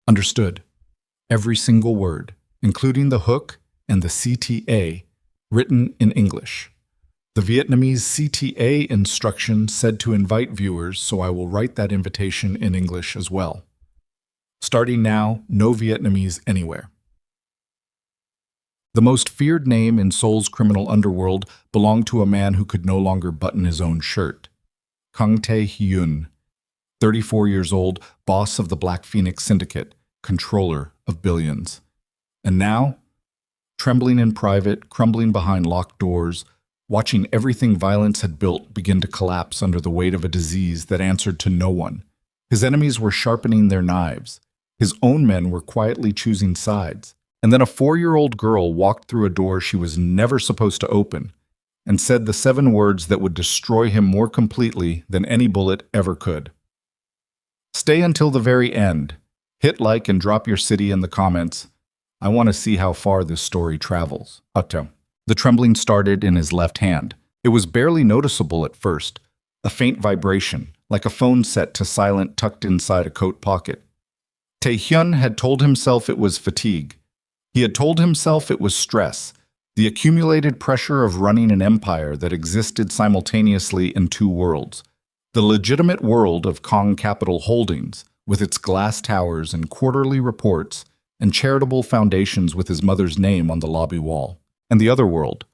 Understood. Every single word, including the hook and the CTA, written in English. The Vietnamese CTA instruction said to invite viewers, so I will write that invitation in English as well. Starting now, no Vietnamese anywhere. The most feared name in Seoul's criminal underworld belonged to a man who could no longer button his own shirt. Kang Tae-hyun, 34 years old, boss of the Black Phoenix Syndicate, controller of billions. And now, trembling in private, crumbling behind locked doors, watching everything violence had built begin to collapse under the weight of a disease that answered to no one. His enemies were sharpening their knives. His own men were quietly choosing sides. And then a 4-year-old girl walked through a door she was never supposed to open and said the 7 words that would destroy him more completely than any bullet ever could. Stay until the very end. Hit like and drop your city in the comments. I want to see how far this story travels. Otto. The trembling started in his left hand. It was barely noticeable at first, a faint vibration, like a phone set to silent tucked inside a coat pocket. Tae-hyun had told himself it was fatigue. He had told himself it was stress, the accumulated pressure of running an empire that existed simultaneously in 2 worlds. The legitimate world of Kong Capital Holdings, with its glass towers and quarterly reports and charitable foundations with his mother's name on the lobby wall. And the other world,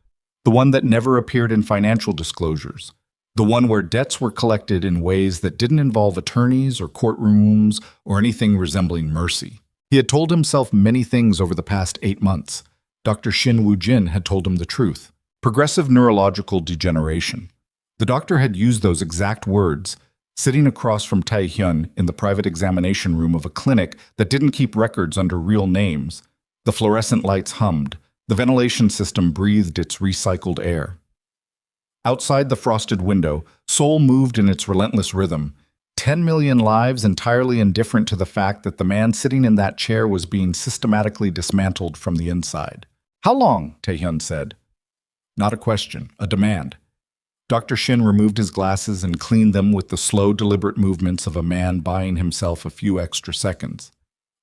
the one that never appeared in financial disclosures, the one where debts were collected in ways that didn't involve attorneys or courtrooms or anything resembling mercy. He had told himself many things over the past 8 months. Dr. Shin Woo-jin had told him the truth. Progressive neurological degeneration. The doctor had used those exact words, sitting across from Tae-hyun in the private examination room of a clinic that didn't keep records under real names. The fluorescent lights hummed. The ventilation system breathed its recycled air. Outside the frosted window, Seoul moved in its relentless rhythm. 10 million lives entirely indifferent to the fact that the man sitting in that chair was being systematically dismantled from the inside. How long? Tae-hyun said. Not a question, a demand. Dr. Shin removed his glasses and cleaned them with the slow, deliberate movements of a man buying himself a few extra seconds.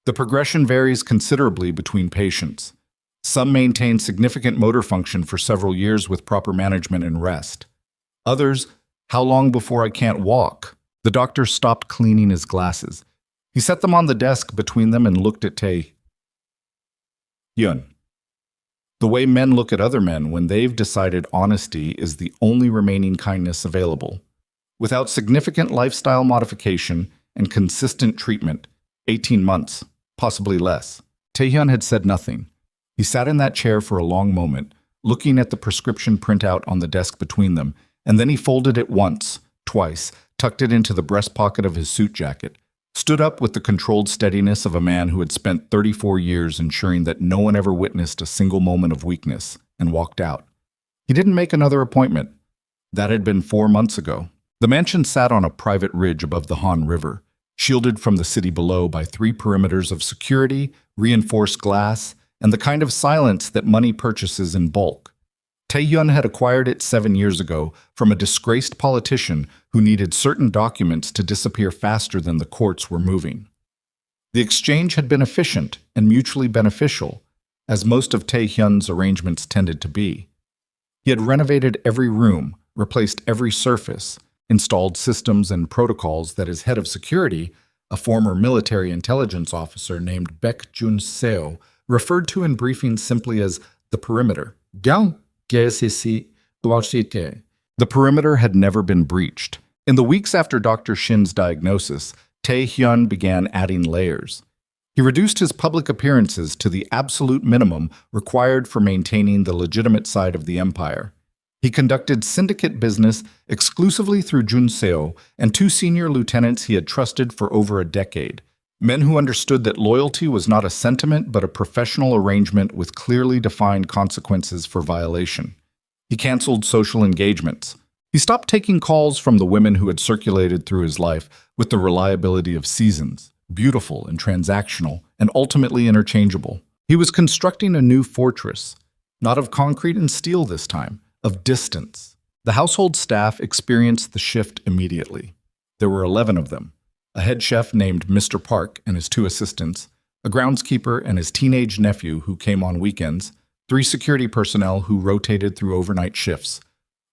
The progression varies considerably between patients. Some maintain significant motor function for several years with proper management and rest. Others, how long before I can't walk? The doctor stopped cleaning his glasses. He set them on the desk between them and looked at Tae-hyun. The way men look at other men when they've decided honesty is the only remaining kindness available. Without significant lifestyle modification and consistent treatment, 18 months, possibly less. Tae-hyun had said nothing. He sat in that chair for a long moment, looking at the prescription printout on the desk between them, and then he folded it once, twice, tucked it into the breast pocket of his suit jacket, stood up with the controlled steadiness of a man who had spent 34 years ensuring that no one ever witnessed a single moment of weakness, and walked out. He didn't make another appointment. That had been 4 months ago. The mansion sat on a private ridge above the Han River, shielded from the city below by 3 perimeters of security, reinforced glass, and the kind of silence that money purchases in bulk. Tae-hyun had acquired it 7 years ago from a disgraced politician who needed certain documents to disappear faster than the courts were moving. The exchange had been efficient and mutually beneficial, as most of Tae-hyun's arrangements tended to be. He had renovated every room, replaced every surface, installed systems and protocols that his head of security, a former military intelligence officer named Baek Jun-seo, referred to in briefings simply as the perimeter. The perimeter had never been breached. In the weeks after Dr. Shin's diagnosis, Tae-hyun began adding layers. He reduced his public appearances to the absolute minimum required for maintaining the legitimate side of the empire. He conducted syndicate business exclusively through Jun-seo and 2 senior lieutenants he had trusted for over a decade. Men who understood that loyalty was not a sentiment but a professional arrangement with clearly defined consequences for violation. He canceled social engagements. He stopped taking calls from the women who had circulated through his life with the reliability of seasons, beautiful and transactional, and ultimately interchangeable. He was constructing a new fortress, not of concrete and steel this time, of distance. The household staff experienced the shift immediately. There were 11 of them. A head chef named Mr. Park and his 2 assistants, a groundskeeper and his teenage nephew who came on weekends, 3 security personnel who rotated through overnight shifts,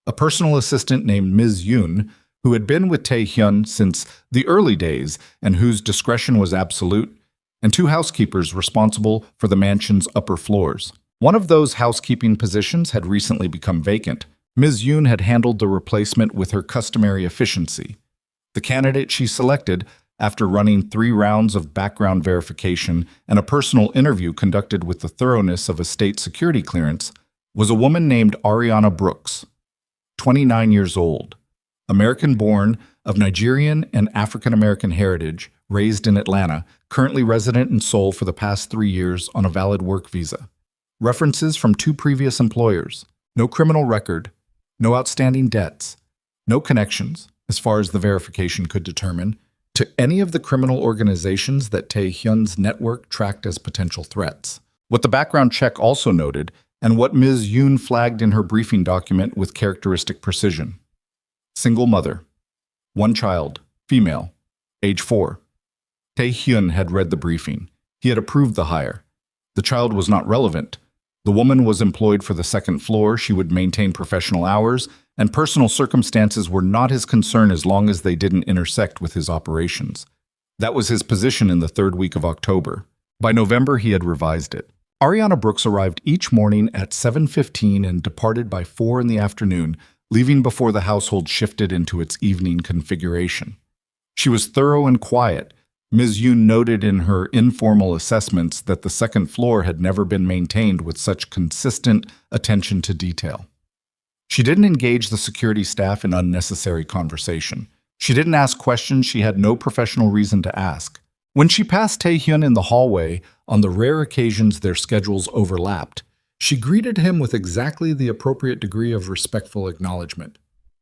a personal assistant named Ms. Yoon, who had been with Tae-hyun since the early days and whose discretion was absolute, and 2 housekeepers responsible for the mansion's upper floors. One of those housekeeping positions had recently become vacant. Ms. Yoon had handled the replacement with her customary efficiency. The candidate she selected, after running 3 rounds of background verification and a personal interview conducted with the thoroughness of a state security clearance, was a woman named Ariana Brooks, 29 years old, American-born, of Nigerian and African-American heritage, raised in Atlanta, currently resident in Seoul for the past 3 years on a valid work visa. References from 2 previous employers, no criminal record, no outstanding debts, no connections, as far as the verification could determine, to any of the criminal organizations that Tae-hyun's network tracked as potential threats. What the background check also noted, and what Ms. Yoon flagged in her briefing document with characteristic precision. Single mother. 1 child, female, age 4. Tae-hyun had read the briefing. He had approved the hire. The child was not relevant. The woman was employed for the 2nd floor, she would maintain professional hours, and personal circumstances were not his concern as long as they didn't intersect with his operations. That was his position in the 3rd week of October. By November, he had revised it. Ariana Brooks arrived each morning at 7:15 and departed by 4 in the afternoon, leaving before the household shifted into its evening configuration. She was thorough and quiet. Ms. Yoon noted in her informal assessments that the 2nd floor had never been maintained with such consistent attention to detail. She didn't engage the security staff in unnecessary conversation. She didn't ask questions she had no professional reason to ask. When she passed Tae-hyun in the hallway, on the rare occasions their schedules overlapped, she greeted him with exactly the appropriate degree of respectful acknowledgement.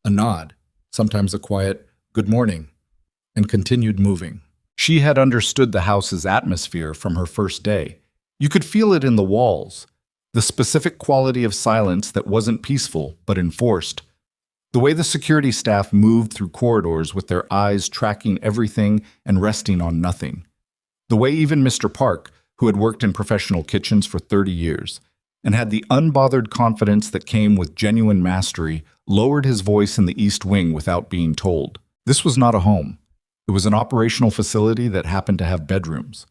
A nod, sometimes a quiet, "good morning," and continued moving. She had understood the house's atmosphere from her first day. You could feel it in the walls, the specific quality of silence that wasn't peaceful but enforced, the way the security staff moved through corridors with their eyes tracking everything and resting on nothing, the way even Mr. Park, who had worked in professional kitchens for 30 years, and had the unbothered confidence that came with genuine mastery, lowered his voice in the East Wing without being told. This was not a home. It was an operational facility that happened to have bedrooms.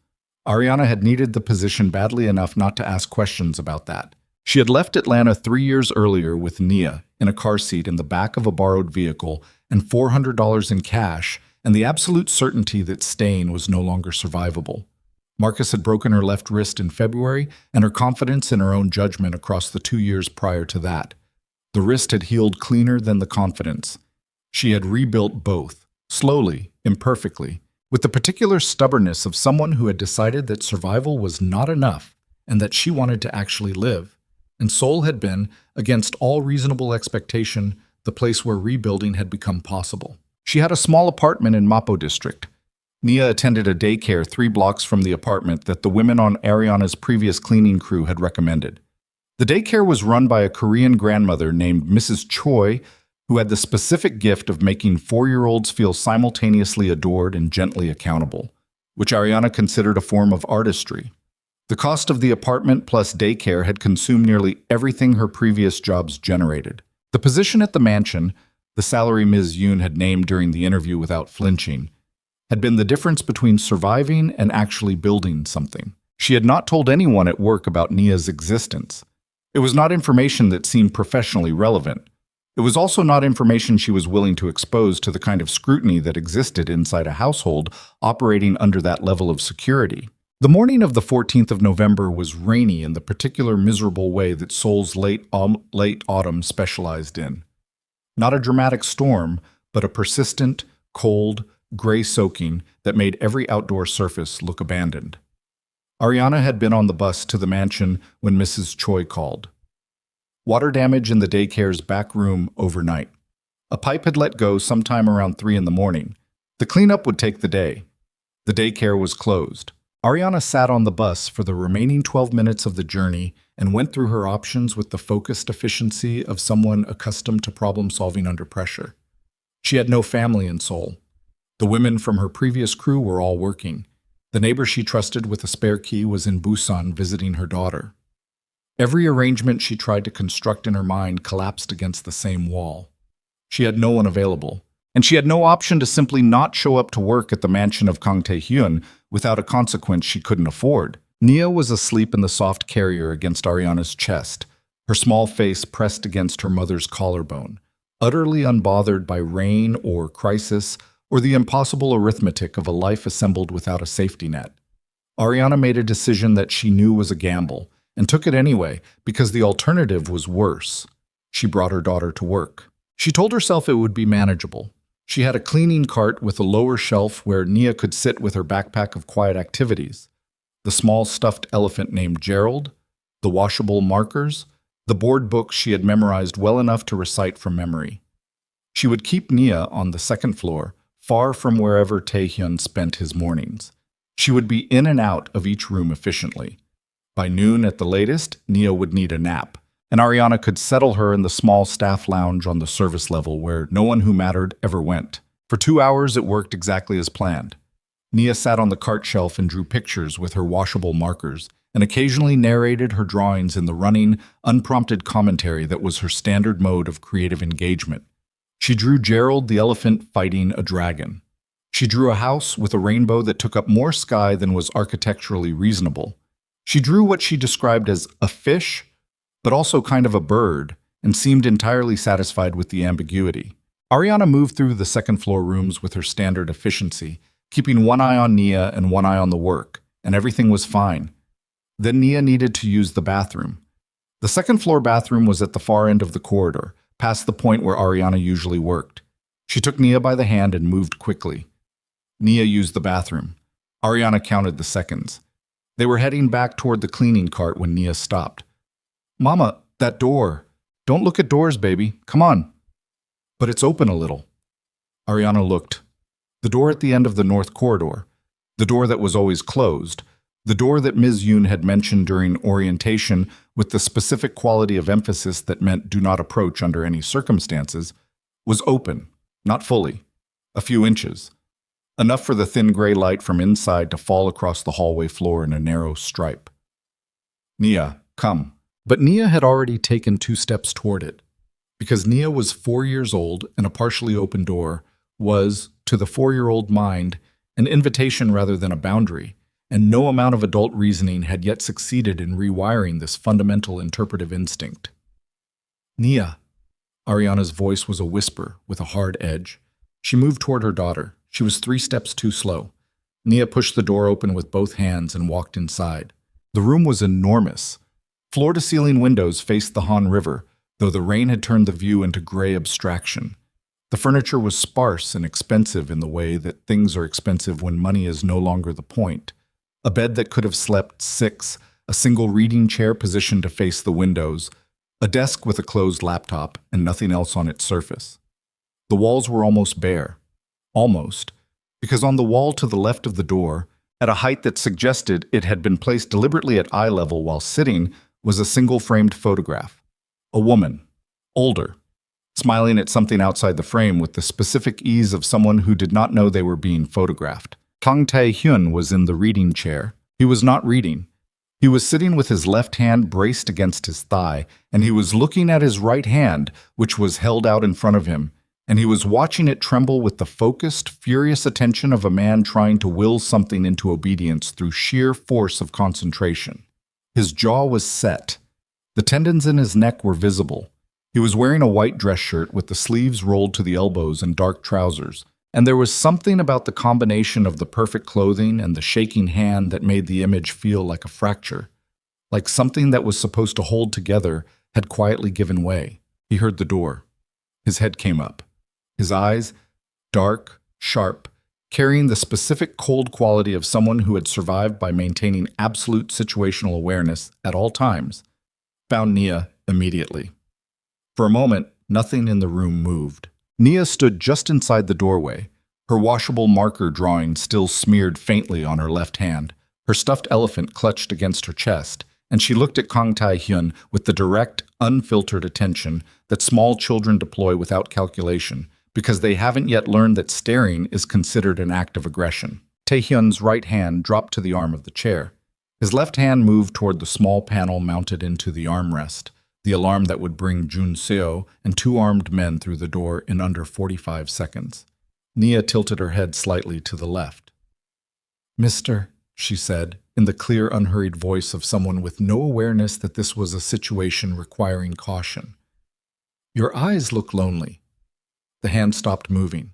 Ariana had needed the position badly enough not to ask questions about that. She had left Atlanta 3 years earlier with Nia in a car seat in the back of a borrowed vehicle and $400 in cash and the absolute certainty that staying was no longer survivable. Marcus had broken her left wrist in February, and her confidence in her own judgment across the 2 years prior to that. The wrist had healed cleaner than the confidence. She had rebuilt both, slowly, imperfectly, with the particular stubbornness of someone who had decided that survival was not enough and that she wanted to actually live. And Seoul had been, against all reasonable expectation, the place where rebuilding had become possible. She had a small apartment in Mapo district. Nia attended a daycare 3 blocks from the apartment that the women on Ariana's previous cleaning crew had recommended. The daycare was run by a Korean grandmother named Mrs. Choi, who had the specific gift of making 4-year-olds feel simultaneously adored and gently accountable, which Ariana considered a form of artistry. The cost of the apartment plus daycare had consumed nearly everything her previous jobs generated. The position at the mansion, the salary Ms. Yoon had named during the interview without flinching, had been the difference between surviving and actually building something. She had not told anyone at work about Nia's existence. It was not information that seemed professionally relevant. It was also not information she was willing to expose to the kind of scrutiny that existed inside a household operating under that level of security. The morning of the 14th of November was rainy in the particular miserable way that Seoul's late autumn specialized in. Not a dramatic storm, but a persistent, cold, gray soaking that made every outdoor surface look abandoned. Ariana had been on the bus to the mansion when Mrs. Choi called. Water damage in the daycare's back room overnight. A pipe had let go sometime around 3 in the morning. The cleanup would take the day. The daycare was closed. Ariana sat on the bus for the remaining 12 minutes of the journey and went through her options with the focused efficiency of someone accustomed to problem-solving under pressure. She had no family in Seoul. The women from her previous crew were all working. The neighbor she trusted with a spare key was in Busan visiting her daughter. Every arrangement she tried to construct in her mind collapsed against the same wall. She had no one available, and she had no option to simply not show up to work at the mansion of Kang Tae-hyun without a consequence she couldn't afford. Nia was asleep in the soft carrier against Ariana's chest, her small face pressed against her mother's collarbone, utterly unbothered by rain or crisis or the impossible arithmetic of a life assembled without a safety net. Ariana made a decision that she knew was a gamble, and took it anyway because the alternative was worse. She brought her daughter to work. She told herself it would be manageable. She had a cleaning cart with a lower shelf where Nia could sit with her backpack of quiet activities, the small stuffed elephant named Gerald, the washable markers, the board books she had memorized well enough to recite from memory. She would keep Nia on the second floor, far from wherever Tae-hyun spent his mornings. She would be in and out of each room efficiently. By noon at the latest, Nia would need a nap, and Ariana could settle her in the small staff lounge on the service level where no one who mattered ever went. For 2 hours, it worked exactly as planned. Nia sat on the cart shelf and drew pictures with her washable markers, and occasionally narrated her drawings in the running, unprompted commentary that was her standard mode of creative engagement. She drew Gerald the elephant fighting a dragon. She drew a house with a rainbow that took up more sky than was architecturally reasonable. She drew what she described as a fish, but also kind of a bird, and seemed entirely satisfied with the ambiguity. Ariana moved through the second-floor rooms with her standard efficiency, keeping one eye on Nia and one eye on the work, and everything was fine. Then Nia needed to use the bathroom. The second-floor bathroom was at the far end of the corridor, past the point where Ariana usually worked. She took Nia by the hand and moved quickly. Nia used the bathroom. Ariana counted the seconds. They were heading back toward the cleaning cart when Nia stopped. "Mama, that door. Don't look at doors, baby. Come on." "But it's open a little." Ariana looked. The door at the end of the north corridor. The door that was always closed. The door that Ms. Yoon had mentioned during orientation with the specific quality of emphasis that meant do not approach under any circumstances, was open, not fully, a few inches. Enough for the thin gray light from inside to fall across the hallway floor in a narrow stripe. "Nia, come." But Nia had already taken 2 steps toward it. Because Nia was 4 years old and a partially open door was, to the 4-year-old mind, an invitation rather than a boundary, and no amount of adult reasoning had yet succeeded in rewiring this fundamental interpretive instinct. "Nia." Ariana's voice was a whisper with a hard edge. She moved toward her daughter. She was 3 steps too slow. Nia pushed the door open with both hands and walked inside. The room was enormous. Floor-to-ceiling windows faced the Han River, though the rain had turned the view into gray abstraction. The furniture was sparse and expensive in the way that things are expensive when money is no longer the point. A bed that could have slept 6, a single reading chair positioned to face the windows, a desk with a closed laptop, and nothing else on its surface. The walls were almost bare. Almost, because on the wall to the left of the door, at a height that suggested it had been placed deliberately at eye level while sitting, was a single framed photograph. A woman, older, smiling at something outside the frame with the specific ease of someone who did not know they were being photographed. Kang Tae-hyun was in the reading chair. He was not reading. He was sitting with his left hand braced against his thigh, and he was looking at his right hand, which was held out in front of him, and he was watching it tremble with the focused, furious attention of a man trying to will something into obedience through sheer force of concentration. His jaw was set. The tendons in his neck were visible. He was wearing a white dress shirt with the sleeves rolled to the elbows and dark trousers, and there was something about the combination of the perfect clothing and the shaking hand that made the image feel like a fracture, like something that was supposed to hold together had quietly given way. He heard the door. His head came up. His eyes, dark, sharp, carrying the specific cold quality of someone who had survived by maintaining absolute situational awareness at all times, found Nia immediately. For a moment, nothing in the room moved. Nia stood just inside the doorway, her washable marker drawing still smeared faintly on her left hand, her stuffed elephant clutched against her chest, and she looked at Kang Tae-hyun with the direct, unfiltered attention that small children deploy without calculation, because they haven't yet learned that staring is considered an act of aggression. Taehyun's right hand dropped to the arm of the chair. His left hand moved toward the small panel mounted into the armrest, the alarm that would bring Jun Seo and two armed men through the door in under 45 seconds. Nia tilted her head slightly to the left. "Mister," she said, in the clear, unhurried voice of someone with no awareness that this was a situation requiring caution. "Your eyes look lonely." The hand stopped moving.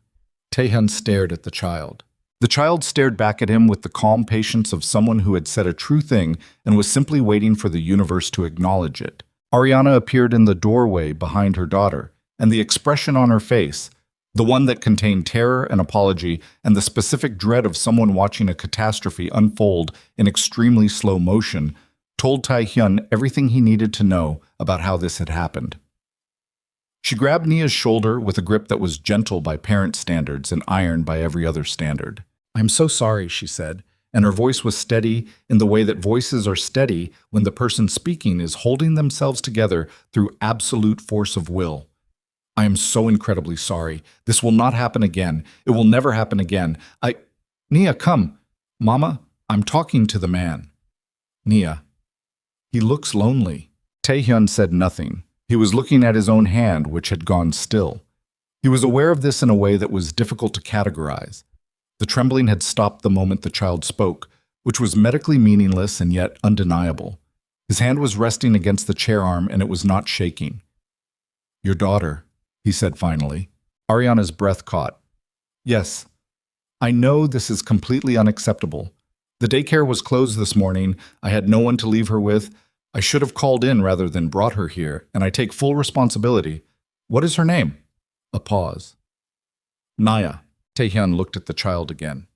Taehyun stared at the child. The child stared back at him with the calm patience of someone who had said a true thing and was simply waiting for the universe to acknowledge it. Ariana appeared in the doorway behind her daughter, and the expression on her face, the one that contained terror and apology and the specific dread of someone watching a catastrophe unfold in extremely slow motion, told Taehyun everything he needed to know about how this had happened. She grabbed Nia's shoulder with a grip that was gentle by parent standards and iron by every other standard. "I'm so sorry," she said, and her voice was steady in the way that voices are steady when the person speaking is holding themselves together through absolute force of will. "I am so incredibly sorry. This will not happen again. It will never happen again. Nia, come. Mama, I'm talking to the man." "Nia." "He looks lonely." Taehyun said nothing. He was looking at his own hand, which had gone still. He was aware of this in a way that was difficult to categorize. The trembling had stopped the moment the child spoke, which was medically meaningless and yet undeniable. His hand was resting against the chair arm and it was not shaking. "Your daughter," he said finally. Ariana's breath caught. "Yes. I know this is completely unacceptable. The daycare was closed this morning. I had no one to leave her with. I should have called in rather than brought her here, and I take full responsibility. What is her name?" A pause. "Naya." Taehyun looked at the child again.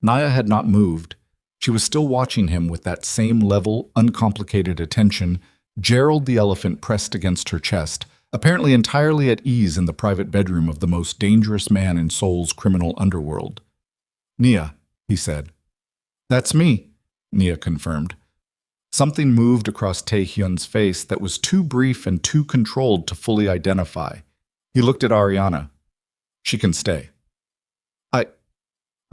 Naya had not moved. She was still watching him with that same level, uncomplicated attention. Gerald the elephant pressed against her chest, apparently entirely at ease in the private bedroom of the most dangerous man in Seoul's criminal underworld. "Nia," he said. "That's me," Nia confirmed. Something moved across Taehyun's face that was too brief and too controlled to fully identify. He looked at Ariana. "She can stay."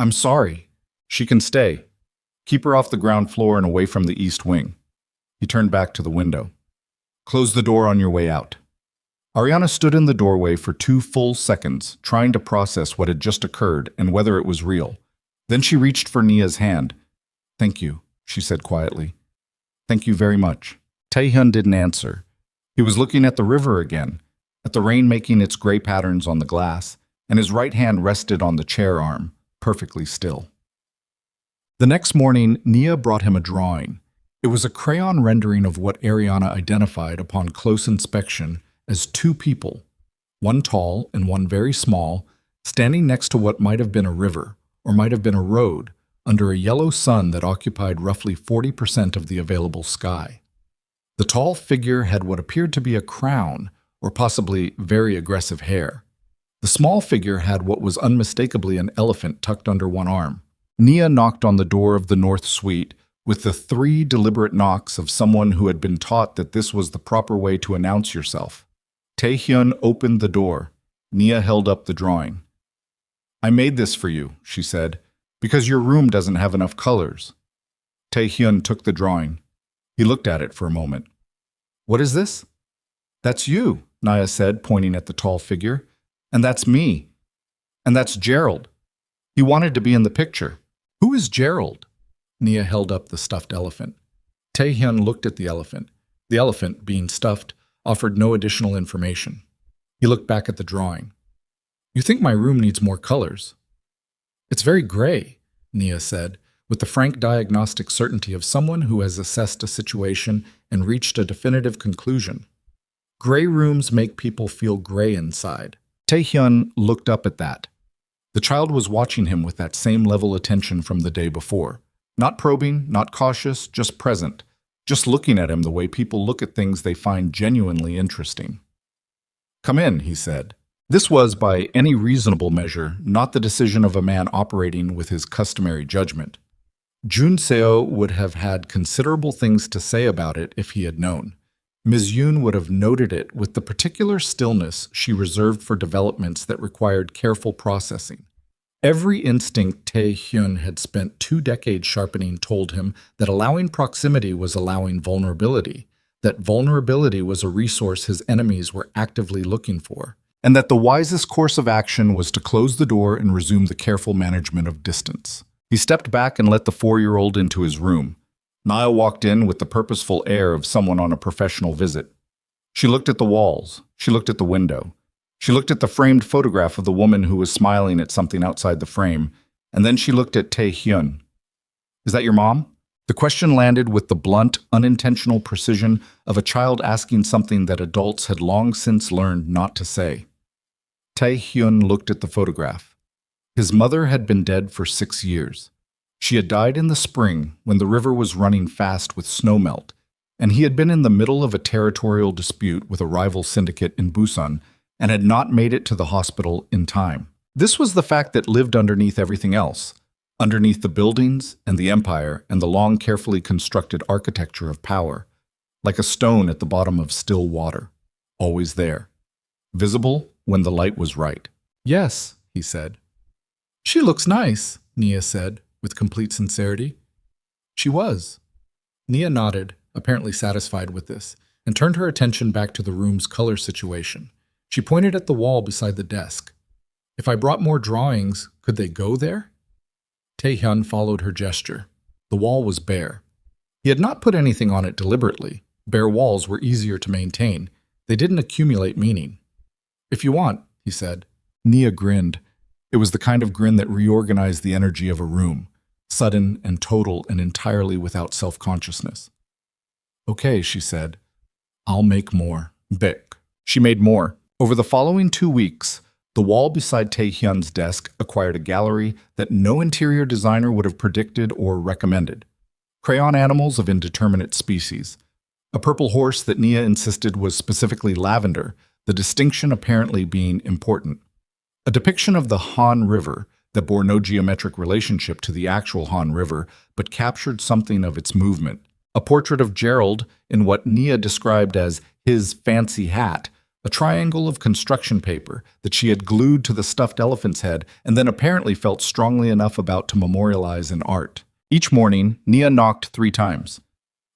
I'm sorry. She can stay. Keep her off the ground floor and away from the east wing." He turned back to the window. "Close the door on your way out." Ariana stood in the doorway for 2 full seconds, trying to process what had just occurred and whether it was real. Then she reached for Nia's hand. "Thank you," she said quietly. "Thank you very much." Taehyun didn't answer. He was looking at the river again, at the rain making its gray patterns on the glass, and his right hand rested on the chair arm, perfectly still. The next morning, Nia brought him a drawing. It was a crayon rendering of what Ariana identified upon close inspection as 2 people, one tall and one very small, standing next to what might have been a river, or might have been a road, under a yellow sun that occupied roughly 40% of the available sky. The tall figure had what appeared to be a crown, or possibly very aggressive hair. The small figure had what was unmistakably an elephant tucked under one arm. Nia knocked on the door of the north suite with the 3 deliberate knocks of someone who had been taught that this was the proper way to announce yourself. Taehyun opened the door. Nia held up the drawing. "I made this for you," she said, "because your room doesn't have enough colors." Taehyun took the drawing. He looked at it for a moment. "What is this?" "That's you," Nia said, pointing at the tall figure. "And that's me. And that's Gerald. He wanted to be in the picture." "Who is Gerald?" Nia held up the stuffed elephant. Taehyun looked at the elephant. The elephant, being stuffed, offered no additional information. He looked back at the drawing. "You think my room needs more colors?" "It's very gray," Nia said, with the frank diagnostic certainty of someone who has assessed a situation and reached a definitive conclusion. "Gray rooms make people feel gray inside." Taehyun looked up at that. The child was watching him with that same level attention from the day before. Not probing, not cautious, just present. Just looking at him the way people look at things they find genuinely interesting. "Come in," he said. This was, by any reasonable measure, not the decision of a man operating with his customary judgment. Jun Seo would have had considerable things to say about it if he had known. Ms. Yoon would have noted it with the particular stillness she reserved for developments that required careful processing. Every instinct Tae-hyun had spent 2 decades sharpening told him that allowing proximity was allowing vulnerability, that vulnerability was a resource his enemies were actively looking for, and that the wisest course of action was to close the door and resume the careful management of distance. He stepped back and let the 4-year-old into his room. Nia walked in with the purposeful air of someone on a professional visit. She looked at the walls. She looked at the window. She looked at the framed photograph of the woman who was smiling at something outside the frame, and then she looked at Tae-hyun. "Is that your mom?" The question landed with the blunt, unintentional precision of a child asking something that adults had long since learned not to say. Tae-hyun looked at the photograph. His mother had been dead for 6 years. She had died in the spring when the river was running fast with snowmelt, and he had been in the middle of a territorial dispute with a rival syndicate in Busan and had not made it to the hospital in time. This was the fact that lived underneath everything else, underneath the buildings and the empire and the long, carefully constructed architecture of power, like a stone at the bottom of still water, always there, visible when the light was right. "Yes," he said. "She looks nice," Nia said, with complete sincerity. She was. Nia nodded, apparently satisfied with this, and turned her attention back to the room's color situation. She pointed at the wall beside the desk. "If I brought more drawings, could they go there?" Tae-hyun followed her gesture. The wall was bare. He had not put anything on it deliberately. Bare walls were easier to maintain. They didn't accumulate meaning. "If you want," he said. Nia grinned. It was the kind of grin that reorganized the energy of a room, sudden and total and entirely without self-consciousness. "Okay," she said. "I'll make more." Bick. She made more. Over the following 2 weeks, the wall beside Tae-hyun's desk acquired a gallery that no interior designer would have predicted or recommended. Crayon animals of indeterminate species. A purple horse that Nia insisted was specifically lavender, the distinction apparently being important. A depiction of the Han River that bore no geometric relationship to the actual Han River, but captured something of its movement. A portrait of Gerald in what Nia described as his fancy hat, a triangle of construction paper that she had glued to the stuffed elephant's head and then apparently felt strongly enough about to memorialize in art. Each morning, Nia knocked 3 times.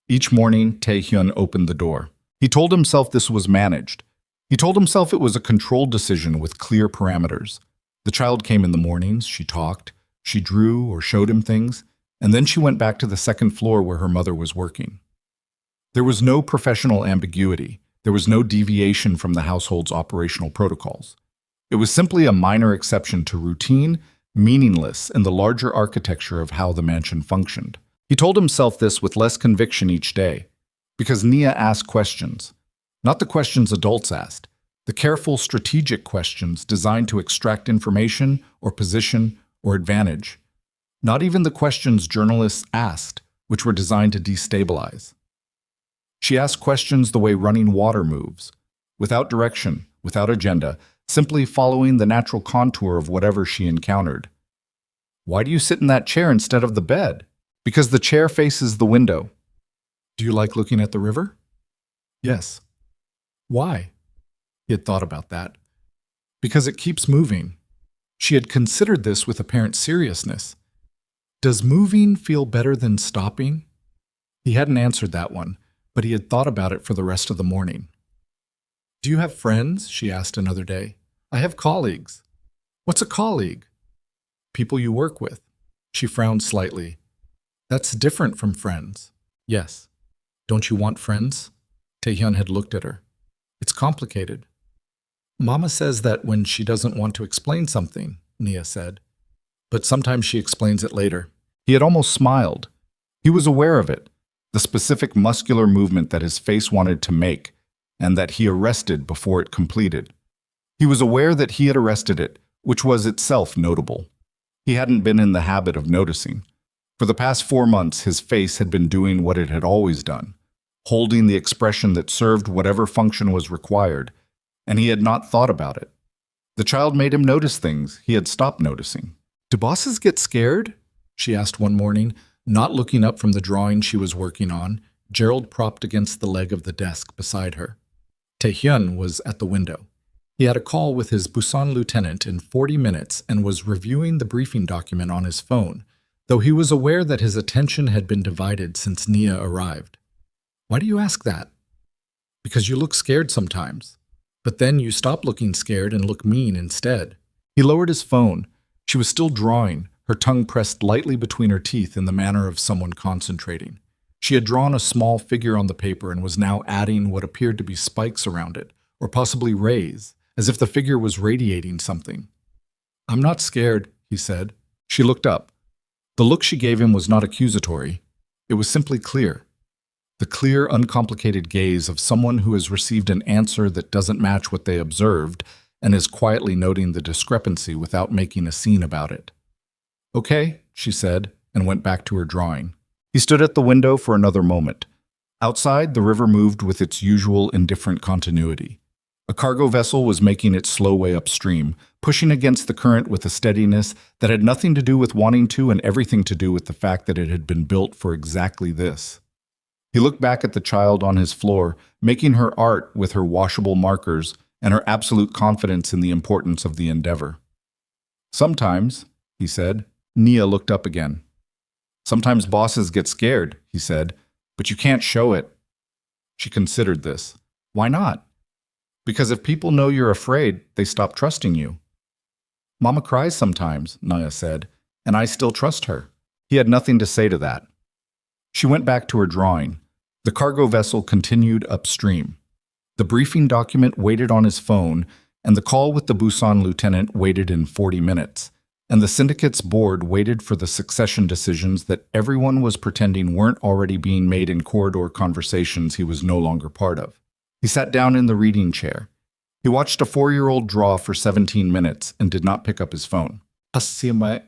Each morning, Tae-hyun opened the door. He told himself this was managed. He told himself it was a controlled decision with clear parameters. The child came in the mornings, she talked, she drew or showed him things, and then she went back to the second floor where her mother was working. There was no professional ambiguity. There was no deviation from the household's operational protocols. It was simply a minor exception to routine, meaningless in the larger architecture of how the mansion functioned. He told himself this with less conviction each day, because Nia asked questions. Not the questions adults asked, the careful, strategic questions designed to extract information or position or advantage. Not even the questions journalists asked, which were designed to destabilize. She asked questions the way running water moves, without direction, without agenda, simply following the natural contour of whatever she encountered. "Why do you sit in that chair instead of the bed?" "Because the chair faces the window." "Do you like looking at the river?" "Yes." "Why?" He had thought about that. "Because it keeps moving." She had considered this with apparent seriousness. Does moving feel better than stopping? He hadn't answered that one, but he had thought about it for the rest of the morning. "Do you have friends?" she asked another day. "I have colleagues." "What's a colleague?" "People you work with." She frowned slightly. "That's different from friends." "Yes." "Don't you want friends?" Tae-hyun had looked at her. "It's complicated." "Mama says that when she doesn't want to explain something," Nia said. "But sometimes she explains it later." He had almost smiled. He was aware of it, the specific muscular movement that his face wanted to make, and that he arrested before it completed. He was aware that he had arrested it, which was itself notable. He hadn't been in the habit of noticing. For the past 4 months, his face had been doing what it had always done, holding the expression that served whatever function was required, and he had not thought about it. The child made him notice things he had stopped noticing. "Do bosses get scared?" she asked one morning, not looking up from the drawing she was working on, Gerald propped against the leg of the desk beside her. Tae-hyun was at the window. He had a call with his Busan lieutenant in 40 minutes and was reviewing the briefing document on his phone, though he was aware that his attention had been divided since Nia arrived. "Why do you ask that?" "Because you look scared sometimes. But then you stop looking scared and look mean instead." He lowered his phone. She was still drawing, her tongue pressed lightly between her teeth in the manner of someone concentrating. She had drawn a small figure on the paper and was now adding what appeared to be spikes around it, or possibly rays, as if the figure was radiating something. "I'm not scared," he said. She looked up. The look she gave him was not accusatory. It was simply clear. The clear, uncomplicated gaze of someone who has received an answer that doesn't match what they observed and is quietly noting the discrepancy without making a scene about it. "Okay," she said, and went back to her drawing. He stood at the window for another moment. Outside, the river moved with its usual indifferent continuity. A cargo vessel was making its slow way upstream, pushing against the current with a steadiness that had nothing to do with wanting to and everything to do with the fact that it had been built for exactly this. He looked back at the child on his floor, making her art with her washable markers and her absolute confidence in the importance of the endeavor. "Sometimes," he said. Nia looked up again. "Sometimes bosses get scared," he said, "but you can't show it." She considered this. "Why not?" "Because if people know you're afraid, they stop trusting you." "Mama cries sometimes," Nia said, "and I still trust her." He had nothing to say to that. She went back to her drawing. The cargo vessel continued upstream. The briefing document waited on his phone, and the call with the Busan lieutenant waited in 40 minutes, and the syndicate's board waited for the succession decisions that everyone was pretending weren't already being made in corridor conversations he was no longer part of. He sat down in the reading chair. He watched a 4-year-old draw for 17 minutes and did not pick up his phone. The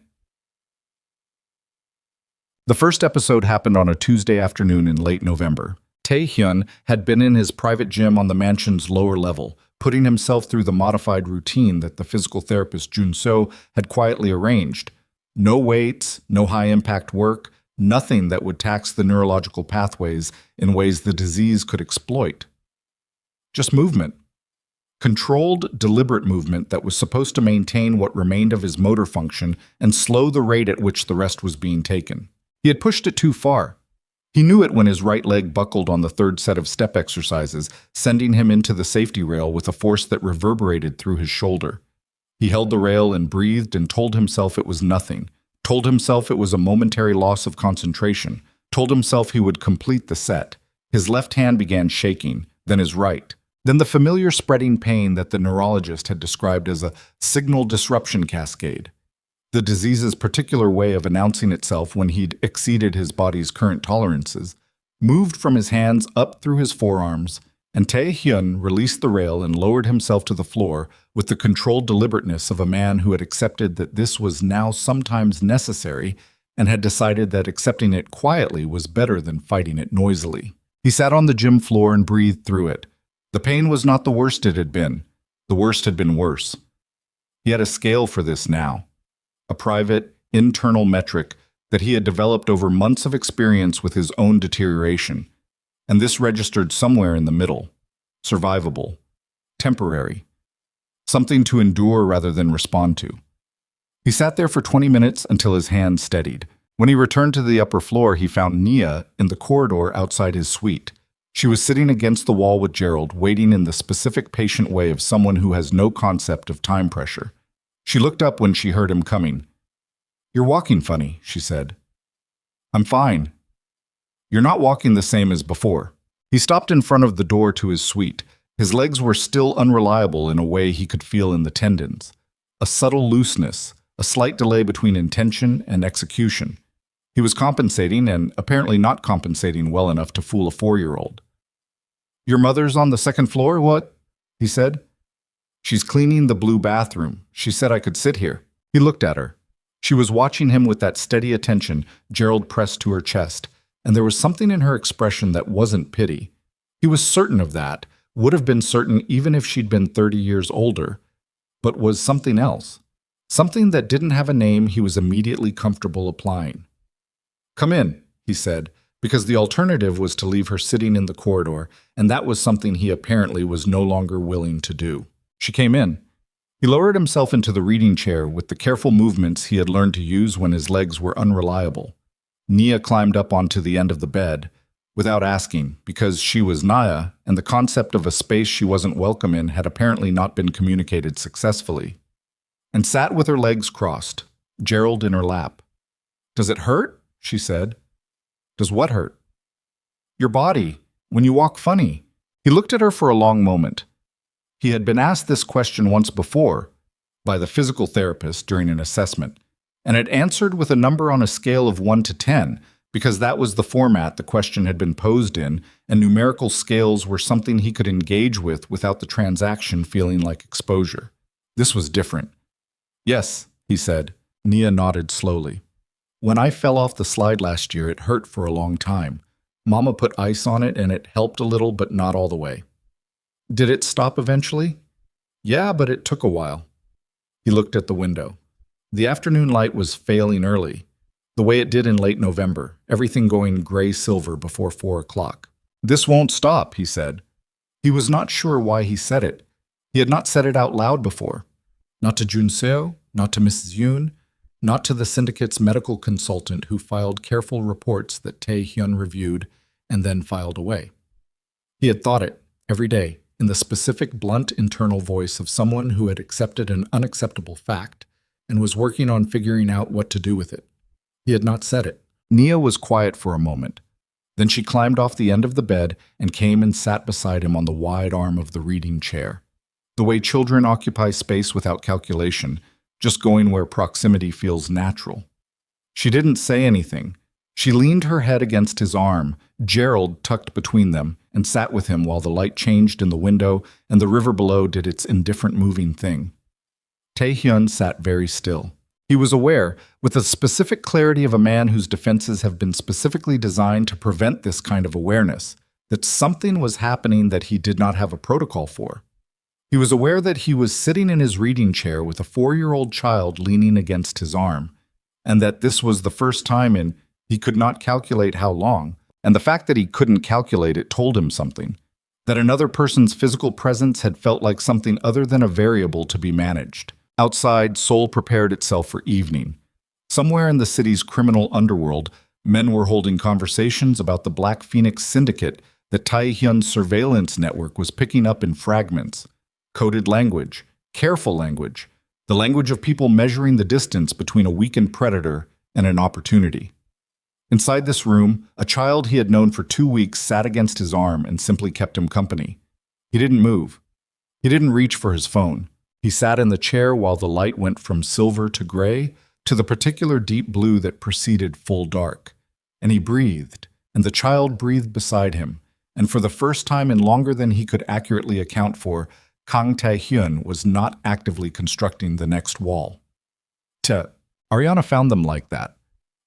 first episode happened on a Tuesday afternoon in late November. Tae-hyun had been in his private gym on the mansion's lower level, putting himself through the modified routine that the physical therapist Jun-so had quietly arranged. No weights, no high-impact work, nothing that would tax the neurological pathways in ways the disease could exploit. Just movement. Controlled, deliberate movement that was supposed to maintain what remained of his motor function and slow the rate at which the rest was being taken. He had pushed it too far. He knew it when his right leg buckled on the third set of step exercises, sending him into the safety rail with a force that reverberated through his shoulder. He held the rail and breathed and told himself it was nothing, told himself it was a momentary loss of concentration, told himself he would complete the set. His left hand began shaking, then his right. Then the familiar spreading pain that the neurologist had described as a signal disruption cascade. The disease's particular way of announcing itself when he'd exceeded his body's current tolerances, moved from his hands up through his forearms, and Tae-hyun released the rail and lowered himself to the floor with the controlled deliberateness of a man who had accepted that this was now sometimes necessary and had decided that accepting it quietly was better than fighting it noisily. He sat on the gym floor and breathed through it. The pain was not the worst it had been. The worst had been worse. He had a scale for this now. A private, internal metric that he had developed over months of experience with his own deterioration, and this registered somewhere in the middle, survivable, temporary, something to endure rather than respond to. He sat there for 20 minutes until his hand steadied. When he returned to the upper floor, he found Nia in the corridor outside his suite. She was sitting against the wall with Gerald, waiting in the specific patient way of someone who has no concept of time pressure. She looked up when she heard him coming. "You're walking funny," she said. "I'm fine." "You're not walking the same as before." He stopped in front of the door to his suite. His legs were still unreliable in a way he could feel in the tendons. A subtle looseness, a slight delay between intention and execution. He was compensating and apparently not compensating well enough to fool a 4-year-old. "Your mother's on the second floor, what?" he said. "She's cleaning the blue bathroom. She said I could sit here." He looked at her. She was watching him with that steady attention Gerald pressed to her chest, and there was something in her expression that wasn't pity. He was certain of that, would have been certain even if she'd been 30 years older, but was something else. Something that didn't have a name he was immediately comfortable applying. "Come in," he said, because the alternative was to leave her sitting in the corridor, and that was something he apparently was no longer willing to do. She came in. He lowered himself into the reading chair with the careful movements he had learned to use when his legs were unreliable. Nia climbed up onto the end of the bed, without asking, because she was Naya, and the concept of a space she wasn't welcome in had apparently not been communicated successfully, and sat with her legs crossed, Gerald in her lap. "Does it hurt?" she said. "Does what hurt?" "Your body, when you walk funny." He looked at her for a long moment. He had been asked this question once before, by the physical therapist during an assessment, and had answered with a number on a scale of 1 to 10, because that was the format the question had been posed in, and numerical scales were something he could engage with without the transaction feeling like exposure. This was different. "Yes," he said. Nia nodded slowly. "When I fell off the slide last year, it hurt for a long time. Mama put ice on it and it helped a little, but not all the way." "Did it stop eventually?" "Yeah, but it took a while." He looked at the window. The afternoon light was failing early, the way it did in late November, everything going gray-silver before 4 o'clock. "This won't stop," he said. He was not sure why he said it. He had not said it out loud before. Not to Junseo, not to Mrs. Yoon, not to the syndicate's medical consultant who filed careful reports that Tae-hyun reviewed and then filed away. He had thought it, every day, in the specific, blunt internal voice of someone who had accepted an unacceptable fact and was working on figuring out what to do with it. He had not said it. Nia was quiet for a moment. Then she climbed off the end of the bed and came and sat beside him on the wide arm of the reading chair. The way children occupy space without calculation, just going where proximity feels natural. She didn't say anything. She leaned her head against his arm, Gerald tucked between them, and sat with him while the light changed in the window and the river below did its indifferent moving thing. Tae-hyun sat very still. He was aware, with the specific clarity of a man whose defenses have been specifically designed to prevent this kind of awareness, that something was happening that he did not have a protocol for. He was aware that he was sitting in his reading chair with a 4-year-old child leaning against his arm, and that this was the first time in he could not calculate how long, and the fact that he couldn't calculate it told him something, that another person's physical presence had felt like something other than a variable to be managed. Outside, Seoul prepared itself for evening. Somewhere in the city's criminal underworld, men were holding conversations about the Black Phoenix syndicate that Tae-hyun's surveillance network was picking up in fragments. Coded language, careful language, the language of people measuring the distance between a weakened predator and an opportunity. Inside this room, a child he had known for 2 weeks sat against his arm and simply kept him company. He didn't move. He didn't reach for his phone. He sat in the chair while the light went from silver to gray to the particular deep blue that preceded full dark. And he breathed, and the child breathed beside him, and for the first time in longer than he could accurately account for, Kang Tae-hyun was not actively constructing the next wall. Ariana found them like that.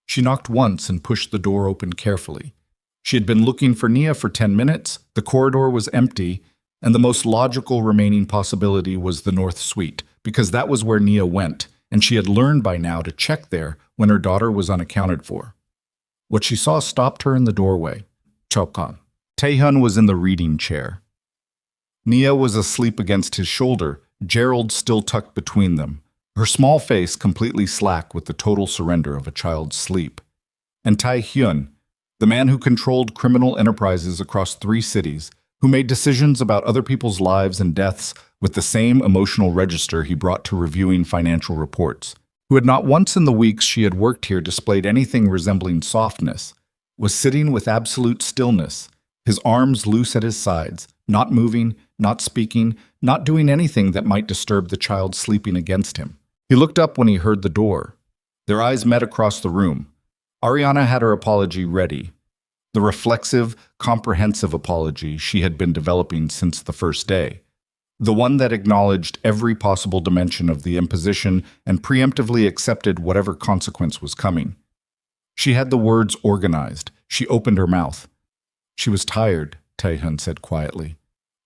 She knocked once and pushed the door open carefully. She had been looking for Nia for 10 minutes, the corridor was empty, and the most logical remaining possibility was the North Suite, because that was where Nia went, and she had learned by now to check there when her daughter was unaccounted for. What she saw stopped her in the doorway. Chokan. Tae-hyun was in the reading chair. Nia was asleep against his shoulder, Gerald still tucked between them, her small face completely slack with the total surrender of a child's sleep. And Tae-hyun, the man who controlled criminal enterprises across 3 cities, who made decisions about other people's lives and deaths with the same emotional register he brought to reviewing financial reports, who had not once in the weeks she had worked here displayed anything resembling softness, was sitting with absolute stillness, his arms loose at his sides, not moving, not speaking, not doing anything that might disturb the child sleeping against him. He looked up when he heard the door. Their eyes met across the room. Ariana had her apology ready. The reflexive, comprehensive apology she had been developing since the first day. The one that acknowledged every possible dimension of the imposition and preemptively accepted whatever consequence was coming. She had the words organized. She opened her mouth. She was tired, Tae-hyun said quietly.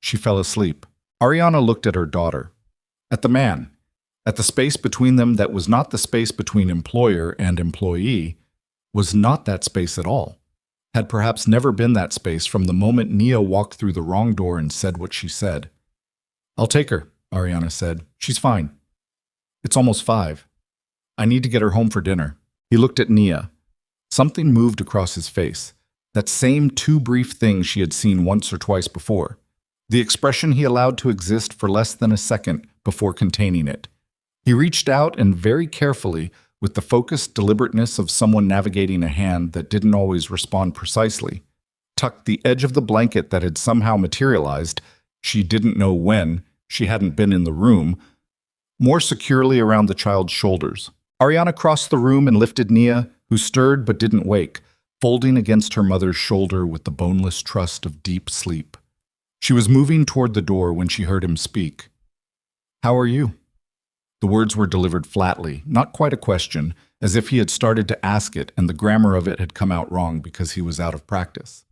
She fell asleep. Ariana looked at her daughter. At the man. At the space between them that was not the space between employer and employee, was not that space at all. Had perhaps never been that space from the moment Nia walked through the wrong door and said what she said. "I'll take her," Ariana said. She's fine. It's almost 5. I need to get her home for dinner. He looked at Nia. Something moved across his face. That same too brief thing she had seen once or twice before. The expression he allowed to exist for less than a second before containing it. He reached out and very carefully, with the focused deliberateness of someone navigating a hand that didn't always respond precisely, tucked the edge of the blanket that had somehow materialized, she didn't know when, she hadn't been in the room, more securely around the child's shoulders. Ariana crossed the room and lifted Nia, who stirred but didn't wake, folding against her mother's shoulder with the boneless trust of deep sleep. She was moving toward the door when she heard him speak. "How are you?" The words were delivered flatly, not quite a question, as if he had started to ask it and the grammar of it had come out wrong because he was out of practice.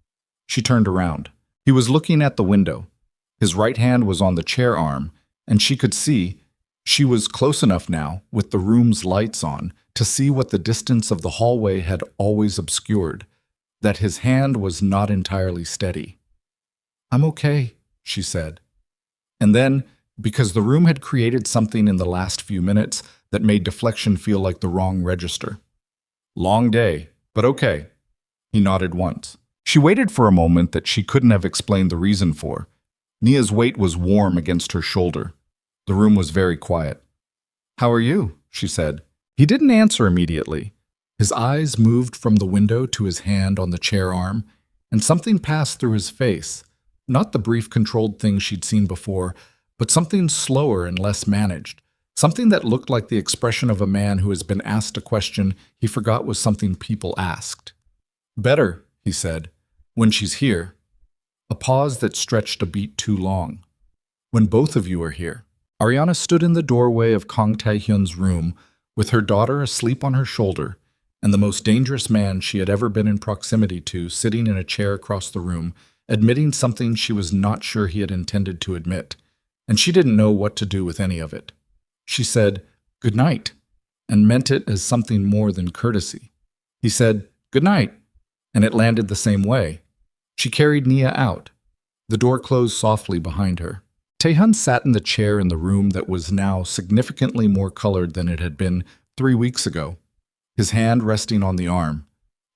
She turned around. He was looking at the window. His right hand was on the chair arm, and she could see, she was close enough now, with the room's lights on, to see what the distance of the hallway had always obscured, that his hand was not entirely steady. "I'm okay," she said. And then, because the room had created something in the last few minutes that made deflection feel like the wrong register. "Long day, but okay." He nodded once. She waited for a moment that she couldn't have explained the reason for. Nia's weight was warm against her shoulder. The room was very quiet. "How are you?" she said. He didn't answer immediately. His eyes moved from the window to his hand on the chair arm, and something passed through his face. Not the brief controlled thing she'd seen before, but something slower and less managed. Something that looked like the expression of a man who has been asked a question he forgot was something people asked. "Better," he said, "when she's here." A pause that stretched a beat too long. "When both of you are here." Ariana stood in the doorway of Kang Tae-hyun's room, with her daughter asleep on her shoulder, and the most dangerous man she had ever been in proximity to sitting in a chair across the room, admitting something she was not sure he had intended to admit, and she didn't know what to do with any of it. She said, "Good night," and meant it as something more than courtesy. He said, "Good night," and it landed the same way. She carried Nia out. The door closed softly behind her. Taehyun sat in the chair in the room that was now significantly more colored than it had been 3 weeks ago, his hand resting on the arm,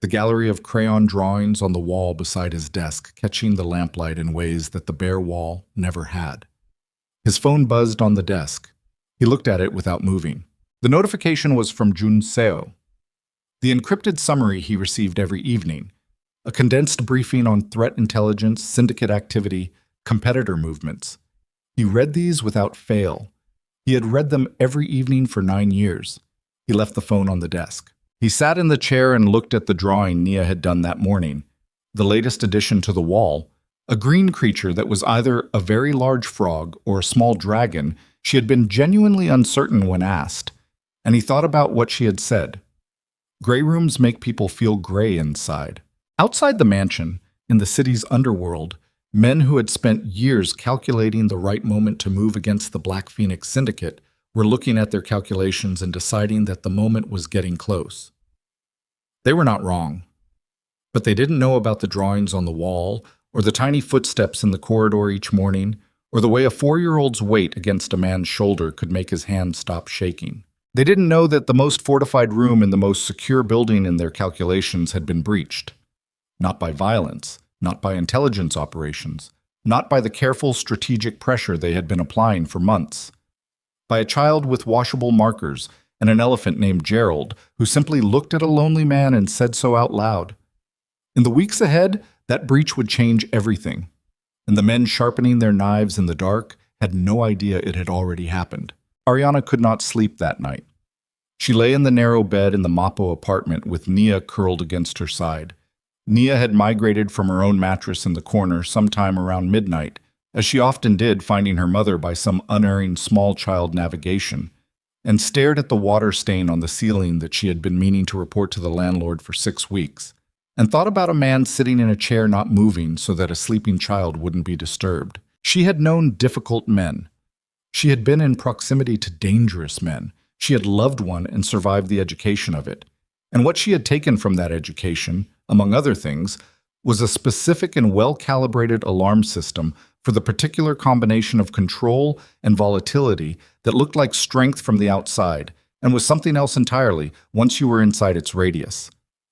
the gallery of crayon drawings on the wall beside his desk catching the lamplight in ways that the bare wall never had. His phone buzzed on the desk. He looked at it without moving. The notification was from Jun Seo, the encrypted summary he received every evening, a condensed briefing on threat intelligence, syndicate activity, competitor movements. He read these without fail. He had read them every evening for 9 years. He left the phone on the desk. He sat in the chair and looked at the drawing Nia had done that morning, the latest addition to the wall, a green creature that was either a very large frog or a small dragon. She had been genuinely uncertain when asked, and he thought about what she had said. Gray rooms make people feel gray inside. Outside the mansion, in the city's underworld, men who had spent years calculating the right moment to move against the Black Phoenix Syndicate were looking at their calculations and deciding that the moment was getting close. They were not wrong, but they didn't know about the drawings on the wall, or the tiny footsteps in the corridor each morning, or the way a 4-year-old's weight against a man's shoulder could make his hand stop shaking. They didn't know that the most fortified room in the most secure building in their calculations had been breached. Not by violence, not by intelligence operations, not by the careful strategic pressure they had been applying for months. By a child with washable markers and an elephant named Gerald, who simply looked at a lonely man and said so out loud. In the weeks ahead, that breach would change everything, and the men sharpening their knives in the dark had no idea it had already happened. Ariana could not sleep that night. She lay in the narrow bed in the Mapo apartment with Nia curled against her side. Nia had migrated from her own mattress in the corner sometime around midnight, as she often did, finding her mother by some unerring small child navigation, and stared at the water stain on the ceiling that she had been meaning to report to the landlord for 6 weeks, and thought about a man sitting in a chair not moving so that a sleeping child wouldn't be disturbed. She had known difficult men. She had been in proximity to dangerous men. She had loved one and survived the education of it. And what she had taken from that education, among other things, was a specific and well-calibrated alarm system for the particular combination of control and volatility that looked like strength from the outside and was something else entirely once you were inside its radius.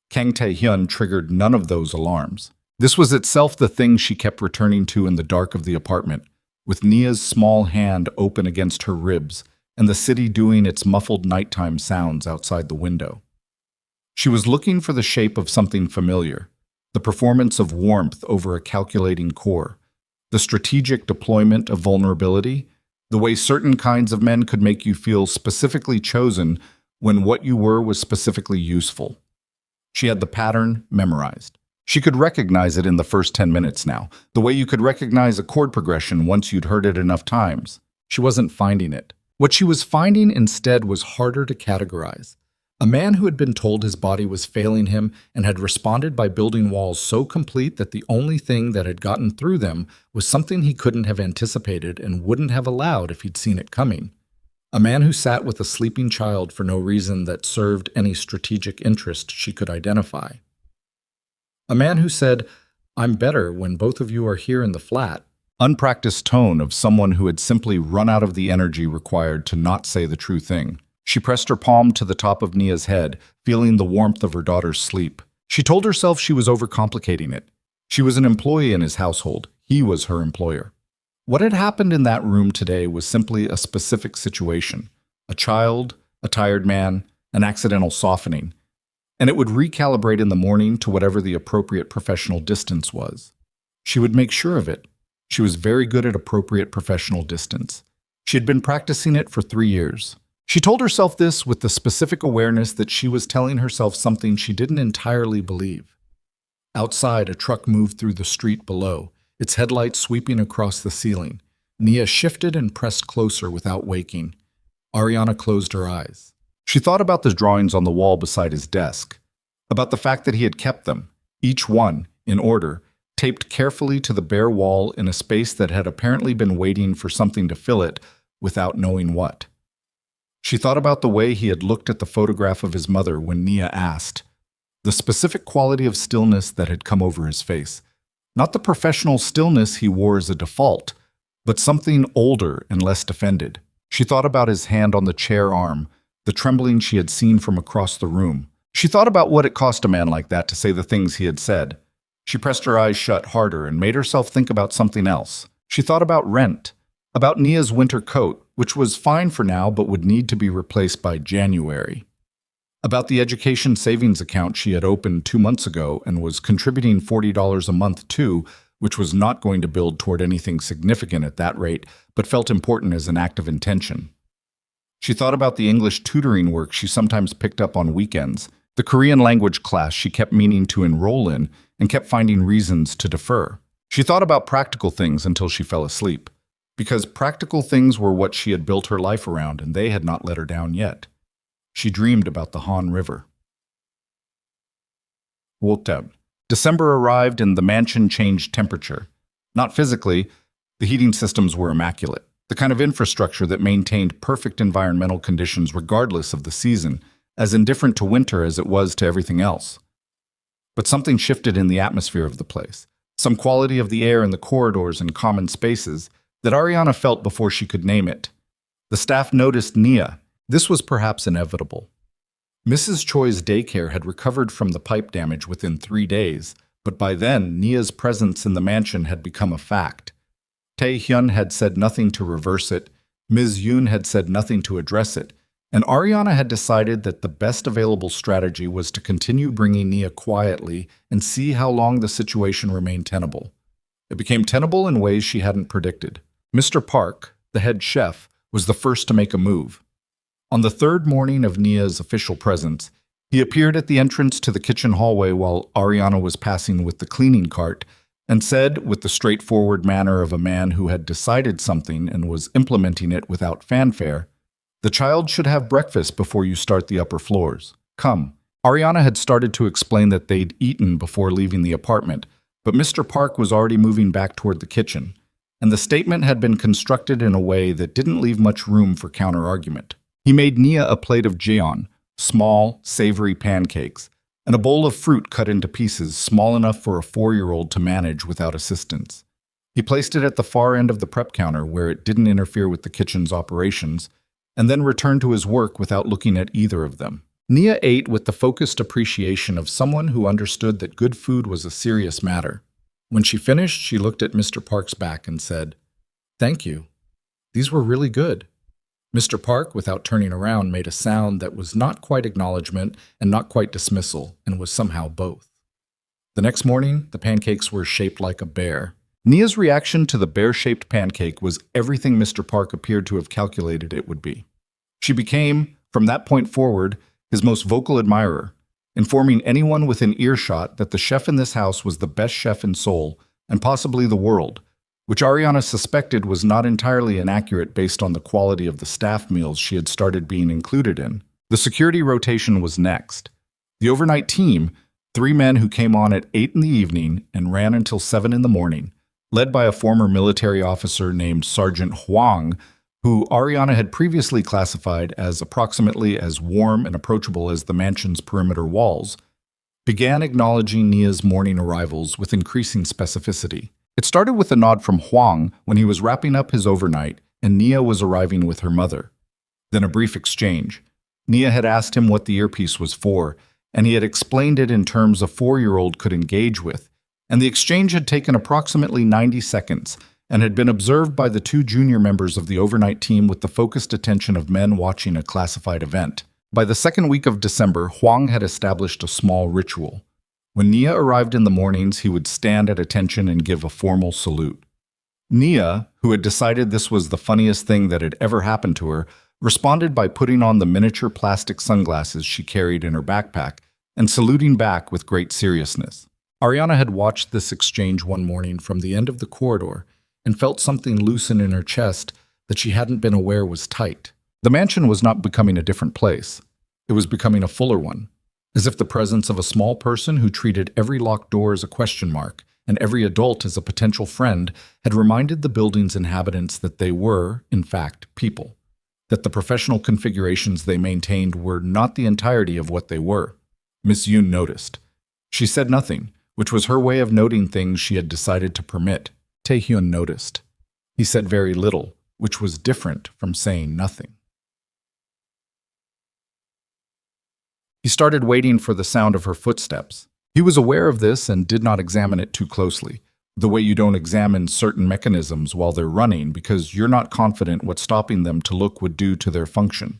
Kang Tae-hyun triggered none of those alarms. This was itself the thing she kept returning to in the dark of the apartment, with Nia's small hand open against her ribs and the city doing its muffled nighttime sounds outside the window. She was looking for the shape of something familiar, the performance of warmth over a calculating core, the strategic deployment of vulnerability, the way certain kinds of men could make you feel specifically chosen when what you were was specifically useful. She had the pattern memorized. She could recognize it in the first 10 minutes now, the way you could recognize a chord progression once you'd heard it enough times. She wasn't finding it. What she was finding instead was harder to categorize. A man who had been told his body was failing him and had responded by building walls so complete that the only thing that had gotten through them was something he couldn't have anticipated and wouldn't have allowed if he'd seen it coming. A man who sat with a sleeping child for no reason that served any strategic interest she could identify. A man who said, "I'm better when both of you are here in the flat." Unpracticed tone of someone who had simply run out of the energy required to not say the true thing. She pressed her palm to the top of Nia's head, feeling the warmth of her daughter's sleep. She told herself she was overcomplicating it. She was an employee in his household. He was her employer. What had happened in that room today was simply a specific situation. A child, a tired man, an accidental softening. And it would recalibrate in the morning to whatever the appropriate professional distance was. She would make sure of it. She was very good at appropriate professional distance. She had been practicing it for 3 years. She told herself this with the specific awareness that she was telling herself something she didn't entirely believe. Outside, a truck moved through the street below, its headlights sweeping across the ceiling. Nia shifted and pressed closer without waking. Ariana closed her eyes. She thought about the drawings on the wall beside his desk, about the fact that he had kept them, each one, in order, taped carefully to the bare wall in a space that had apparently been waiting for something to fill it without knowing what. She thought about the way he had looked at the photograph of his mother when Nia asked, the specific quality of stillness that had come over his face. Not the professional stillness he wore as a default, but something older and less defended. She thought about his hand on the chair arm, the trembling she had seen from across the room. She thought about what it cost a man like that to say the things he had said. She pressed her eyes shut harder and made herself think about something else. She thought about rent, about Nia's winter coat, which was fine for now but would need to be replaced by January. About the education savings account she had opened 2 months ago and was contributing $40 a month to, which was not going to build toward anything significant at that rate, but felt important as an act of intention. She thought about the English tutoring work she sometimes picked up on weekends, the Korean language class she kept meaning to enroll in and kept finding reasons to defer. She thought about practical things until she fell asleep, because practical things were what she had built her life around and they had not let her down yet. She dreamed about the Han River. Wotab. December arrived and the mansion changed temperature. Not physically, the heating systems were immaculate, the kind of infrastructure that maintained perfect environmental conditions regardless of the season, as indifferent to winter as it was to everything else. But something shifted in the atmosphere of the place, some quality of the air in the corridors and common spaces that Ariana felt before she could name it. The staff noticed Nia. This was perhaps inevitable. Mrs. Choi's daycare had recovered from the pipe damage within 3 days, but by then, Nia's presence in the mansion had become a fact. Tae-hyun had said nothing to reverse it, Ms. Yoon had said nothing to address it, and Ariana had decided that the best available strategy was to continue bringing Nia quietly and see how long the situation remained tenable. It became tenable in ways she hadn't predicted. Mr. Park, the head chef, was the first to make a move. On the 3rd morning of Nia's official presence, he appeared at the entrance to the kitchen hallway while Ariana was passing with the cleaning cart and said, with the straightforward manner of a man who had decided something and was implementing it without fanfare, "The child should have breakfast before you start the upper floors. Come." Ariana had started to explain that they'd eaten before leaving the apartment, but Mr. Park was already moving back toward the kitchen, and the statement had been constructed in a way that didn't leave much room for counter-argument. He made Nia a plate of jeon, small, savory pancakes, and a bowl of fruit cut into pieces small enough for a 4-year-old to manage without assistance. He placed it at the far end of the prep counter where it didn't interfere with the kitchen's operations, and then returned to his work without looking at either of them. Nia ate with the focused appreciation of someone who understood that good food was a serious matter. When she finished, she looked at Mr. Park's back and said, "Thank you. These were really good." Mr. Park, without turning around, made a sound that was not quite acknowledgement and not quite dismissal, and was somehow both. The next morning, the pancakes were shaped like a bear. Nia's reaction to the bear-shaped pancake was everything Mr. Park appeared to have calculated it would be. She became, from that point forward, his most vocal admirer, informing anyone within earshot that the chef in this house was the best chef in Seoul, and possibly the world, which Ariana suspected was not entirely inaccurate based on the quality of the staff meals she had started being included in. The security rotation was next. The overnight team, 3 men who came on at 8 in the evening and ran until 7 in the morning, led by a former military officer named Sergeant Huang, who Ariana had previously classified as approximately as warm and approachable as the mansion's perimeter walls, began acknowledging Nia's morning arrivals with increasing specificity. It started with a nod from Huang when he was wrapping up his overnight and Nia was arriving with her mother. Then a brief exchange. Nia had asked him what the earpiece was for, and he had explained it in terms a 4-year-old could engage with, and the exchange had taken approximately 90 seconds and had been observed by the 2 junior members of the overnight team with the focused attention of men watching a classified event. By the second week of December, Huang had established a small ritual. When Nia arrived in the mornings, he would stand at attention and give a formal salute. Nia, who had decided this was the funniest thing that had ever happened to her, responded by putting on the miniature plastic sunglasses she carried in her backpack and saluting back with great seriousness. Ariana had watched this exchange one morning from the end of the corridor and felt something loosen in her chest that she hadn't been aware was tight. The mansion was not becoming a different place. It was becoming a fuller one, as if the presence of a small person who treated every locked door as a question mark and every adult as a potential friend had reminded the building's inhabitants that they were, in fact, people, that the professional configurations they maintained were not the entirety of what they were. Miss Yoon noticed. She said nothing, which was her way of noting things she had decided to permit. Taehyun noticed. He said very little, which was different from saying nothing. He started waiting for the sound of her footsteps. He was aware of this and did not examine it too closely, the way you don't examine certain mechanisms while they're running because you're not confident what stopping them to look would do to their function.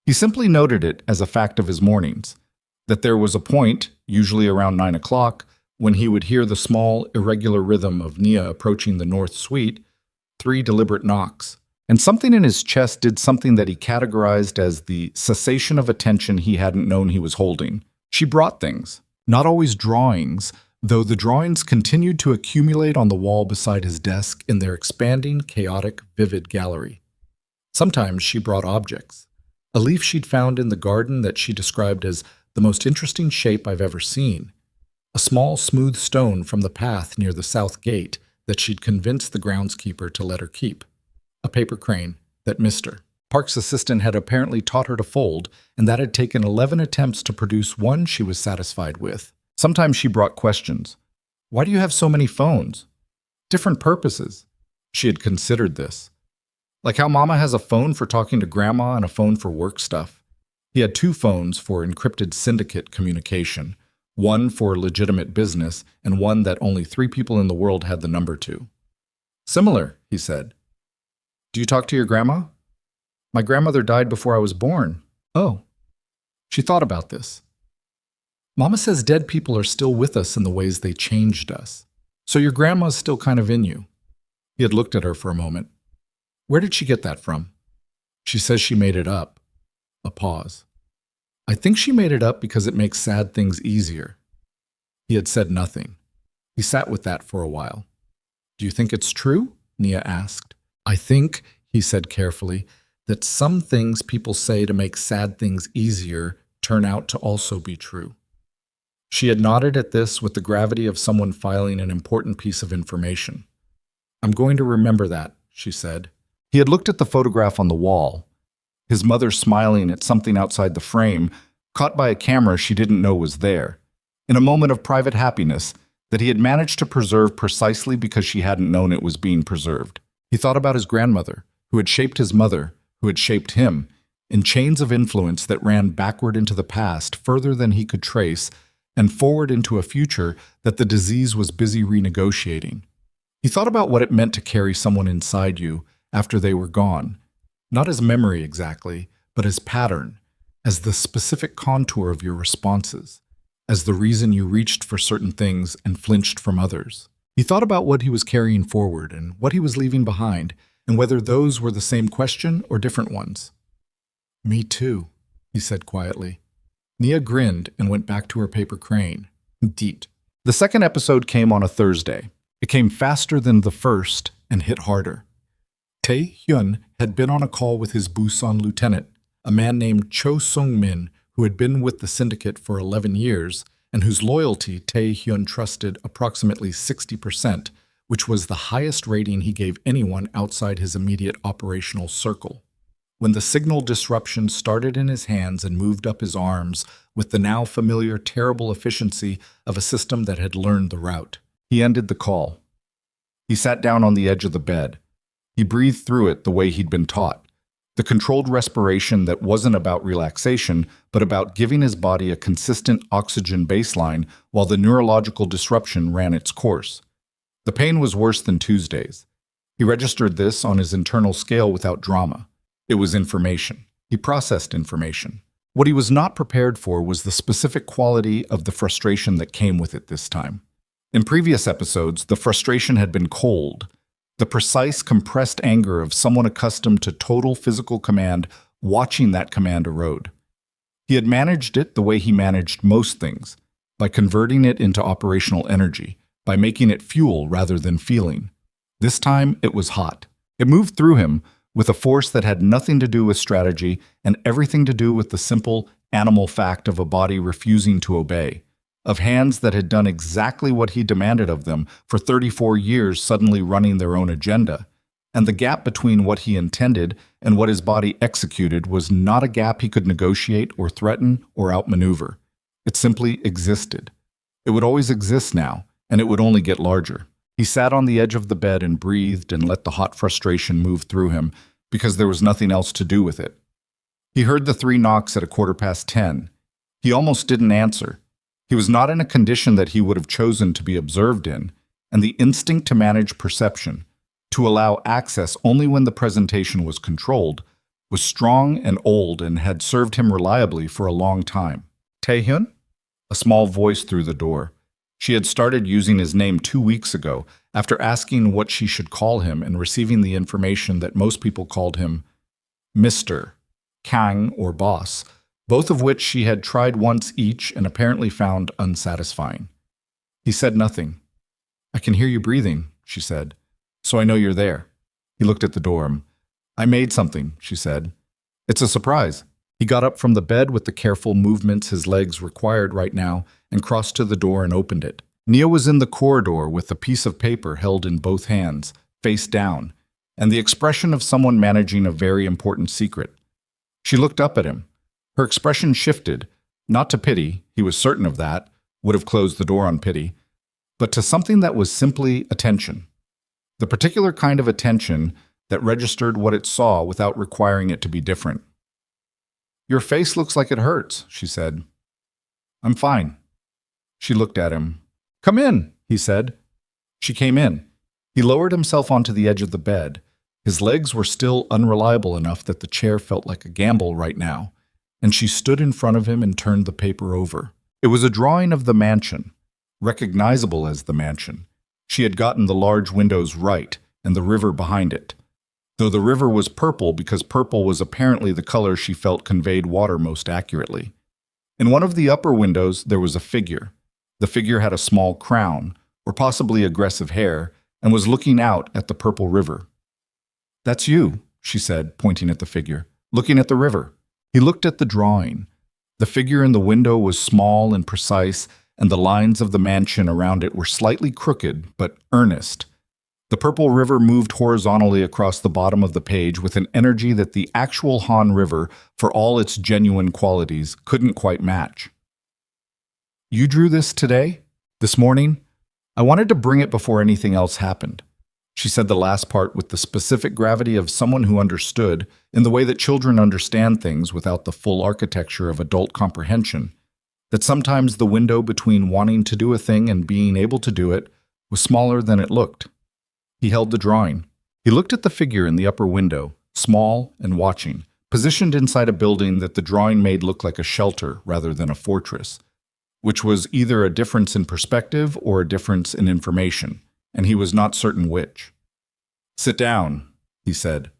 He simply noted it as a fact of his mornings, that there was a point, usually around 9 o'clock, when he would hear the small, irregular rhythm of Nia approaching the north suite, 3 deliberate knocks, and something in his chest did something that he categorized as the cessation of attention he hadn't known he was holding. She brought things, not always drawings, though the drawings continued to accumulate on the wall beside his desk in their expanding, chaotic, vivid gallery. Sometimes she brought objects. A leaf she'd found in the garden that she described as the most interesting shape I've ever seen. A small, smooth stone from the path near the south gate that she'd convinced the groundskeeper to let her keep. A paper crane that missed her. Park's assistant had apparently taught her to fold, and that had taken 11 attempts to produce one she was satisfied with. Sometimes she brought questions. Why do you have so many phones? Different purposes. She had considered this. Like how Mama has a phone for talking to Grandma and a phone for work stuff. He had 2 phones for encrypted syndicate communication, one for legitimate business, and one that only 3 people in the world had the number to. Similar, he said. Do you talk to your grandma? My grandmother died before I was born. Oh. She thought about this. Mama says dead people are still with us in the ways they changed us. So your grandma's still kind of in you. He had looked at her for a moment. Where did she get that from? She says she made it up. A pause. I think she made it up because it makes sad things easier. He had said nothing. He sat with that for a while. Do you think it's true? Nia asked. I think, he said carefully, that some things people say to make sad things easier turn out to also be true. She had nodded at this with the gravity of someone filing an important piece of information. I'm going to remember that, she said. He had looked at the photograph on the wall, his mother smiling at something outside the frame, caught by a camera she didn't know was there. In a moment of private happiness, that he had managed to preserve precisely because she hadn't known it was being preserved. He thought about his grandmother, who had shaped his mother, who had shaped him, in chains of influence that ran backward into the past further than he could trace and forward into a future that the disease was busy renegotiating. He thought about what it meant to carry someone inside you after they were gone, not as memory exactly, but as pattern, as the specific contour of your responses, as the reason you reached for certain things and flinched from others. He thought about what he was carrying forward and what he was leaving behind, and whether those were the same question or different ones. "Me too," he said quietly. Nia grinned and went back to her paper crane. Deet. The second episode came on a Thursday. It came faster than the first and hit harder. Tae-hyun had been on a call with his Busan lieutenant, a man named Cho Sung-min, who had been with the syndicate for 11 years and whose loyalty Tae-hyun trusted approximately 60%, which was the highest rating he gave anyone outside his immediate operational circle. When the signal disruption started in his hands and moved up his arms with the now familiar terrible efficiency of a system that had learned the route, he ended the call. He sat down on the edge of the bed. He breathed through it the way he'd been taught, the controlled respiration that wasn't about relaxation, but about giving his body a consistent oxygen baseline while the neurological disruption ran its course. The pain was worse than Tuesday's. He registered this on his internal scale without drama. It was information. He processed information. What he was not prepared for was the specific quality of the frustration that came with it this time. In previous episodes, the frustration had been cold, the precise, compressed anger of someone accustomed to total physical command watching that command erode. He had managed it the way he managed most things, by converting it into operational energy, by making it fuel rather than feeling. This time, it was hot. It moved through him with a force that had nothing to do with strategy and everything to do with the simple animal fact of a body refusing to obey, of hands that had done exactly what he demanded of them for 34 years suddenly running their own agenda. And the gap between what he intended and what his body executed was not a gap he could negotiate or threaten or outmaneuver. It simply existed. It would always exist now, and it would only get larger. He sat on the edge of the bed and breathed and let the hot frustration move through him because there was nothing else to do with it. He heard the 3 knocks at 10:15. He almost didn't answer. He was not in a condition that he would have chosen to be observed in, and the instinct to manage perception, to allow access only when the presentation was controlled, was strong and old and had served him reliably for a long time. "Tae-hyun?" A small voice through the door. She had started using his name 2 weeks ago, after asking what she should call him and receiving the information that most people called him Mr., Kang, or Boss, both of which she had tried once each and apparently found unsatisfying. He said nothing. "I can hear you breathing," she said, "so I know you're there." He looked at the door. "I made something," she said. "It's a surprise." He got up from the bed with the careful movements his legs required right now and crossed to the door and opened it. Nia was in the corridor with a piece of paper held in both hands, face down, and the expression of someone managing a very important secret. She looked up at him. Her expression shifted, not to pity, he was certain of that, would have closed the door on pity, but to something that was simply attention. The particular kind of attention that registered what it saw without requiring it to be different. "Your face looks like it hurts," she said. "I'm fine." She looked at him. "Come in," he said. She came in. He lowered himself onto the edge of the bed. His legs were still unreliable enough that the chair felt like a gamble right now, and she stood in front of him and turned the paper over. It was a drawing of the mansion, recognizable as the mansion. She had gotten the large windows right and the river behind it, though the river was purple because purple was apparently the color she felt conveyed water most accurately. In one of the upper windows there was a figure. The figure had a small crown, or possibly aggressive hair, and was looking out at the purple river. "That's you," she said, pointing at the figure, "looking at the river." He looked at the drawing. The figure in the window was small and precise, and the lines of the mansion around it were slightly crooked, but earnest. The purple river moved horizontally across the bottom of the page with an energy that the actual Han River, for all its genuine qualities, couldn't quite match. "You drew this today? This morning?" I wanted to bring it before anything else happened. She said the last part with the specific gravity of someone who understood, in the way that children understand things without the full architecture of adult comprehension, that sometimes the window between wanting to do a thing and being able to do it was smaller than it looked. He held the drawing. He looked at the figure in the upper window, small and watching, positioned inside a building that the drawing made look like a shelter rather than a fortress, which was either a difference in perspective or a difference in information, and he was not certain which. "Sit down," he said.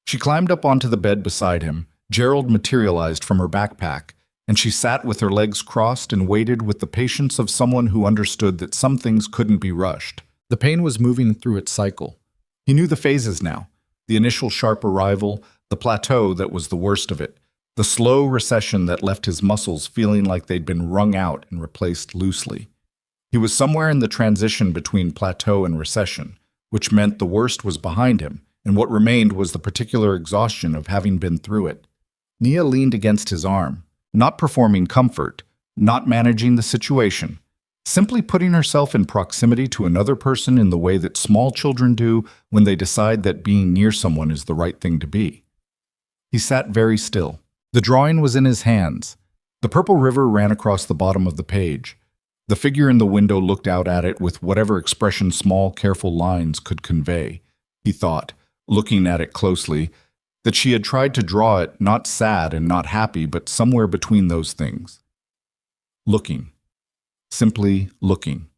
She climbed up onto the bed beside him. Gerald materialized from her backpack, and she sat with her legs crossed and waited with the patience of someone who understood that some things couldn't be rushed. The pain was moving through its cycle. He knew the phases now: the initial sharp arrival, the plateau that was the worst of it, the slow recession that left his muscles feeling like they'd been wrung out and replaced loosely. He was somewhere in the transition between plateau and recession, which meant the worst was behind him, and what remained was the particular exhaustion of having been through it. Nia leaned against his arm, not performing comfort, not managing the situation, simply putting herself in proximity to another person in the way that small children do when they decide that being near someone is the right thing to be. He sat very still. The drawing was in his hands. The purple river ran across the bottom of the page. The figure in the window looked out at it with whatever expression small, careful lines could convey. He thought, looking at it closely, that she had tried to draw it not sad and not happy, but somewhere between those things. Looking. Simply looking.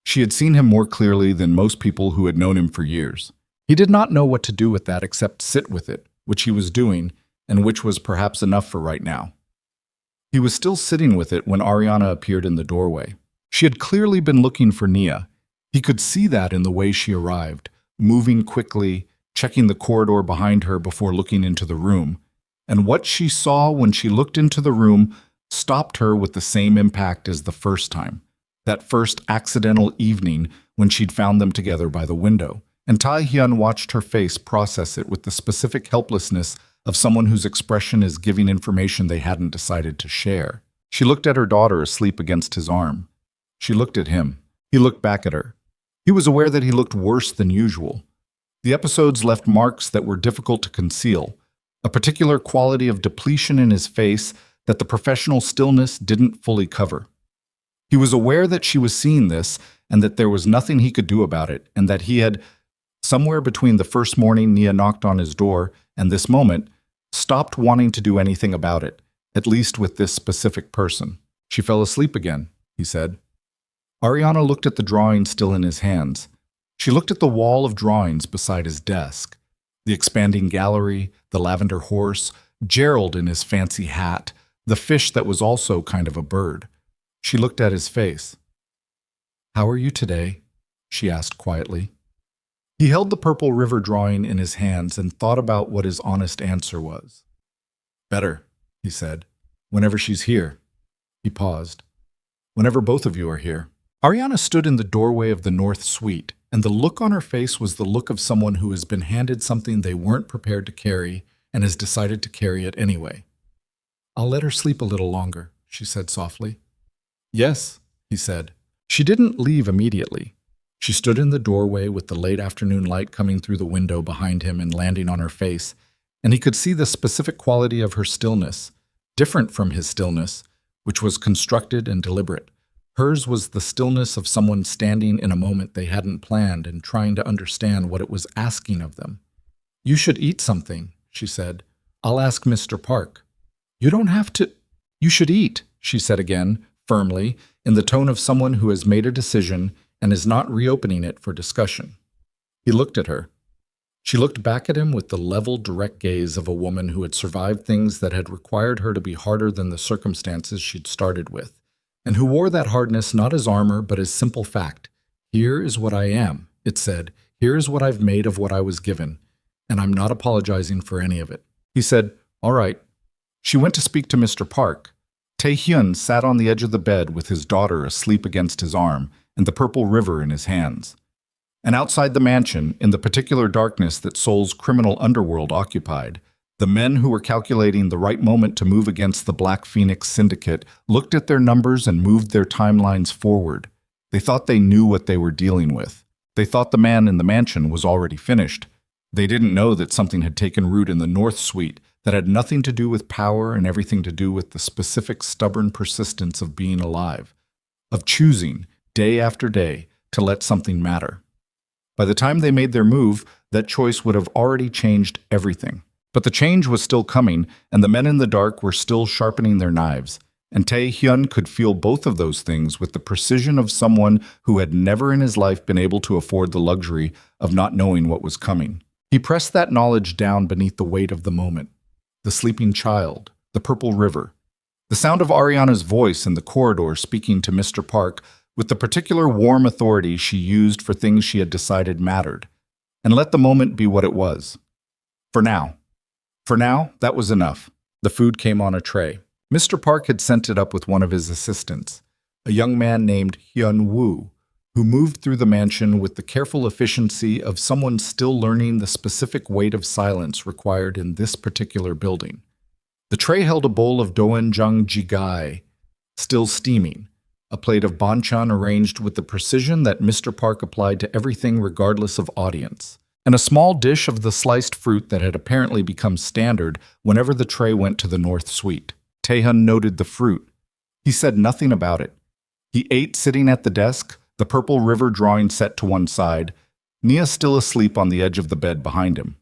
She had seen him more clearly than most people who had known him for years. He did not know what to do with that except sit with it, which he was doing, and which was perhaps enough for right now. He was still sitting with it when Ariana appeared in the doorway. She had clearly been looking for Nia. He could see that in the way she arrived, moving quickly, checking the corridor behind her before looking into the room. And what she saw when she looked into the room stopped her with the same impact as the first time, that first accidental evening when she'd found them together by the window. And Tae-hyun watched her face process it with the specific helplessness of someone whose expression is giving information they hadn't decided to share. She looked at her daughter asleep against his arm. She looked at him. He looked back at her. He was aware that he looked worse than usual. The episodes left marks that were difficult to conceal, a particular quality of depletion in his face that the professional stillness didn't fully cover. He was aware that she was seeing this and that there was nothing he could do about it, and that he had, somewhere between the first morning Nia knocked on his door and this moment, stopped wanting to do anything about it, at least with this specific person. "She fell asleep again," he said. Ariana looked at the drawing still in his hands. She looked at the wall of drawings beside his desk, the expanding gallery, the lavender horse, Gerald in his fancy hat, the fish that was also kind of a bird. She looked at his face. "How are you today?" she asked quietly. He held the purple river drawing in his hands and thought about what his honest answer was. "Better," he said. "Whenever she's here." He paused. "Whenever both of you are here." Ariana stood in the doorway of the north suite, and the look on her face was the look of someone who has been handed something they weren't prepared to carry and has decided to carry it anyway. "I'll let her sleep a little longer," she said softly. "Yes," he said. She didn't leave immediately. She stood in the doorway with the late afternoon light coming through the window behind him and landing on her face, and he could see the specific quality of her stillness, different from his stillness, which was constructed and deliberate. Hers was the stillness of someone standing in a moment they hadn't planned and trying to understand what it was asking of them. "You should eat something," she said. "I'll ask Mr. Park." "You don't have to." "You should eat," she said again, firmly, in the tone of someone who has made a decision and is not reopening it for discussion. He looked at her. She looked back at him with the level, direct gaze of a woman who had survived things that had required her to be harder than the circumstances she'd started with, and who wore that hardness not as armor but as simple fact. "Here is what I am," it said. "Here is what I've made of what I was given, and I'm not apologizing for any of it." He said, "All right." She went to speak to Mr. Park. Tae-hyun sat on the edge of the bed with his daughter asleep against his arm and the purple river in his hands. And outside the mansion, in the particular darkness that Seoul's criminal underworld occupied, the men who were calculating the right moment to move against the Black Phoenix Syndicate looked at their numbers and moved their timelines forward. They thought they knew what they were dealing with. They thought the man in the mansion was already finished. They didn't know that something had taken root in the North Suite that had nothing to do with power and everything to do with the specific stubborn persistence of being alive, of choosing, day after day, to let something matter. By the time they made their move, that choice would have already changed everything. But the change was still coming, and the men in the dark were still sharpening their knives. And Tae-hyun could feel both of those things with the precision of someone who had never in his life been able to afford the luxury of not knowing what was coming. He pressed that knowledge down beneath the weight of the moment. The sleeping child, the purple river, the sound of Ariana's voice in the corridor speaking to Mr. Park with the particular warm authority she used for things she had decided mattered, and let the moment be what it was. For now. For now, that was enough. The food came on a tray. Mr. Park had sent it up with one of his assistants, a young man named Hyun-woo, who moved through the mansion with the careful efficiency of someone still learning the specific weight of silence required in this particular building. The tray held a bowl of doenjang jigae, still steaming, a plate of banchan arranged with the precision that Mr. Park applied to everything regardless of audience, and a small dish of the sliced fruit that had apparently become standard whenever the tray went to the North Suite. Tae-hyun noted the fruit. He said nothing about it. He ate sitting at the desk, the purple river drawing set to one side, Nia still asleep on the edge of the bed behind him.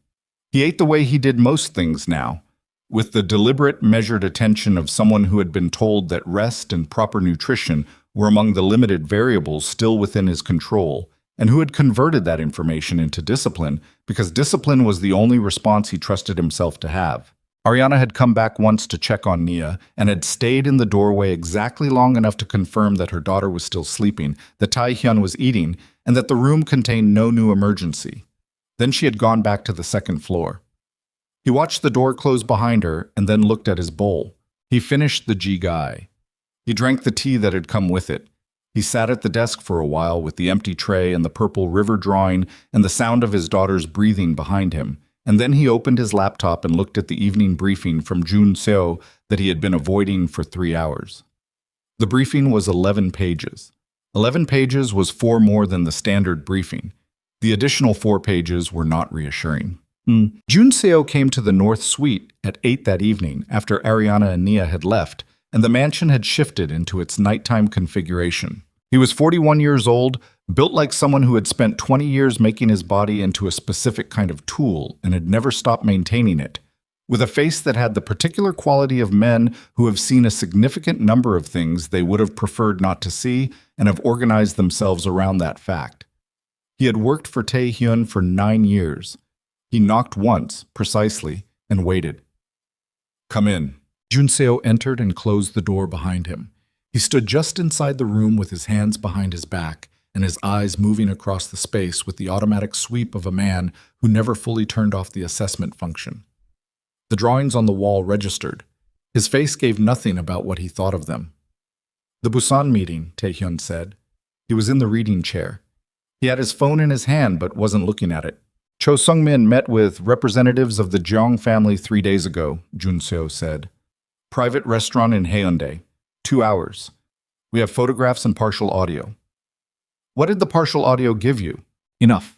He ate the way he did most things now, with the deliberate, measured attention of someone who had been told that rest and proper nutrition were among the limited variables still within his control, and who had converted that information into discipline because discipline was the only response he trusted himself to have. Ariana had come back once to check on Nia and had stayed in the doorway exactly long enough to confirm that her daughter was still sleeping, that Tae-hyun was eating, and that the room contained no new emergency. Then she had gone back to the second floor. He watched the door close behind her and then looked at his bowl. He finished the jigae. He drank the tea that had come with it. He sat at the desk for a while with the empty tray and the purple river drawing and the sound of his daughter's breathing behind him. And then he opened his laptop and looked at the evening briefing from Jun-seo that he had been avoiding for 3 hours. The briefing was 11 pages. 11 pages was 4 more than the standard briefing. The additional 4 pages were not reassuring. Jun-seo came to the North Suite at 8 that evening after Ariana and Nia had left, and the mansion had shifted into its nighttime configuration. He was 41 years old, built like someone who had spent 20 years making his body into a specific kind of tool and had never stopped maintaining it, with a face that had the particular quality of men who have seen a significant number of things they would have preferred not to see and have organized themselves around that fact. He had worked for Tae-hyun for 9 years. He knocked once, precisely, and waited. "Come in." Jun-seo entered and closed the door behind him. He stood just inside the room with his hands behind his back and his eyes moving across the space with the automatic sweep of a man who never fully turned off the assessment function. The drawings on the wall registered. His face gave nothing about what he thought of them. "The Busan meeting," Tae-hyun said. He was in the reading chair. He had his phone in his hand but wasn't looking at it. "Cho Sung-min met with representatives of the Jeong family 3 days ago," Jun-seo said. "Private restaurant in Haeundae. 2 hours. We have photographs and partial audio." "What did the partial audio give you?" "Enough."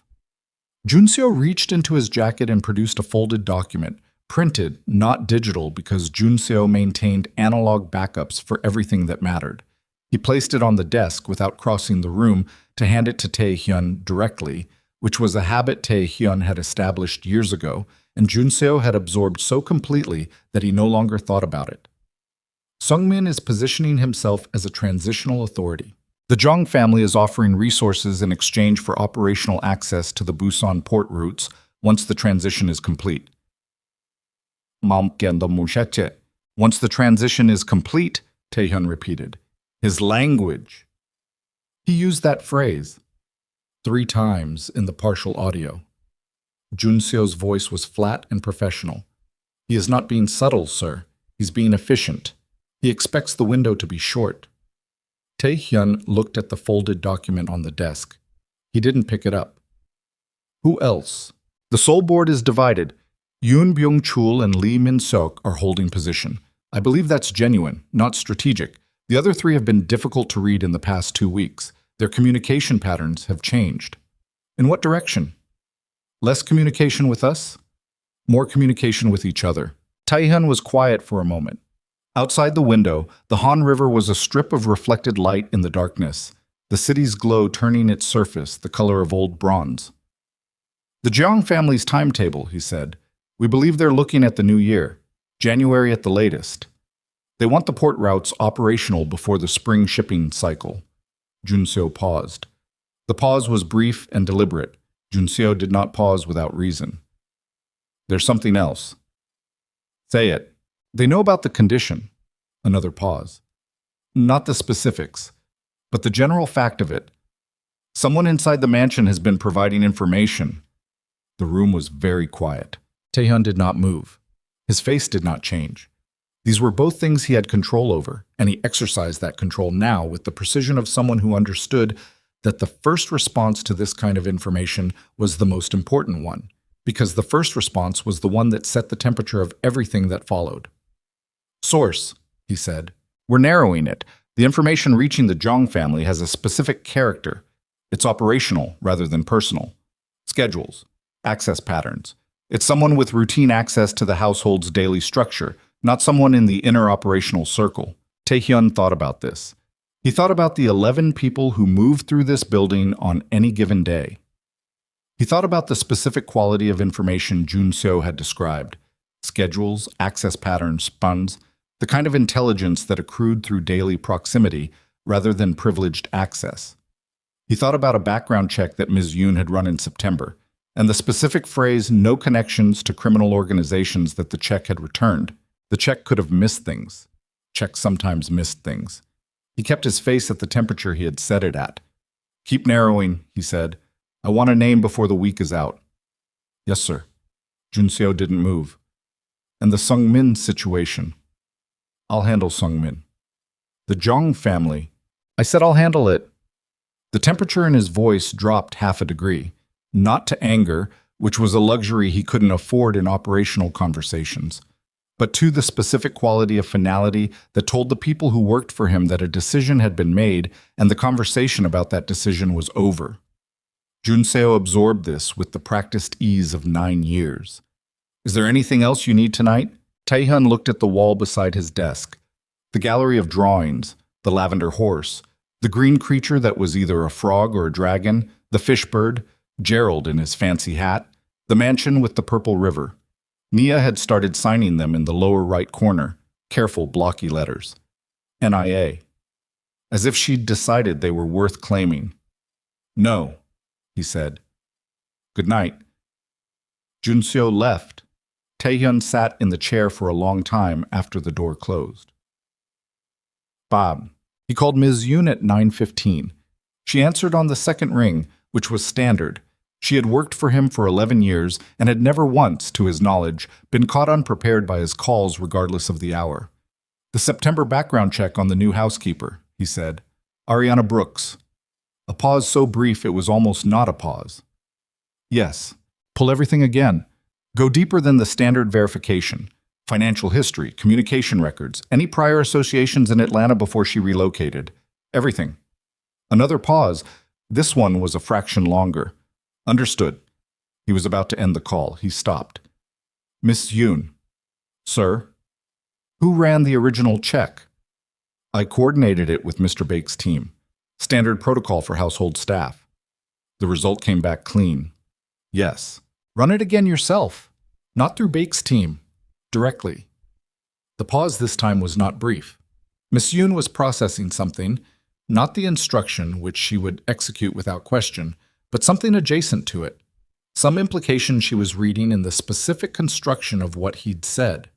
Jun-seo reached into his jacket and produced a folded document, printed, not digital, because Jun-seo maintained analog backups for everything that mattered. He placed it on the desk without crossing the room to hand it to Tae-hyun directly, which was a habit Tae-hyun had established years ago, and Jun-seo had absorbed so completely that he no longer thought about it. Sung-min is positioning himself as a transitional authority. The Jeong family is offering resources in exchange for operational access to the Busan port routes once the transition is complete. Once the transition is complete, Tae-hyun repeated. His language. He used that phrase 3 times in the partial audio. Jun-seo's voice was flat and professional. "He is not being subtle, sir. He's being efficient. He expects the window to be short." Tae-hyun looked at the folded document on the desk. He didn't pick it up. "Who else?" "The Seoul board is divided. Yoon Byung-chul and Lee Min-seok are holding position. I believe that's genuine, not strategic. The other 3 have been difficult to read in the past 2 weeks. Their communication patterns have changed. In what direction? Less communication with us? More communication with each other. Taehyun was quiet for a moment. Outside the window, the Han River was a strip of reflected light in the darkness, the city's glow turning its surface the color of old bronze. The Jeong family's timetable, he said. We believe they're looking at the new year, January at the latest. They want the port routes operational before the spring shipping cycle. Junseo paused. The pause was brief and deliberate. Junseo did not pause without reason. There's something else. Say it. They know about the condition. Another pause. Not the specifics, but the general fact of it. Someone inside the mansion has been providing information. The room was very quiet. Taehyun did not move. His face did not change. These were both things he had control over, and he exercised that control now with the precision of someone who understood that the first response to this kind of information was the most important one, because the first response was the one that set the temperature of everything that followed. Source, he said. We're narrowing it. The information reaching the Jeong family has a specific character. It's operational rather than personal. Schedules, access patterns. It's someone with routine access to the household's daily structure, not someone in the inner operational circle. Taehyun thought about this. He thought about the 11 people who moved through this building on any given day. He thought about the specific quality of information Junseo had described. Schedules, access patterns, funds, the kind of intelligence that accrued through daily proximity rather than privileged access. He thought about a background check that Ms. Yoon had run in September, and the specific phrase, no connections to criminal organizations that the check had returned. The check could have missed things. Checks sometimes missed things. He kept his face at the temperature he had set it at. Keep narrowing, he said. I want a name before the week is out. Yes, sir. Junseo didn't move. And the Sungmin situation. I'll handle Sungmin. The Jeong family. I said I'll handle it. The temperature in his voice dropped half a degree. Not to anger, which was a luxury he couldn't afford in operational conversations, but to the specific quality of finality that told the people who worked for him that a decision had been made and the conversation about that decision was over. Junseo absorbed this with the practiced ease of 9 years. Is there anything else you need tonight? Taehyun looked at the wall beside his desk. The gallery of drawings, the lavender horse, the green creature that was either a frog or a dragon, the fish bird, Gerald in his fancy hat, the mansion with the purple river. Nia had started signing them in the lower right corner, careful blocky letters. NIA. As if she'd decided they were worth claiming. No, he said. Good night. Junseo left. Taehyun sat in the chair for a long time after the door closed. Bob. He called Ms. Yoon at 9:15. She answered on the second ring, which was standard. She had worked for him for 11 years and had never once, to his knowledge, been caught unprepared by his calls regardless of the hour. The September background check on the new housekeeper, he said. Ariana Brooks. A pause so brief it was almost not a pause. Yes. Pull everything again. Go deeper than the standard verification. Financial history, communication records, any prior associations in Atlanta before she relocated. Everything. Another pause. This one was a fraction longer. Understood. He was about to end the call. He stopped. Miss Yoon. Sir? Who ran the original check? I coordinated it with Mr. Bake's team. Standard protocol for household staff. The result came back clean. Yes. Run it again yourself. Not through Bake's team. Directly. The pause this time was not brief. Miss Yoon was processing something, not the instruction which she would execute without question, but something adjacent to it. Some implication she was reading in the specific construction of what he'd said.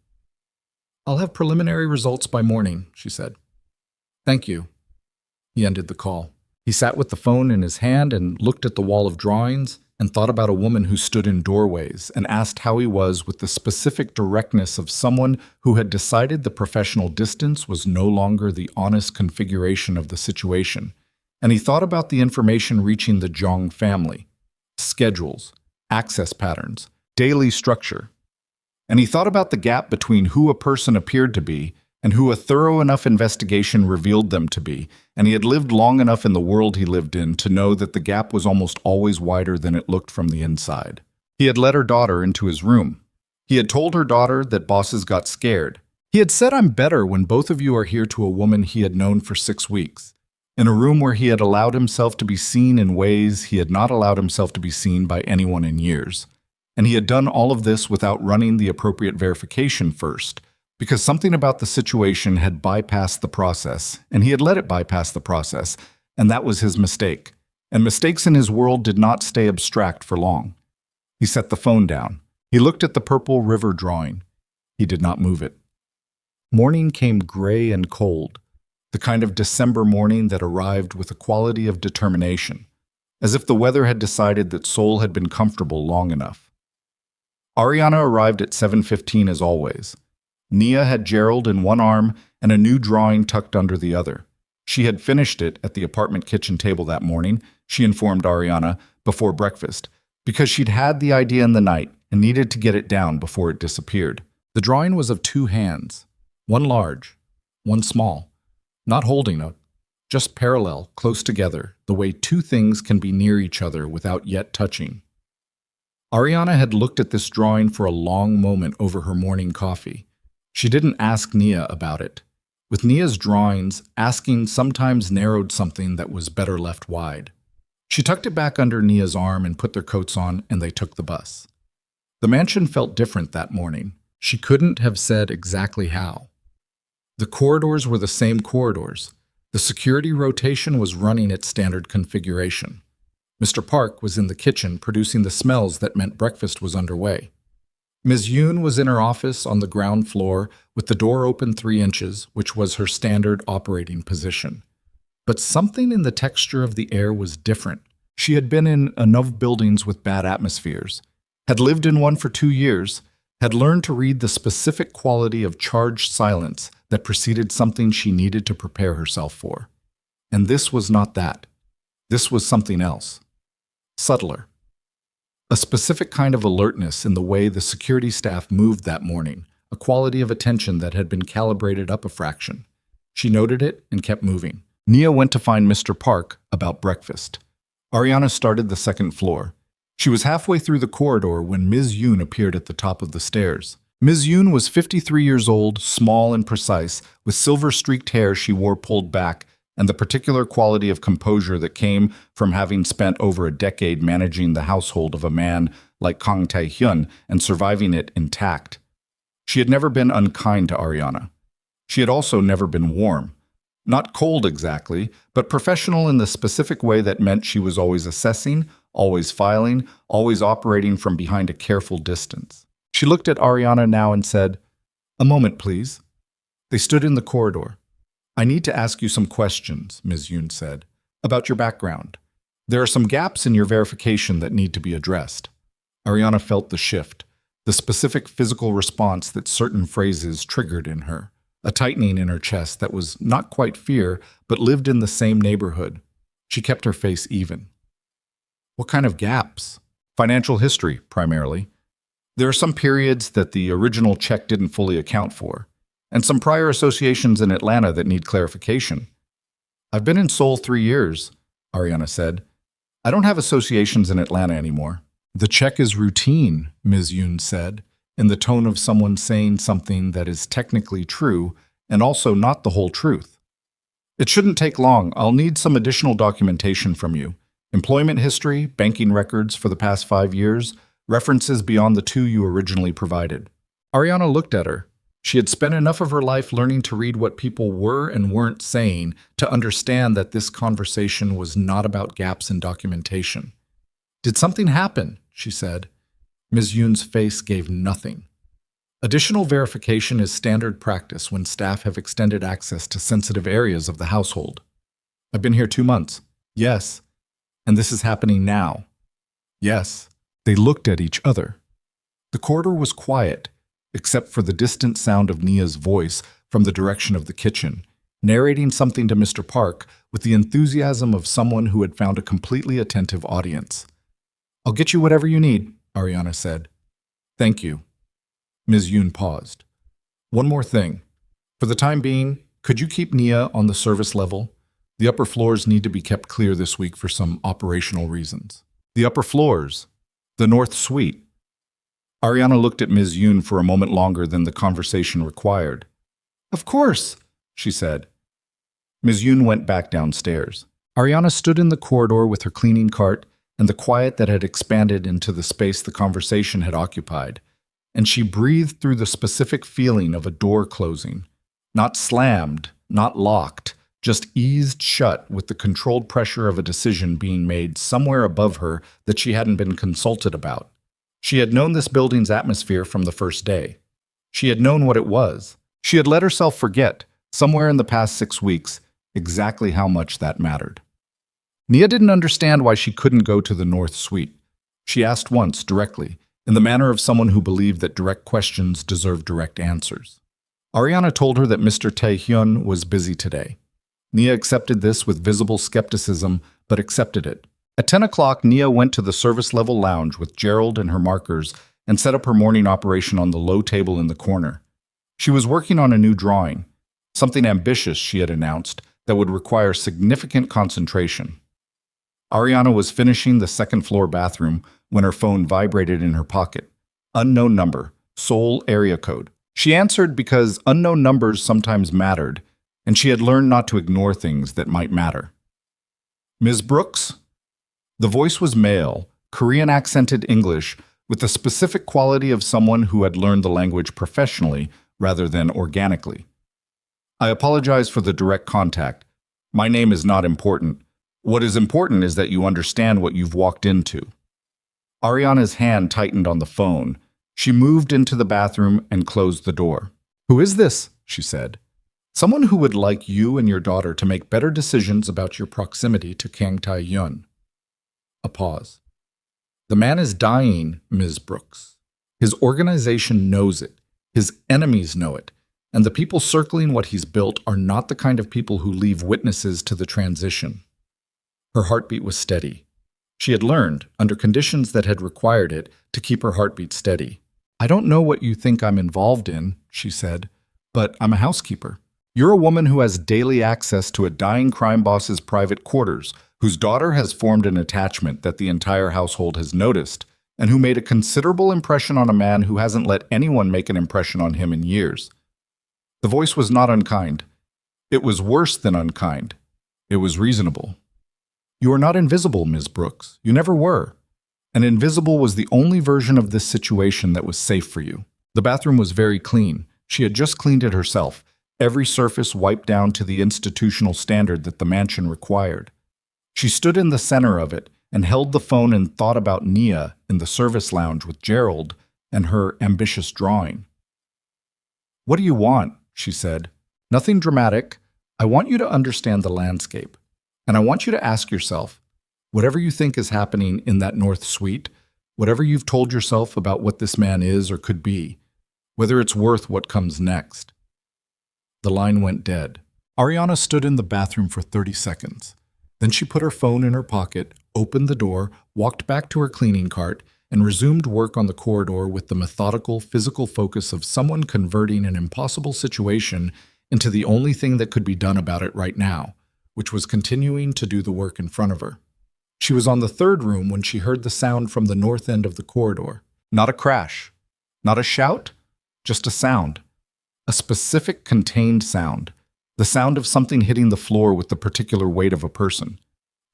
I'll have preliminary results by morning, she said. Thank you. He ended the call. He sat with the phone in his hand and looked at the wall of drawings and thought about a woman who stood in doorways and asked how he was with the specific directness of someone who had decided the professional distance was no longer the honest configuration of the situation. And he thought about the information reaching the Jeong family, schedules, access patterns, daily structure. And he thought about the gap between who a person appeared to be and who a thorough enough investigation revealed them to be, and he had lived long enough in the world he lived in to know that the gap was almost always wider than it looked from the inside. He had let her daughter into his room. He had told her daughter that bosses got scared. He had said, "I'm better when both of you are here," to a woman he had known for 6 weeks, in a room where he had allowed himself to be seen in ways he had not allowed himself to be seen by anyone in years. And he had done all of this without running the appropriate verification first, because something about the situation had bypassed the process, and he had let it bypass the process, and that was his mistake. And mistakes in his world did not stay abstract for long. He set the phone down. He looked at the purple river drawing. He did not move it. Morning came gray and cold, the kind of December morning that arrived with a quality of determination, as if the weather had decided that Seoul had been comfortable long enough. Ariana arrived at 7:15 as always. Nia had Gerald in one arm and a new drawing tucked under the other. She had finished it at the apartment kitchen table that morning, she informed Ariana, before breakfast, because she'd had the idea in the night and needed to get it down before it disappeared. The drawing was of 2 hands, one large, one small, not holding it, just parallel, close together, the way 2 things can be near each other without yet touching. Ariana had looked at this drawing for a long moment over her morning coffee. She didn't ask Nia about it. With Nia's drawings, asking sometimes narrowed something that was better left wide. She tucked it back under Nia's arm and put their coats on, and they took the bus. The mansion felt different that morning. She couldn't have said exactly how. The corridors were the same corridors. The security rotation was running at standard configuration. Mr. Park was in the kitchen producing the smells that meant breakfast was underway. Ms. Yoon was in her office on the ground floor with the door open 3 inches, which was her standard operating position. But something in the texture of the air was different. She had been in enough buildings with bad atmospheres, had lived in one for 2 years, had learned to read the specific quality of charged silence that preceded something she needed to prepare herself for. And this was not that. This was something else. Subtler. A specific kind of alertness in the way the security staff moved that morning, a quality of attention that had been calibrated up a fraction. She noted it and kept moving. Nia went to find Mr. Park about breakfast. Ariana started the 2nd floor. She was halfway through the corridor when Ms. Yoon appeared at the top of the stairs. Ms. Yoon was 53 years old, small and precise, with silver-streaked hair she wore pulled back, and the particular quality of composure that came from having spent over a decade managing the household of a man like Kang Tae-hyun and surviving it intact. She had never been unkind to Ariana. She had also never been warm. Not cold exactly, but professional in the specific way that meant she was always assessing, always filing, always operating from behind a careful distance. She looked at Ariana now and said, "A moment, please." They stood in the corridor. "I need to ask you some questions," Ms. Yoon said, "about your background. There are some gaps in your verification that need to be addressed." Ariana felt the shift, the specific physical response that certain phrases triggered in her, a tightening in her chest that was not quite fear, but lived in the same neighborhood. She kept her face even. "What kind of gaps?" "Financial history, primarily. There are some periods that the original check didn't fully account for, and some prior associations in Atlanta that need clarification." "I've been in Seoul 3 years," Ariana said. "I don't have associations in Atlanta anymore." "The check is routine," Ms. Yoon said, in the tone of someone saying something that is technically true and also not the whole truth. "It shouldn't take long. I'll need some additional documentation from you. Employment history, banking records for the past 5 years, references beyond the 2 you originally provided." Ariana looked at her. She had spent enough of her life learning to read what people were and weren't saying to understand that this conversation was not about gaps in documentation. "Did something happen?" she said. Ms. Yoon's face gave nothing. Additional verification is standard practice when staff have extended access to sensitive areas of the household. "I've been here 2 months." "Yes." "And this is happening now." "Yes." They looked at each other. The corridor was quiet, except for the distant sound of Nia's voice from the direction of the kitchen, narrating something to Mr. Park with the enthusiasm of someone who had found a completely attentive audience. "I'll get you whatever you need," Ariana said. "Thank you." Ms. Yoon paused. "One more thing. For the time being, could you keep Nia on the service level? The upper floors need to be kept clear this week for some operational reasons. The upper floors. The North Suite. Ariana looked at Ms. Yoon for a moment longer than the conversation required. Of course, she said. Ms. Yoon went back downstairs. Ariana stood in the corridor with her cleaning cart and the quiet that had expanded into the space the conversation had occupied, and she breathed through the specific feeling of a door closing. Not slammed, not locked, just eased shut with the controlled pressure of a decision being made somewhere above her that she hadn't been consulted about. She had known this building's atmosphere from the first day. She had known what it was. She had let herself forget, somewhere in the past 6 weeks, exactly how much that mattered. Nia didn't understand why she couldn't go to the North Suite. She asked once, directly, in the manner of someone who believed that direct questions deserve direct answers. Ariana told her that Mr. Tae-hyun was busy today. Nia accepted this with visible skepticism, but accepted it. At 10 o'clock, Nia went to the service-level lounge with Gerald and her markers and set up her morning operation on the low table in the corner. She was working on a new drawing, something ambitious, she had announced, that would require significant concentration. Ariana was finishing the second-floor bathroom when her phone vibrated in her pocket. Unknown number, Seoul area code. She answered because unknown numbers sometimes mattered, and she had learned not to ignore things that might matter. Ms. Brooks? The voice was male, Korean-accented English, with the specific quality of someone who had learned the language professionally rather than organically. I apologize for the direct contact. My name is not important. What is important is that you understand what you've walked into. Ariana's hand tightened on the phone. She moved into the bathroom and closed the door. Who is this? She said. Someone who would like you and your daughter to make better decisions about your proximity to Kang Tae-hyun. A pause. The man is dying, Ms. Brooks. His organization knows it. His enemies know it. And the people circling what he's built are not the kind of people who leave witnesses to the transition. Her heartbeat was steady. She had learned, under conditions that had required it, to keep her heartbeat steady. I don't know what you think I'm involved in, she said, but I'm a housekeeper. You're a woman who has daily access to a dying crime boss's private quarters, whose daughter has formed an attachment that the entire household has noticed, and who made a considerable impression on a man who hasn't let anyone make an impression on him in years. The voice was not unkind. It was worse than unkind. It was reasonable. You are not invisible, Ms. Brooks. You never were. And invisible was the only version of this situation that was safe for you. The bathroom was very clean. She had just cleaned it herself, every surface wiped down to the institutional standard that the mansion required. She stood in the center of it and held the phone and thought about Nia in the service lounge with Gerald and her ambitious drawing. What do you want? She said. Nothing dramatic. I want you to understand the landscape. And I want you to ask yourself, whatever you think is happening in that North Suite, whatever you've told yourself about what this man is or could be, whether it's worth what comes next. The line went dead. Ariana stood in the bathroom for 30 seconds. Then she put her phone in her pocket, opened the door, walked back to her cleaning cart, and resumed work on the corridor with the methodical, physical focus of someone converting an impossible situation into the only thing that could be done about it right now, which was continuing to do the work in front of her. She was on the third room when she heard the sound from the north end of the corridor. Not a crash, not a shout, just a sound. A specific contained sound. The sound of something hitting the floor with the particular weight of a person.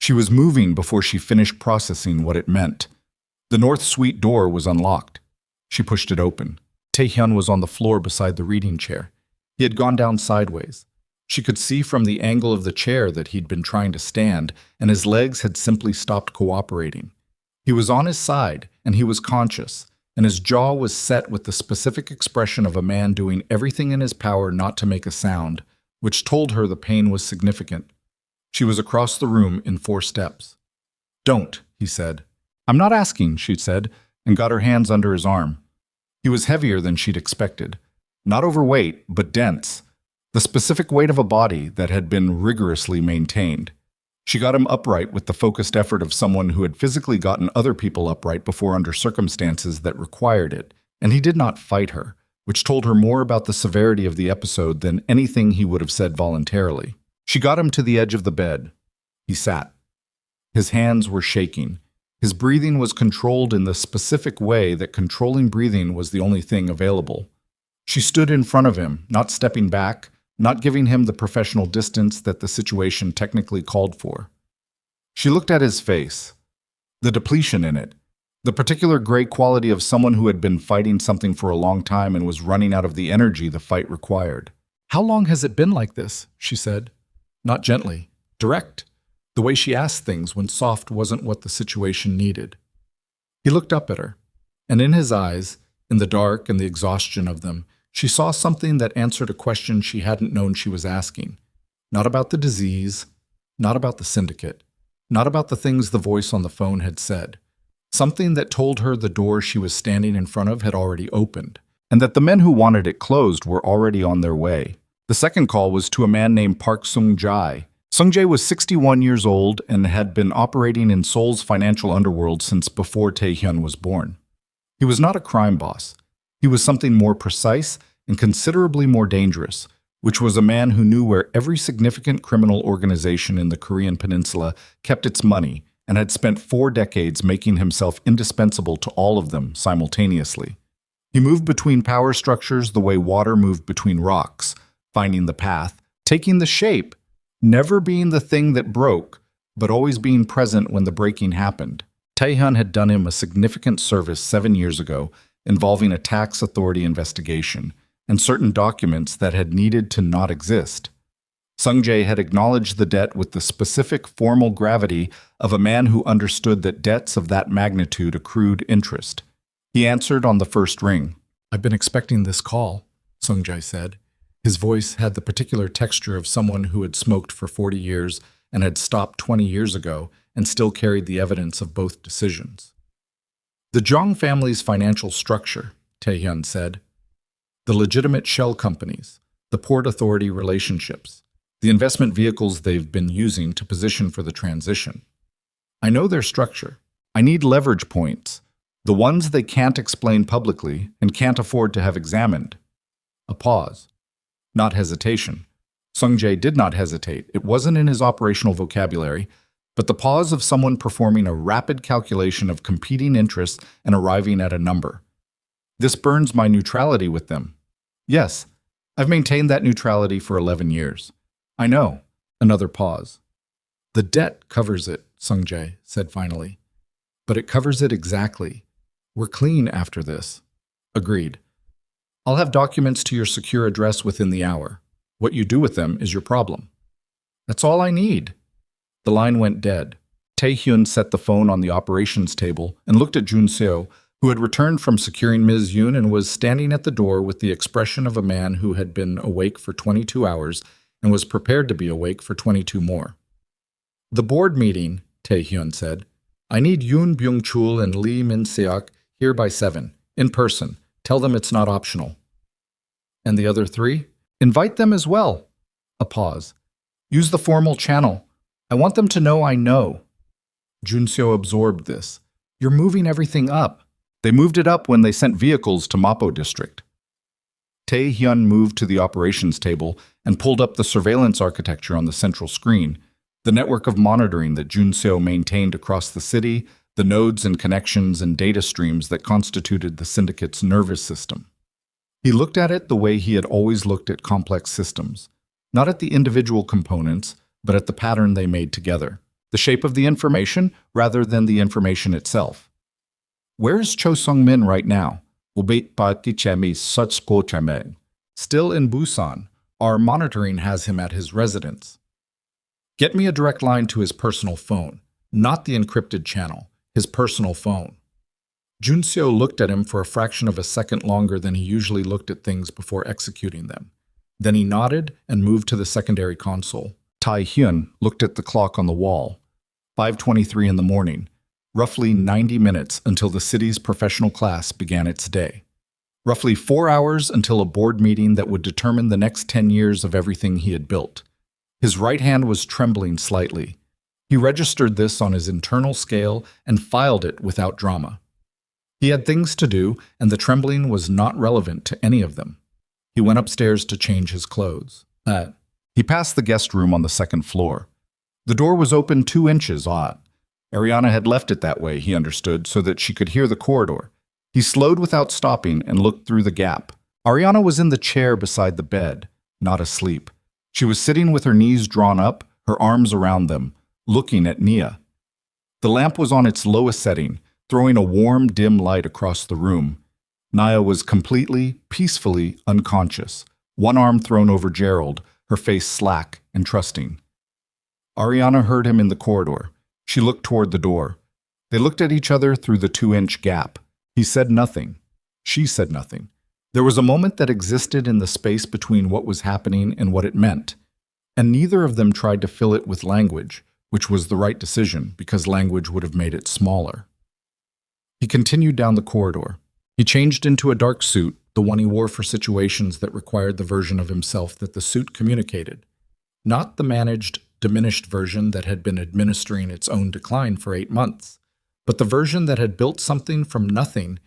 She was moving before she finished processing what it meant. The North Suite door was unlocked. She pushed it open. Tae-hyun was on the floor beside the reading chair. He had gone down sideways. She could see from the angle of the chair that he'd been trying to stand, and his legs had simply stopped cooperating. He was on his side, and he was conscious, and his jaw was set with the specific expression of a man doing everything in his power not to make a sound, which told her the pain was significant. She was across the room in 4 steps. Don't, he said. I'm not asking, she said, and got her hands under his arm. He was heavier than she'd expected. Not overweight, but dense. The specific weight of a body that had been rigorously maintained. She got him upright with the focused effort of someone who had physically gotten other people upright before under circumstances that required it, and he did not fight her, which told her more about the severity of the episode than anything he would have said voluntarily. She got him to the edge of the bed. He sat. His hands were shaking. His breathing was controlled in the specific way that controlling breathing was the only thing available. She stood in front of him, not stepping back, not giving him the professional distance that the situation technically called for. She looked at his face, the depletion in it, the particular gray quality of someone who had been fighting something for a long time and was running out of the energy the fight required. "How long has it been like this?" she said. Not gently, direct, the way she asked things when soft wasn't what the situation needed. He looked up at her, and in his eyes, in the dark and the exhaustion of them, she saw something that answered a question she hadn't known she was asking. Not about the disease, not about the syndicate, not about the things the voice on the phone had said. Something that told her the door she was standing in front of had already opened, and that the men who wanted it closed were already on their way. The second call was to a man named Park Sung-jae. Sung-jae was 61 years old and had been operating in Seoul's financial underworld since before Tae-hyun was born. He was not a crime boss. He was something more precise and considerably more dangerous, which was a man who knew where every significant criminal organization in the Korean peninsula kept its money and had spent 4 decades making himself indispensable to all of them simultaneously. He moved between power structures the way water moved between rocks, finding the path, taking the shape, never being the thing that broke, but always being present when the breaking happened. Tae-hyun had done him a significant service 7 years ago involving a tax authority investigation and certain documents that had needed to not exist. Sung-jae had acknowledged the debt with the specific formal gravity of a man who understood that debts of that magnitude accrued interest. He answered on the first ring. "I've been expecting this call," Sung-jae said. His voice had the particular texture of someone who had smoked for 40 years and had stopped 20 years ago and still carried the evidence of both decisions. "The Jong family's financial structure," Tae-hyun said. "The legitimate shell companies, the port authority relationships, the investment vehicles they've been using to position for the transition. I know their structure. I need leverage points, the ones they can't explain publicly and can't afford to have examined." A pause. Not hesitation. Sung-jae did not hesitate. It wasn't in his operational vocabulary, but the pause of someone performing a rapid calculation of competing interests and arriving at a number. "This burns my neutrality with them." "Yes, I've maintained that neutrality for 11 years. "I know." Another pause. "The debt covers it," Sung-jae said finally. "But it covers it exactly. We're clean after this." "Agreed. I'll have documents to your secure address within the hour. What you do with them is your problem." "That's all I need." The line went dead. Tae-hyun set the phone on the operations table and looked at Jun-seo, who had returned from securing Ms. Yoon and was standing at the door with the expression of a man who had been awake for 22 hours and was prepared to be awake for 22 more. "The board meeting," Tae-hyun said. "I need Yoon Byung-chul and Lee Min-seok here by 7, in person. Tell them it's not optional." "And the other 3? "Invite them as well." A pause. "Use the formal channel. I want them to know I know." Jun-seo absorbed this. "You're moving everything up." "They moved it up when they sent vehicles to Mapo District." Tae-hyun moved to the operations table and pulled up the surveillance architecture on the central screen, the network of monitoring that Jun-seo maintained across the city, the nodes and connections and data streams that constituted the syndicate's nervous system. He looked at it the way he had always looked at complex systems, not at the individual components, but at the pattern they made together, the shape of the information rather than the information itself. "Where is Cho Sung-min right now?" "Still in Busan. Our monitoring has him at his residence." "Get me a direct line to his personal phone, not the encrypted channel, his personal phone." Jun-seo looked at him for a fraction of a second longer than he usually looked at things before executing them. Then he nodded and moved to the secondary console. Tae-hyun looked at the clock on the wall. 5:23 in the morning, roughly 90 minutes until the city's professional class began its day. Roughly 4 hours until a board meeting that would determine the next 10 years of everything he had built. His right hand was trembling slightly. He registered this on his internal scale and filed it without drama. He had things to do, and the trembling was not relevant to any of them. He went upstairs to change his clothes. He passed the guest room on the second floor. The door was open 2 inches odd. Ariana had left it that way, he understood, so that she could hear the corridor. He slowed without stopping and looked through the gap. Ariana was in the chair beside the bed, not asleep. She was sitting with her knees drawn up, her arms around them, looking at Nia. The lamp was on its lowest setting, throwing a warm, dim light across the room. Nia was completely, peacefully unconscious, one arm thrown over Gerald, her face slack and trusting. Ariana heard him in the corridor. She looked toward the door. They looked at each other through the 2-inch gap. He said nothing. She said nothing. There was a moment that existed in the space between what was happening and what it meant, and neither of them tried to fill it with language, which was the right decision because language would have made it smaller. He continued down the corridor. He changed into a dark suit, the one he wore for situations that required the version of himself that the suit communicated, not the managed, diminished version that had been administering its own decline for 8 months, but the version that had built something from nothing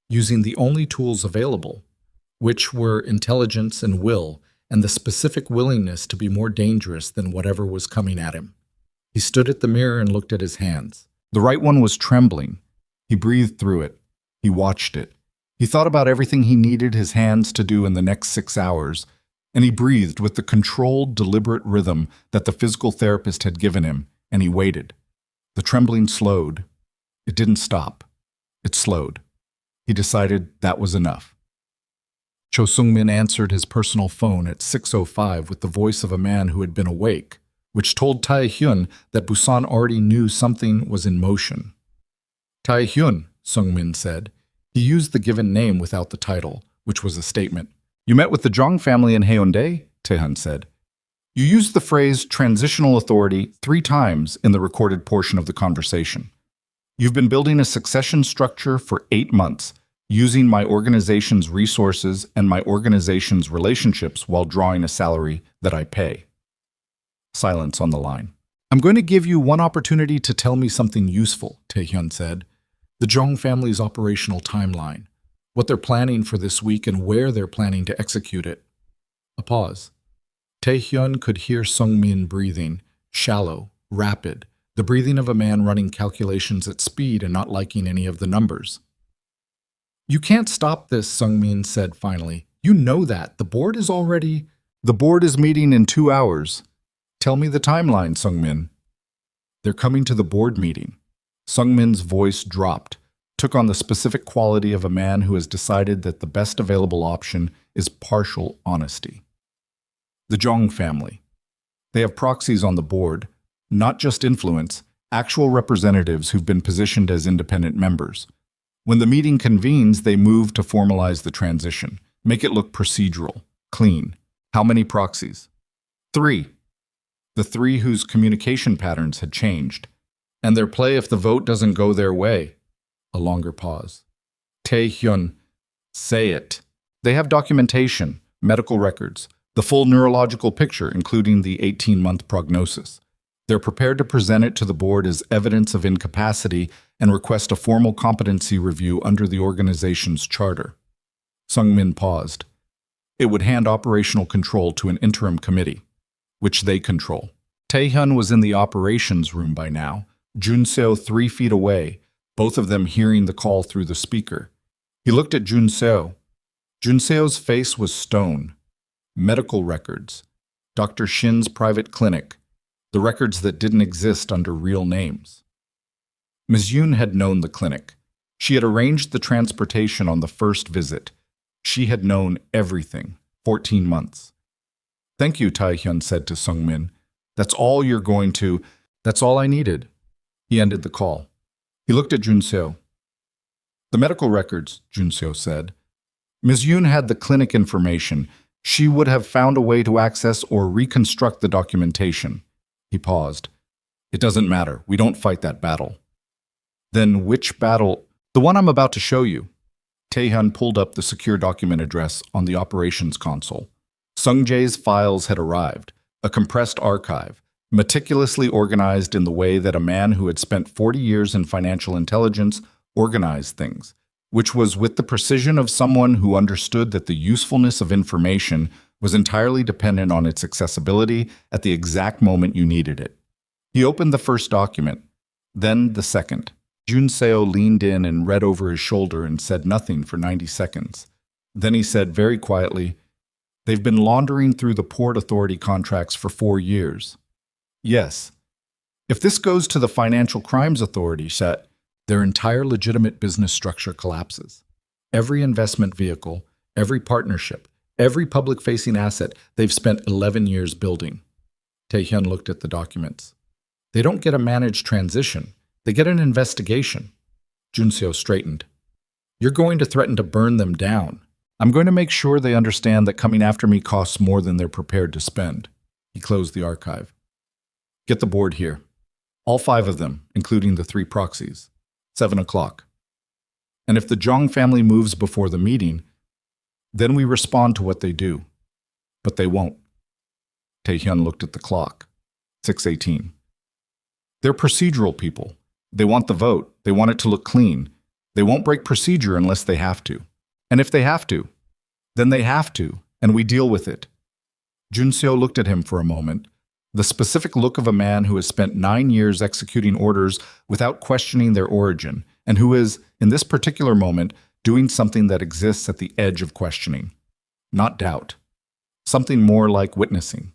using the only tools available, which were intelligence and will, and the specific willingness to be more dangerous than whatever was coming at him. He stood at the mirror and looked at his hands. The right one was trembling. He breathed through it. He watched it. He thought about everything he needed his hands to do in the next 6 hours, and he breathed with the controlled, deliberate rhythm that the physical therapist had given him, and he waited. The trembling slowed. It didn't stop. It slowed. He decided that was enough. Cho Sung-min answered his personal phone at 6:05 with the voice of a man who had been awake, which told Tae-hyun that Busan already knew something was in motion. Tae-hyun, Sung-min said. He used the given name without the title, which was a statement. You met with the Jong family in Haeundae, Tae-hyun said. You used the phrase transitional authority 3 times in the recorded portion of the conversation. You've been building a succession structure for 8 months, using my organization's resources and my organization's relationships while drawing a salary that I pay. Silence on the line. I'm going to give you one opportunity to tell me something useful, Tae-hyun said. The Jong family's operational timeline, what they're planning for this week and where they're planning to execute it. A pause. Tae-hyun could hear Sung-min breathing, shallow, rapid, the breathing of a man running calculations at speed and not liking any of the numbers. You can't stop this, Sung-min said finally. You know that. The board is already... The board is meeting in 2 hours. Tell me the timeline, Sung-min. They're coming to the board meeting. Sung-min's voice dropped, took on the specific quality of a man who has decided that the best available option is partial honesty. The Jong family. They have proxies on the board, not just influence, actual representatives who've been positioned as independent members. When the meeting convenes, they move to formalize the transition, make it look procedural, clean. How many proxies? 3. The 3 whose communication patterns had changed. And their play if the vote doesn't go their way. A longer pause. Tae-hyun, say it. They have documentation, medical records, the full neurological picture, including the 18-month prognosis. They're prepared to present it to the board as evidence of incapacity and request a formal competency review under the organization's charter. Sung-min paused. It would hand operational control to an interim committee, which they control. Tae-hyun was in the operations room by now, Jun-seo 3 feet away, both of them hearing the call through the speaker. He looked at Jun-seo. Jun-seo's face was stone. Medical records. Dr. Shin's private clinic. The records that didn't exist under real names. Ms. Yoon had known the clinic. She had arranged the transportation on the first visit. She had known everything. 14 months. Thank you, Tae-hyun said to Sung-min. That's all I needed. He ended the call. He looked at Jun-seo. The medical records, Jun-seo said. Ms. Yoon had the clinic information. She would have found a way to access or reconstruct the documentation. He paused. It doesn't matter. We don't fight that battle. Then which battle? The one I'm about to show you. Tae-hyun pulled up the secure document address on the operations console. Sung-jae's files had arrived, a compressed archive, meticulously organized in the way that a man who had spent 40 years in financial intelligence organized things, which was with the precision of someone who understood that the usefulness of information was entirely dependent on its accessibility at the exact moment you needed it. He opened the first document, then the second. Junseo leaned in and read over his shoulder and said nothing for 90 seconds. Then he said very quietly, "They've been laundering through the Port Authority contracts for 4 years. Yes. If this goes to the Financial Crimes Authority, their entire legitimate business structure collapses. Every investment vehicle, every partnership, every public-facing asset they've spent 11 years building." Taehyun looked at the documents. "They don't get a managed transition. They get an investigation." Junseo straightened. "You're going to threaten to burn them down. I'm going to make sure they understand that coming after me costs more than they're prepared to spend." He closed the archive. "Get the board here. All 5 of them, including the 3 proxies. 7 o'clock. And if the Jong family moves before the meeting, then we respond to what they do. But they won't." Taehyun looked at the clock. 6:18. "They're procedural people. They want the vote. They want it to look clean. They won't break procedure unless they have to. And if they have to, then they have to, and we deal with it." Junseo looked at him for a moment, the specific look of a man who has spent 9 years executing orders without questioning their origin, and who is, in this particular moment, doing something that exists at the edge of questioning. Not doubt. Something more like witnessing.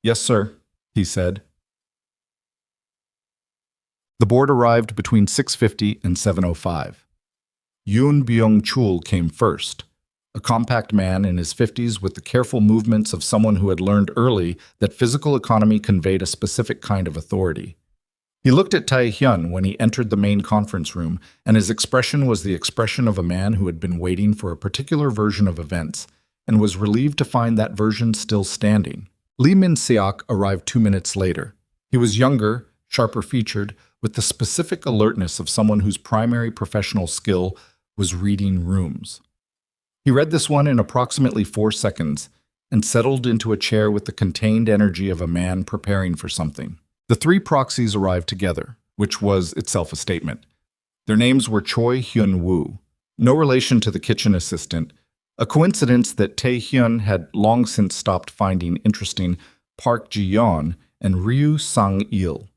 "Yes, sir," he said. The board arrived between 6:50 and 7:05. Yoon Byung-chul came first, a compact man in his 50s with the careful movements of someone who had learned early that physical economy conveyed a specific kind of authority. He looked at Taehyun when he entered the main conference room, and his expression was the expression of a man who had been waiting for a particular version of events, and was relieved to find that version still standing. Lee Min-seok arrived 2 minutes later. He was younger, sharper-featured, with the specific alertness of someone whose primary professional skill was reading rooms. He read this one in approximately 4 seconds and settled into a chair with the contained energy of a man preparing for something. The 3 proxies arrived together, which was itself a statement. Their names were Choi Hyun-woo, no relation to the kitchen assistant, a coincidence that Taehyun had long since stopped finding interesting, Park Ji-yeon and Ryu Sang-il.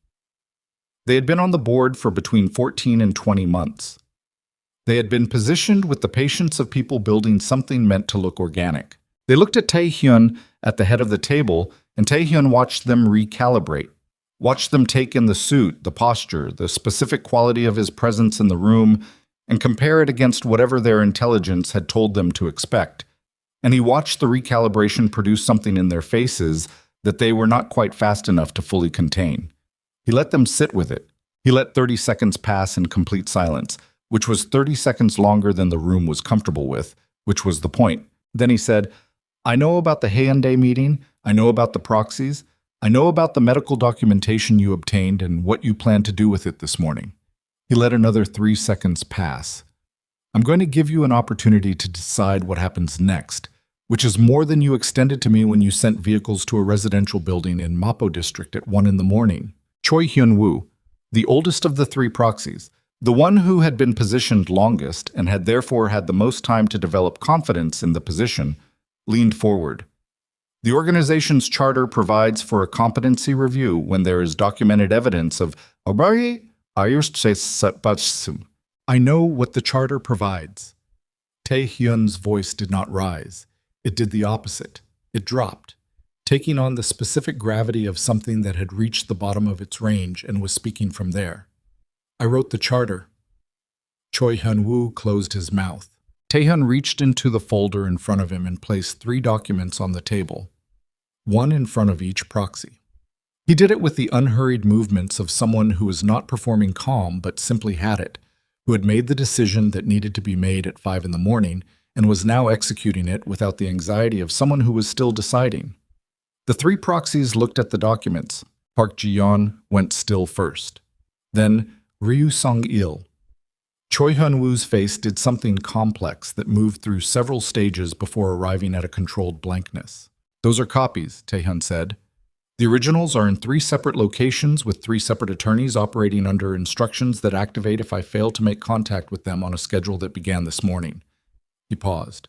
They had been on the board for between 14 and 20 months. They had been positioned with the patience of people building something meant to look organic. They looked at Taehyun at the head of the table, and Taehyun watched them recalibrate, watched them take in the suit, the posture, the specific quality of his presence in the room, and compare it against whatever their intelligence had told them to expect. And he watched the recalibration produce something in their faces that they were not quite fast enough to fully contain. He let them sit with it. He let 30 seconds pass in complete silence, which was 30 seconds longer than the room was comfortable with, which was the point. Then he said, "I know about the Hyundai meeting, I know about the proxies, I know about the medical documentation you obtained and what you plan to do with it this morning." He let another 3 seconds pass. "I'm going to give you an opportunity to decide what happens next, which is more than you extended to me when you sent vehicles to a residential building in Mapo district at 1 in the morning. Choi Hyun-woo, the oldest of the 3 proxies, the one who had been positioned longest and had therefore had the most time to develop confidence in the position, leaned forward. "The organization's charter provides for a competency review when there is documented evidence of I know what the charter provides." Taehyun's voice did not rise. It did the opposite. It dropped, taking on the specific gravity of something that had reached the bottom of its range and was speaking from there. "I wrote the charter." Choi Hyun-woo closed his mouth. Taehyun reached into the folder in front of him and placed 3 documents on the table, one in front of each proxy. He did it with the unhurried movements of someone who was not performing calm but simply had it, who had made the decision that needed to be made at 5 in the morning and was now executing it without the anxiety of someone who was still deciding. The 3 proxies looked at the documents. Park Ji-yeon went still first. Then Ryu Sang-il. Choi Hyun-woo's face did something complex that moved through several stages before arriving at a controlled blankness. "Those are copies," Taehyun said. The originals are in 3 separate locations with 3 separate attorneys operating under instructions that activate if I fail to make contact with them on a schedule that began this morning. He paused.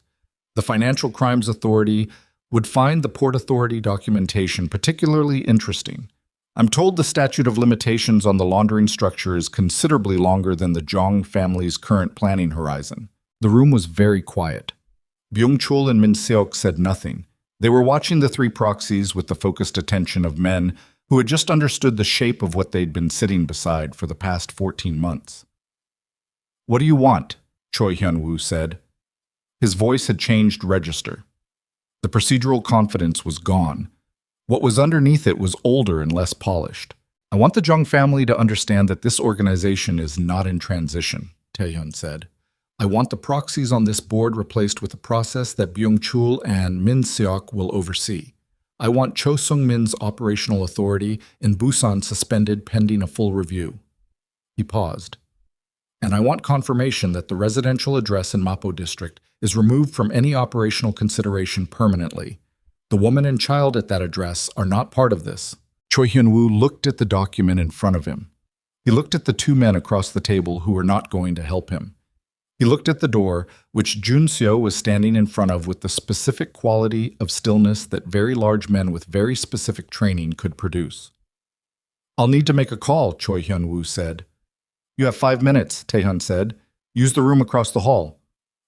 The Financial Crimes Authority would find the Port Authority documentation particularly interesting. I'm told the statute of limitations on the laundering structure is considerably longer than the Jong family's current planning horizon. The room was very quiet. Byung-chul and Min-seok said nothing. They were watching the 3 proxies with the focused attention of men who had just understood the shape of what they'd been sitting beside for the past 14 months. "What do you want?" Choi Hyun-woo said. His voice had changed register. The procedural confidence was gone. What was underneath it was older and less polished. "I want the Jung family to understand that this organization is not in transition," Taehyun said. "I want the proxies on this board replaced with a process that Byung-chul and Min-seok will oversee. I want Cho Sung-min's operational authority in Busan suspended pending a full review." He paused. "And I want confirmation that the residential address in Mapo District is removed from any operational consideration permanently. The woman and child at that address are not part of this." Choi Hyun-woo looked at the document in front of him. He looked at the 2 men across the table who were not going to help him. He looked at the door, which Jun-seo was standing in front of with the specific quality of stillness that very large men with very specific training could produce. "I'll need to make a call," Choi Hyun-woo said. "You have 5 minutes, Taehyun said. "Use the room across the hall.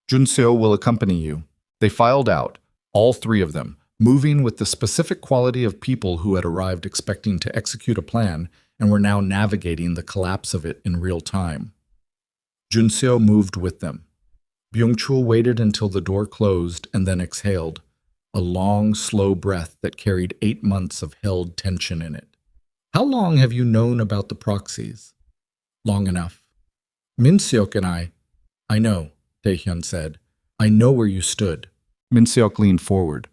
Jun-seo will accompany you." They filed out, all 3 of them, moving with the specific quality of people who had arrived expecting to execute a plan and were now navigating the collapse of it in real time. Jun-seo moved with them. Byung-chul waited until the door closed and then exhaled, a long, slow breath that carried 8 months of held tension in it. "How long have you known about the proxies?" "Long enough." "Min-seok and I know," Taehyun said. "I know where you stood." Min-seok leaned forward.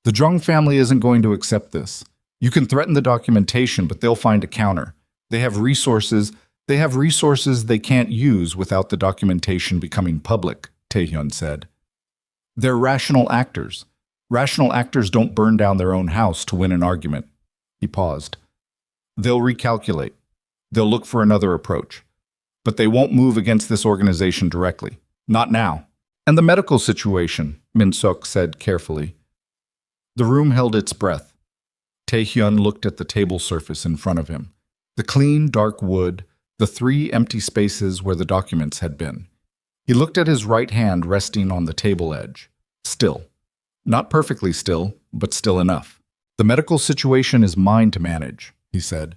"The Jung family isn't going to accept this. You can threaten the documentation, but they'll find a counter. They have resources they can't use without the documentation becoming public," Taehyun said. "They're rational actors. Rational actors don't burn down their own house to win an argument." He paused. "They'll recalculate. They'll look for another approach. But they won't move against this organization directly. Not now." "And the medical situation," Min-seok said carefully. The room held its breath. Taehyun looked at the table surface in front of him. The clean, dark wood, the 3 empty spaces where the documents had been. He looked at his right hand resting on the table edge. Still. Not perfectly still, but still enough. "The medical situation is mine to manage," he said.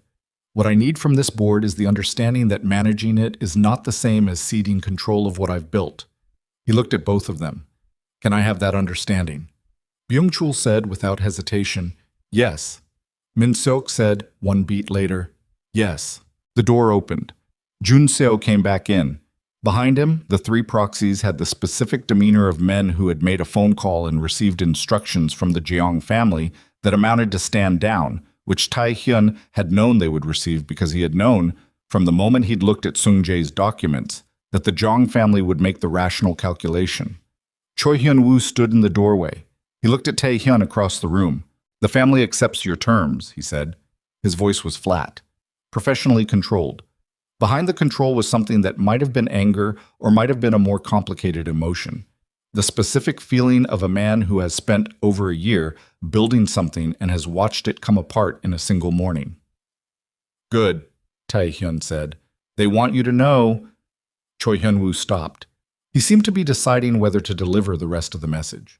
"What I need from this board is the understanding that managing it is not the same as ceding control of what I've built." He looked at both of them. "Can I have that understanding?" Byung-chul said without hesitation, "Yes." Min-seok said, 1 beat later, "Yes." The door opened. Jun-seo came back in. Behind him, the 3 proxies had the specific demeanor of men who had made a phone call and received instructions from the Jeong family that amounted to stand down, which Taehyun had known they would receive because he had known, from the moment he'd looked at Sung-jae's documents, that the Jong family would make the rational calculation. Choi Hyun-woo stood in the doorway. He looked at Taehyun across the room. "The family accepts your terms," he said. His voice was flat, professionally controlled. Behind the control was something that might have been anger or might have been a more complicated emotion. The specific feeling of a man who has spent over a year building something and has watched it come apart in a single morning. "Good," Taehyun said. "They want you to know." Choi Hyun-woo stopped. He seemed to be deciding whether to deliver the rest of the message.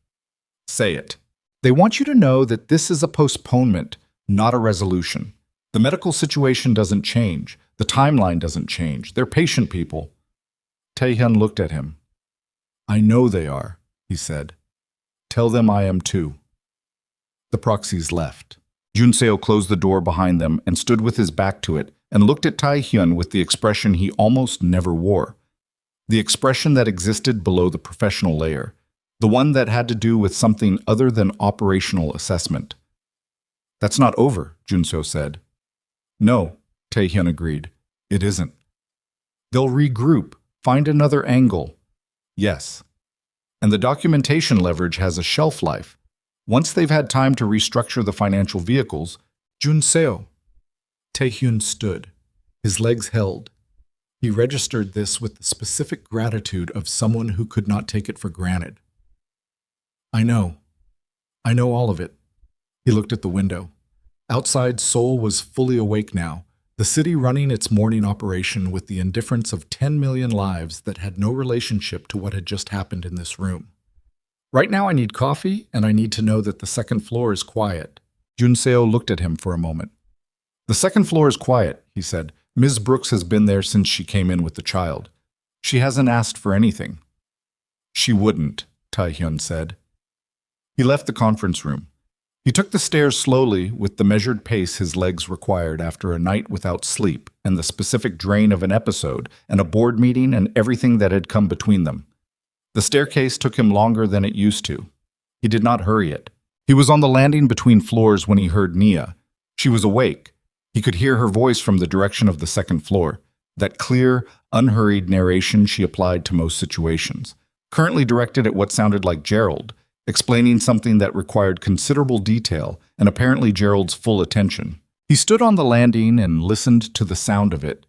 "Say it. They want you to know that this is a postponement, not a resolution. The medical situation doesn't change. The timeline doesn't change. They're patient people." Taehyun looked at him. "I know they are," he said. "Tell them I am too." The proxies left. Jun-seo closed the door behind them and stood with his back to it and looked at Taehyun with the expression he almost never wore. The expression that existed below the professional layer. The one that had to do with something other than operational assessment. "That's not over," Jun-seo said. "No," Taehyun agreed. "It isn't. They'll regroup, find another angle." "Yes. And the documentation leverage has a shelf life. Once they've had time to restructure the financial vehicles, Junseo. Taehyun stood, his legs held. He registered this with the specific gratitude of someone who could not take it for granted. I know. I know all of it. He looked at the window. Outside, Seoul was fully awake now, the city running its morning operation with the indifference of 10 million lives that had no relationship to what had just happened in this room. Right now I need coffee, and I need to know that the second floor is quiet. Junseo looked at him for a moment. The second floor is quiet, he said. Ms. Brooks has been there since she came in with the child. She hasn't asked for anything. She wouldn't, Taehyun said. He left the conference room. He took the stairs slowly with the measured pace his legs required after a night without sleep and the specific drain of an episode and a board meeting and everything that had come between them. The staircase took him longer than it used to. He did not hurry it. He was on the landing between floors when he heard Nia. She was awake. He could hear her voice from the direction of the second floor, that clear, unhurried narration she applied to most situations, currently directed at what sounded like Gerald, explaining something that required considerable detail and apparently Gerald's full attention. He stood on the landing and listened to the sound of it,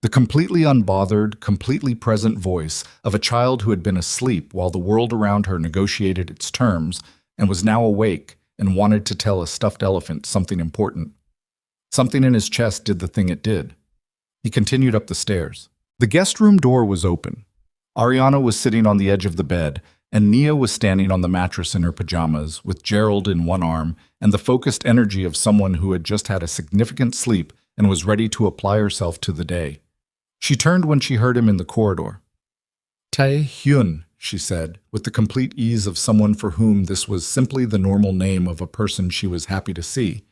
the completely unbothered, completely present voice of a child who had been asleep while the world around her negotiated its terms and was now awake and wanted to tell a stuffed elephant something important. Something in his chest did the thing it did. He continued up the stairs. The guest room door was open. Ariana was sitting on the edge of the bed, and Nia was standing on the mattress in her pajamas, with Gerald in one arm and the focused energy of someone who had just had a significant sleep and was ready to apply herself to the day. She turned when she heard him in the corridor. Tae-hyun, she said, with the complete ease of someone for whom this was simply the normal name of a person she was happy to see.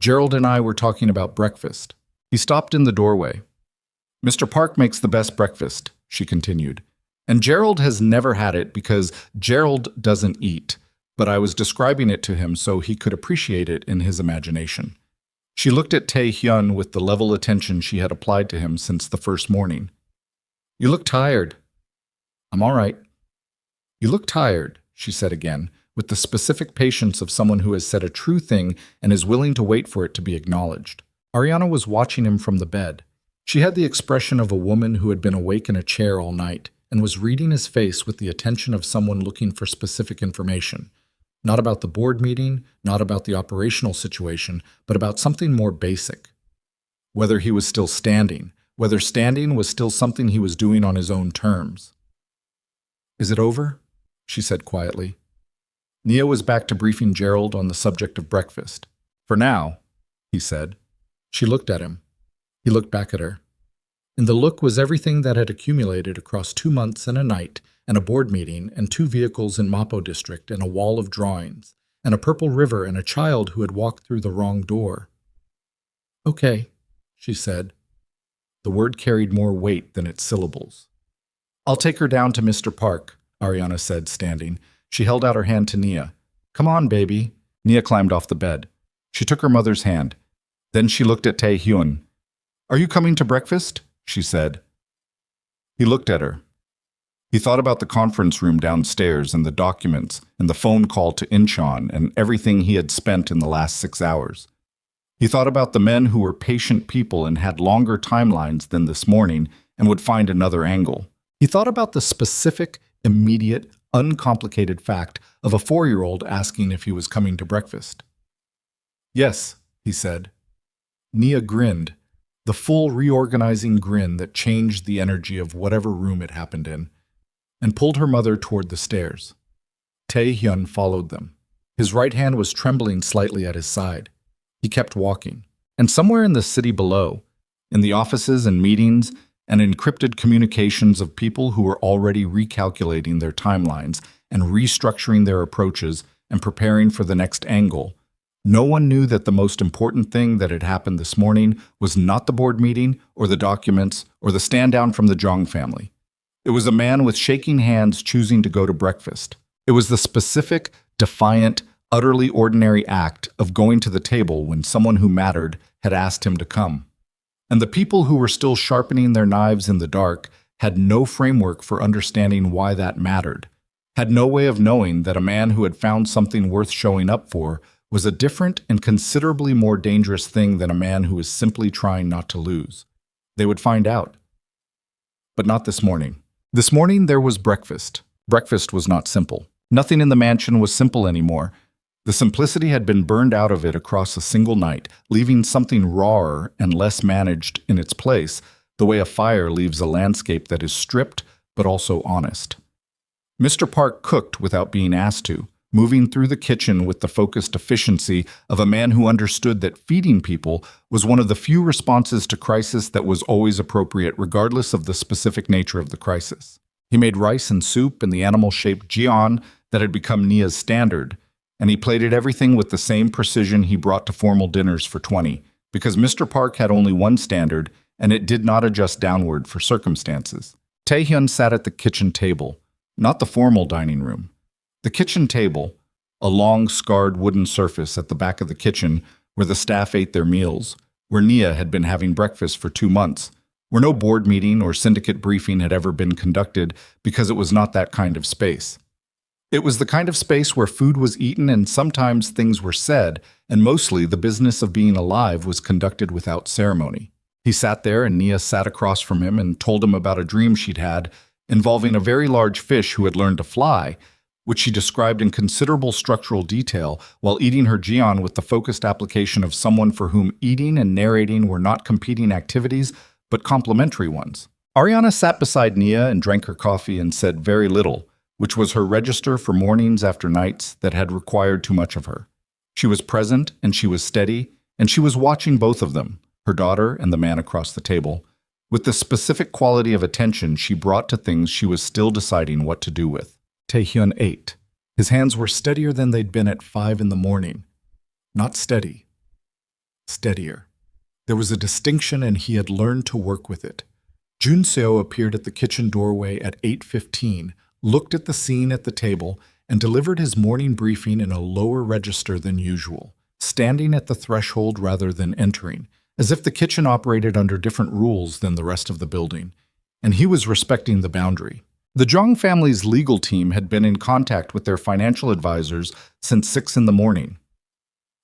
Gerald and I were talking about breakfast. He stopped in the doorway. Mr. Park makes the best breakfast, she continued. And Gerald has never had it because Gerald doesn't eat, but I was describing it to him so he could appreciate it in his imagination. She looked at Tae-hyun with the level attention she had applied to him since the first morning. You look tired. I'm all right. You look tired, she said again, with the specific patience of someone who has said a true thing and is willing to wait for it to be acknowledged. Ariana was watching him from the bed. She had the expression of a woman who had been awake in a chair all night and was reading his face with the attention of someone looking for specific information. Not about the board meeting, not about the operational situation, but about something more basic. Whether he was still standing, whether standing was still something he was doing on his own terms. Is it over? She said quietly. Nia was back to briefing Gerald on the subject of breakfast. For now, he said. She looked at him. He looked back at her. In the look was everything that had accumulated across 2 months and a night, and a board meeting, and 2 vehicles in Mapo district, and a wall of drawings, and a purple river, and a child who had walked through the wrong door. Okay, she said. The word carried more weight than its syllables. I'll take her down to Mr. Park, Ariana said, standing. She held out her hand to Nia. Come on, baby. Nia climbed off the bed. She took her mother's hand. Then she looked at Tae-hyun. Are you coming to breakfast? She said. He looked at her. He thought about the conference room downstairs and the documents and the phone call to Incheon and everything he had spent in the last 6 hours. He thought about the men who were patient people and had longer timelines than this morning and would find another angle. He thought about the specific, immediate, uncomplicated fact of a 4-year-old asking if he was coming to breakfast. Yes, he said. Nia grinned, the full reorganizing grin that changed the energy of whatever room it happened in, and pulled her mother toward the stairs. Tae-hyun followed them. His right hand was trembling slightly at his side. He kept walking, and somewhere in the city below, in the offices and meetings and encrypted communications of people who were already recalculating their timelines and restructuring their approaches and preparing for the next angle, no one knew that the most important thing that had happened this morning was not the board meeting or the documents or the stand down from the Jong family. It was a man with shaking hands choosing to go to breakfast. It was the specific, defiant, utterly ordinary act of going to the table when someone who mattered had asked him to come. And the people who were still sharpening their knives in the dark had no framework for understanding why that mattered, had no way of knowing that a man who had found something worth showing up for was a different and considerably more dangerous thing than a man who was simply trying not to lose. They would find out. But not this morning. This morning there was breakfast. Breakfast was not simple. Nothing in the mansion was simple anymore. The simplicity had been burned out of it across a single night, leaving something rawer and less managed in its place, the way a fire leaves a landscape that is stripped but also honest. Mr. Park cooked without being asked to, moving through the kitchen with the focused efficiency of a man who understood that feeding people was one of the few responses to crisis that was always appropriate regardless of the specific nature of the crisis. He made rice and soup in the animal-shaped jian that had become Nia's standard, and he plated everything with the same precision he brought to formal dinners for 20, because Mr. Park had only one standard, and it did not adjust downward for circumstances. Taehyun sat at the kitchen table, not the formal dining room. The kitchen table, a long, scarred wooden surface at the back of the kitchen where the staff ate their meals, where Nia had been having breakfast for 2 months, where no board meeting or syndicate briefing had ever been conducted because it was not that kind of space. It was the kind of space where food was eaten and sometimes things were said, and mostly the business of being alive was conducted without ceremony. He sat there and Nia sat across from him and told him about a dream she'd had involving a very large fish who had learned to fly, which she described in considerable structural detail while eating her jian with the focused application of someone for whom eating and narrating were not competing activities, but complementary ones. Ariana sat beside Nia and drank her coffee and said very little, which was her register for mornings after nights that had required too much of her. She was present and she was steady, and she was watching both of them, her daughter and the man across the table, with the specific quality of attention she brought to things she was still deciding what to do with. Taehyun ate. His hands were steadier than they'd been at 5 in the morning. Not steady. Steadier. There was a distinction and he had learned to work with it. Junseo appeared at the kitchen doorway at 8:15, looked at the scene at the table, and delivered his morning briefing in a lower register than usual, standing at the threshold rather than entering, as if the kitchen operated under different rules than the rest of the building, and he was respecting the boundary. The Jong family's legal team had been in contact with their financial advisors since 6 in the morning.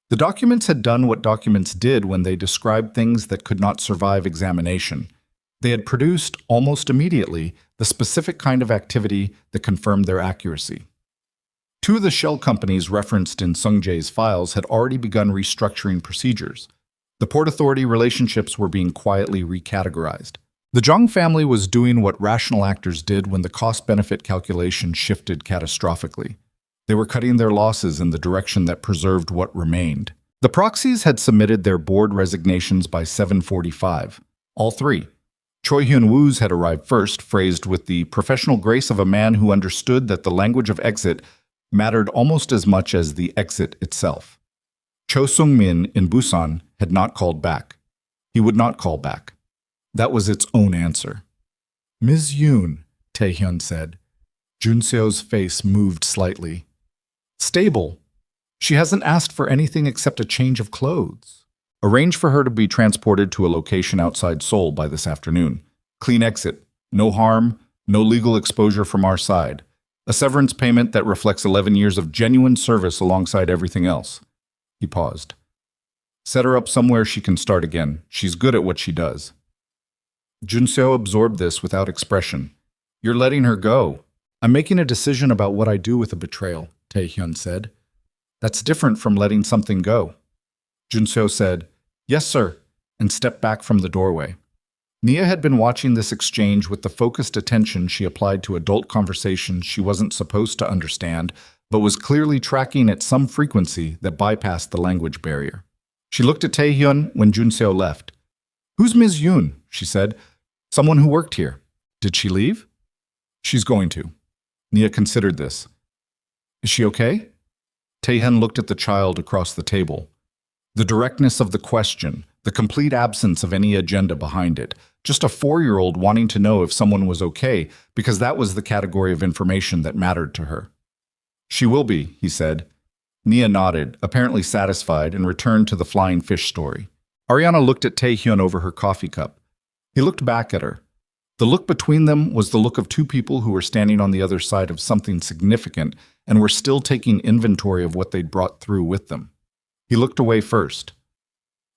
The documents had done what documents did when they described things that could not survive examination. They had produced, almost immediately, the specific kind of activity that confirmed their accuracy. 2 of the shell companies referenced in Sungjae's files had already begun restructuring procedures. The Port Authority relationships were being quietly recategorized. The Jong family was doing what rational actors did when the cost-benefit calculation shifted catastrophically. They were cutting their losses in the direction that preserved what remained. The proxies had submitted their board resignations by 7:45. All 3. Choi Hyun-woo's had arrived first, phrased with the professional grace of a man who understood that the language of exit mattered almost as much as the exit itself. Cho Sung-min in Busan had not called back. He would not call back. That was its own answer. "Ms. Yoon," Taehyun said. Junseo's face moved slightly. "Stable. She hasn't asked for anything except a change of clothes. Arrange for her to be transported to a location outside Seoul by this afternoon. Clean exit. No harm, no legal exposure from our side. A severance payment that reflects 11 years of genuine service alongside everything else." He paused. "Set her up somewhere she can start again. She's good at what she does." Junseo absorbed this without expression. "You're letting her go." "I'm making a decision about what I do with a betrayal," Taehyun said. "That's different from letting something go." Junseo said, "Yes, sir," and stepped back from the doorway. Nia had been watching this exchange with the focused attention she applied to adult conversations she wasn't supposed to understand, but was clearly tracking at some frequency that bypassed the language barrier. She looked at Taehyun when Junseo left. "Who's Ms. Yoon?" she said. "Someone who worked here. Did she leave?" "She's going to." Nia considered this. "Is she okay?" Taehyun looked at the child across the table. The directness of the question, the complete absence of any agenda behind it, just a 4-year-old wanting to know if someone was okay because that was the category of information that mattered to her. "She will be," he said. Nia nodded, apparently satisfied, and returned to the flying fish story. Ariana looked at Taehyun over her coffee cup. He looked back at her. The look between them was the look of 2 people who were standing on the other side of something significant and were still taking inventory of what they'd brought through with them. He looked away first.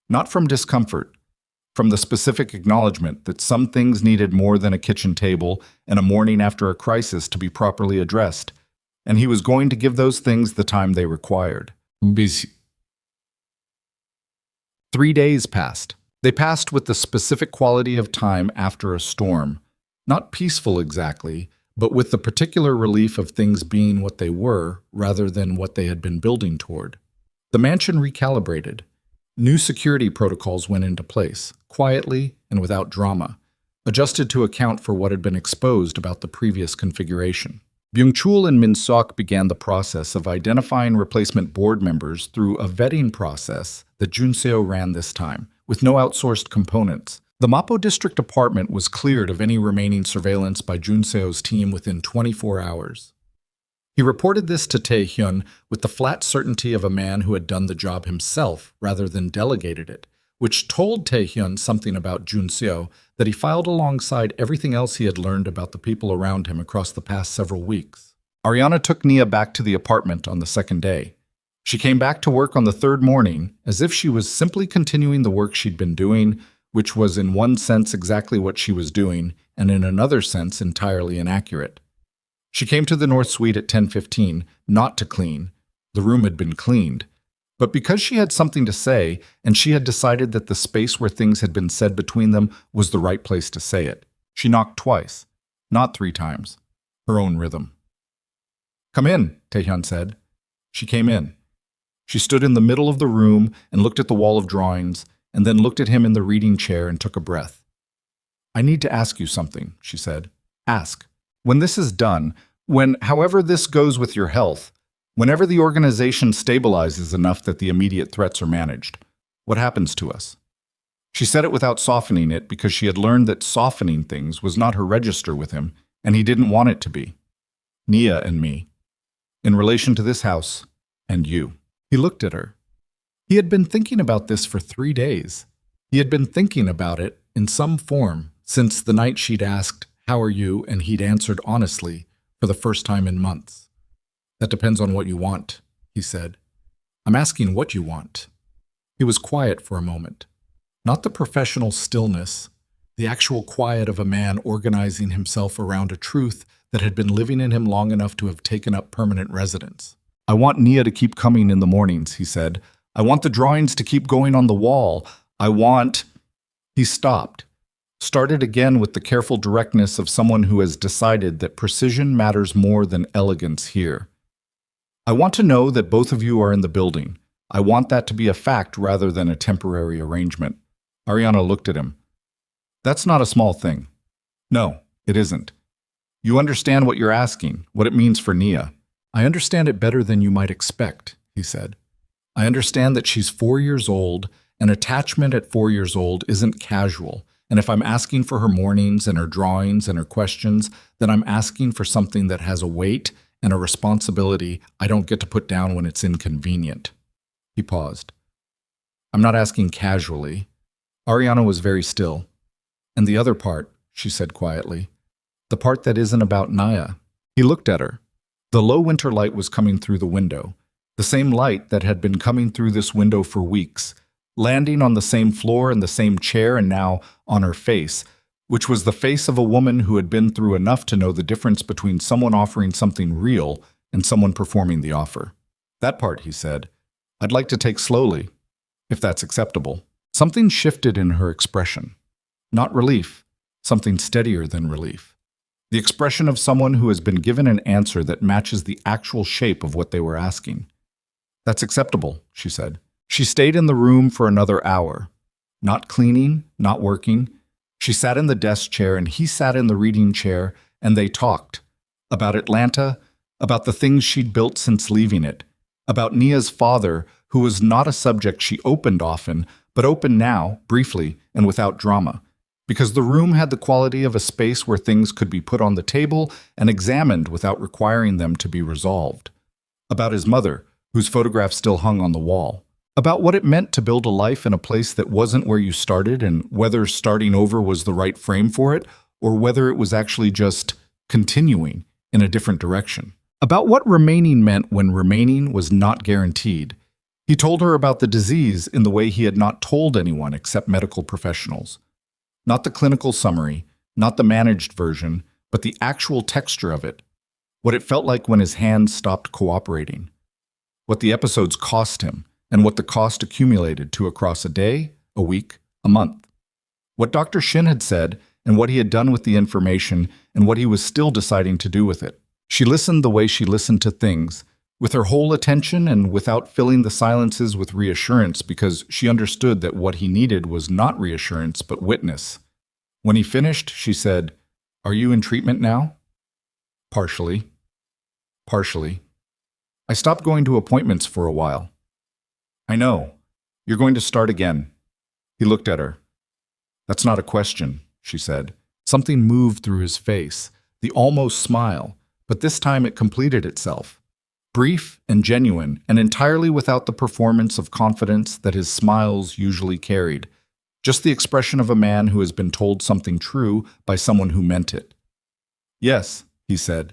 Not from discomfort, from the specific acknowledgement that some things needed more than a kitchen table and a morning after a crisis to be properly addressed, and he was going to give those things the time they required. Busy. 3 days passed. They passed with the specific quality of time after a storm. Not peaceful exactly, but with the particular relief of things being what they were rather than what they had been building toward. The mansion recalibrated. New security protocols went into place, quietly and without drama, adjusted to account for what had been exposed about the previous configuration. Byung-chul and Min-sok began the process of identifying replacement board members through a vetting process that Junseo ran this time, with no outsourced components. The Mapo District Apartment was cleared of any remaining surveillance by Junseo's team within 24 hours. He reported this to Tae-hyun with the flat certainty of a man who had done the job himself rather than delegated it, which told Tae-hyun something about Junseo that he filed alongside everything else he had learned about the people around him across the past several weeks. Ariana took Nia back to the apartment on the second day. She came back to work on the third morning as if she was simply continuing the work she'd been doing, which was in one sense exactly what she was doing, and in another sense entirely inaccurate. She came to the North Suite at 10:15, not to clean. The room had been cleaned. But because she had something to say, and she had decided that the space where things had been said between them was the right place to say it, she knocked twice, not 3 times, her own rhythm. "Come in," Taehyun said. She came in. She stood in the middle of the room and looked at the wall of drawings, and then looked at him in the reading chair and took a breath. "I need to ask you something," she said. "Ask. When this is done, however this goes with your health, whenever the organization stabilizes enough that the immediate threats are managed, what happens to us?" She said it without softening it because she had learned that softening things was not her register with him, and he didn't want it to be. Nia and me. In relation to this house, and you. He looked at her. He had been thinking about this for 3 days. He had been thinking about it in some form since the night she'd asked, "How are you?" and he'd answered honestly for the first time in months. "That depends on what you want," he said. "I'm asking what you want." He was quiet for a moment. Not the professional stillness, the actual quiet of a man organizing himself around a truth that had been living in him long enough to have taken up permanent residence. "I want Nia to keep coming in the mornings," he said. "I want the drawings to keep going on the wall. I want—" He stopped, started again with the careful directness of someone who has decided that precision matters more than elegance here. "I want to know that both of you are in the building. I want that to be a fact rather than a temporary arrangement." Ariana looked at him. "That's not a small thing." "No, it isn't. You understand what you're asking, what it means for Nia." "I understand it better than you might expect," he said. "I understand that she's 4 years old, and attachment at 4 years old isn't casual, and if I'm asking for her mornings and her drawings and her questions, then I'm asking for something that has a weight and a responsibility I don't get to put down when it's inconvenient." He paused. "I'm not asking casually." Ariana was very still. "And the other part," she said quietly, "the part that isn't about Naya." He looked at her. The low winter light was coming through the window, the same light that had been coming through this window for weeks, landing on the same floor and the same chair and now on her face, which was the face of a woman who had been through enough to know the difference between someone offering something real and someone performing the offer. "That part," he said, "I'd like to take slowly, if that's acceptable." Something shifted in her expression. Not relief, something steadier than relief. The expression of someone who has been given an answer that matches the actual shape of what they were asking. "That's acceptable," she said. She stayed in the room for another hour. Not cleaning, not working. She sat in the desk chair and he sat in the reading chair, and they talked. About Atlanta, about the things she'd built since leaving it, about Nia's father, who was not a subject she opened often, but opened now, briefly, and without drama, because the room had the quality of a space where things could be put on the table and examined without requiring them to be resolved. About his mother, whose photograph still hung on the wall. About what it meant to build a life in a place that wasn't where you started, and whether starting over was the right frame for it, or whether it was actually just continuing in a different direction. About what remaining meant when remaining was not guaranteed, He told her about the disease in the way he had not told anyone except medical professionals. Not the clinical summary, not the managed version, but the actual texture of it. What it felt like when his hands stopped cooperating. What the episodes cost him, and what the cost accumulated to across a day, a week, a month. What Dr. Shin had said, and what he had done with the information, and what he was still deciding to do with it. She listened the way she listened to things, with her whole attention and without filling the silences with reassurance, because she understood that what he needed was not reassurance but witness. When he finished, she said, "Are you in treatment now?" "Partially." "Partially. I stopped going to appointments for a while." "I know. You're going to start again." He looked at her. "That's not a question," she said. Something moved through his face, the almost smile, but this time it completed itself. Brief and genuine, and entirely without the performance of confidence that his smiles usually carried. Just the expression of a man who has been told something true by someone who meant it. "Yes," he said.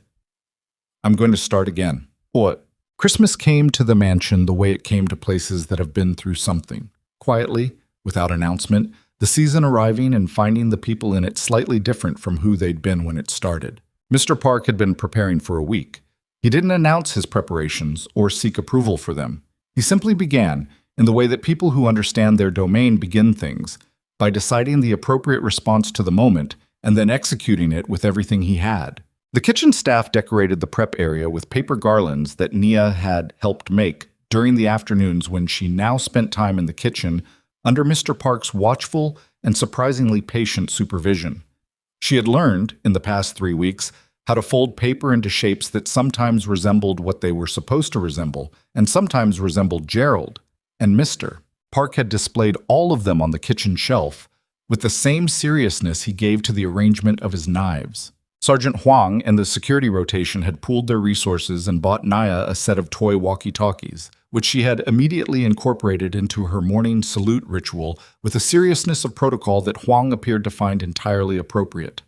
"I'm going to start again." What? Christmas came to the mansion the way it came to places that have been through something. Quietly, without announcement, the season arriving and finding the people in it slightly different from who they'd been when it started. Mr. Park had been preparing for a week. He didn't announce his preparations or seek approval for them. He simply began, in the way that people who understand their domain begin things, by deciding the appropriate response to the moment and then executing it with everything he had. The kitchen staff decorated the prep area with paper garlands that Nia had helped make during the afternoons when she now spent time in the kitchen under Mr. Park's watchful and surprisingly patient supervision. She had learned, in the past 3 weeks, how to fold paper into shapes that sometimes resembled what they were supposed to resemble, and sometimes resembled Gerald and Mr. Park had displayed all of them on the kitchen shelf, with the same seriousness he gave to the arrangement of his knives. Sergeant Huang and the security rotation had pooled their resources and bought Naya a set of toy walkie-talkies, which she had immediately incorporated into her morning salute ritual with a seriousness of protocol that Huang appeared to find entirely appropriate.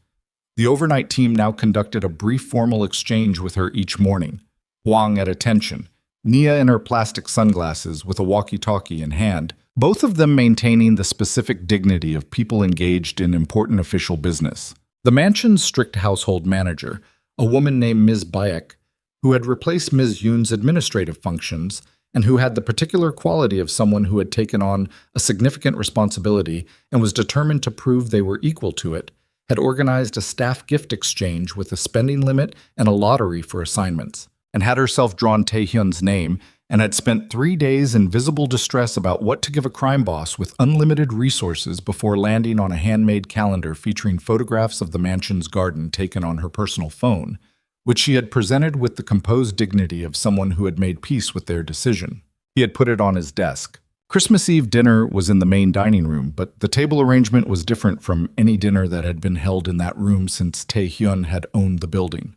The overnight team now conducted a brief formal exchange with her each morning. Huang at attention, Nia in her plastic sunglasses with a walkie-talkie in hand, both of them maintaining the specific dignity of people engaged in important official business. The mansion's strict household manager, a woman named Ms. Bayek, who had replaced Ms. Yoon's administrative functions and who had the particular quality of someone who had taken on a significant responsibility and was determined to prove they were equal to it, had organized a staff gift exchange with a spending limit and a lottery for assignments, and had herself drawn Taehyun's name, and had spent 3 days in visible distress about what to give a crime boss with unlimited resources before landing on a handmade calendar featuring photographs of the mansion's garden taken on her personal phone, which she had presented with the composed dignity of someone who had made peace with their decision. He had put it on his desk. Christmas Eve dinner was in the main dining room, but the table arrangement was different from any dinner that had been held in that room since Taehyun had owned the building.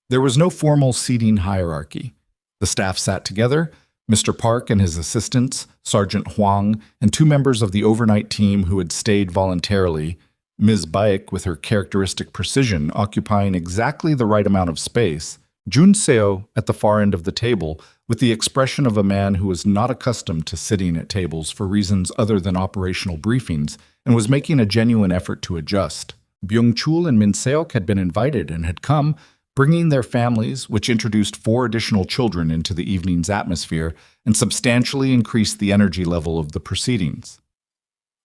There was no formal seating hierarchy. The staff sat together, Mr. Park and his assistants, Sergeant Huang, and 2 members of the overnight team who had stayed voluntarily, Ms. Bayek with her characteristic precision occupying exactly the right amount of space, Jun Seo at the far end of the table with the expression of a man who was not accustomed to sitting at tables for reasons other than operational briefings and was making a genuine effort to adjust. Byung-chul and Min Seok had been invited and had come, bringing their families, which introduced 4 additional children into the evening's atmosphere and substantially increased the energy level of the proceedings.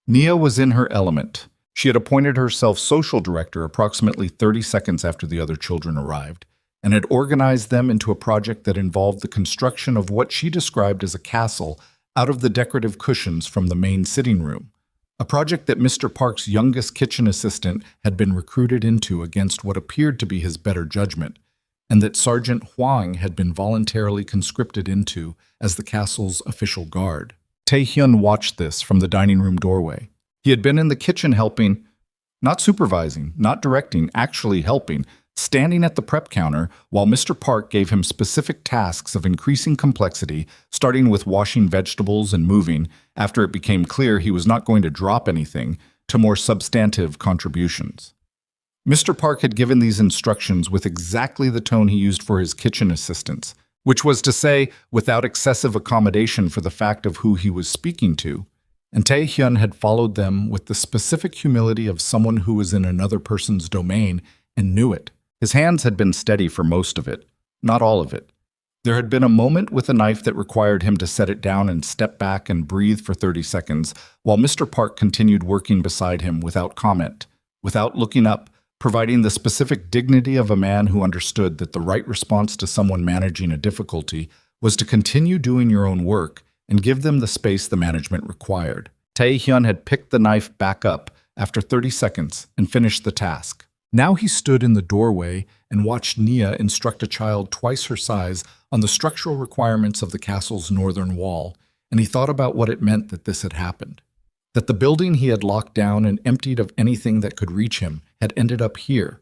Nia was in her element. She had appointed herself social director approximately 30 seconds after the other children arrived, and had organized them into a project that involved the construction of what she described as a castle out of the decorative cushions from the main sitting room. A project that Mr. Park's youngest kitchen assistant had been recruited into against what appeared to be his better judgment, and that Sergeant Huang had been voluntarily conscripted into as the castle's official guard. Taehyun watched this from the dining room doorway. He had been in the kitchen helping, not supervising, not directing, actually helping, standing at the prep counter while Mr. Park gave him specific tasks of increasing complexity, starting with washing vegetables and moving, after it became clear he was not going to drop anything, to more substantive contributions. Mr. Park had given these instructions with exactly the tone he used for his kitchen assistants, which was to say, without excessive accommodation for the fact of who he was speaking to. And Tae-hyun had followed them with the specific humility of someone who was in another person's domain and knew it. His hands had been steady for most of it, not all of it. There had been a moment with a knife that required him to set it down and step back and breathe for 30 seconds, while Mr. Park continued working beside him without comment, without looking up, providing the specific dignity of a man who understood that the right response to someone managing a difficulty was to continue doing your own work and give them the space the management required. Tae-hyun had picked the knife back up after 30 seconds and finished the task. Now he stood in the doorway and watched Nia instruct a child twice her size on the structural requirements of the castle's northern wall, and he thought about what it meant that this had happened. That the building he had locked down and emptied of anything that could reach him had ended up here,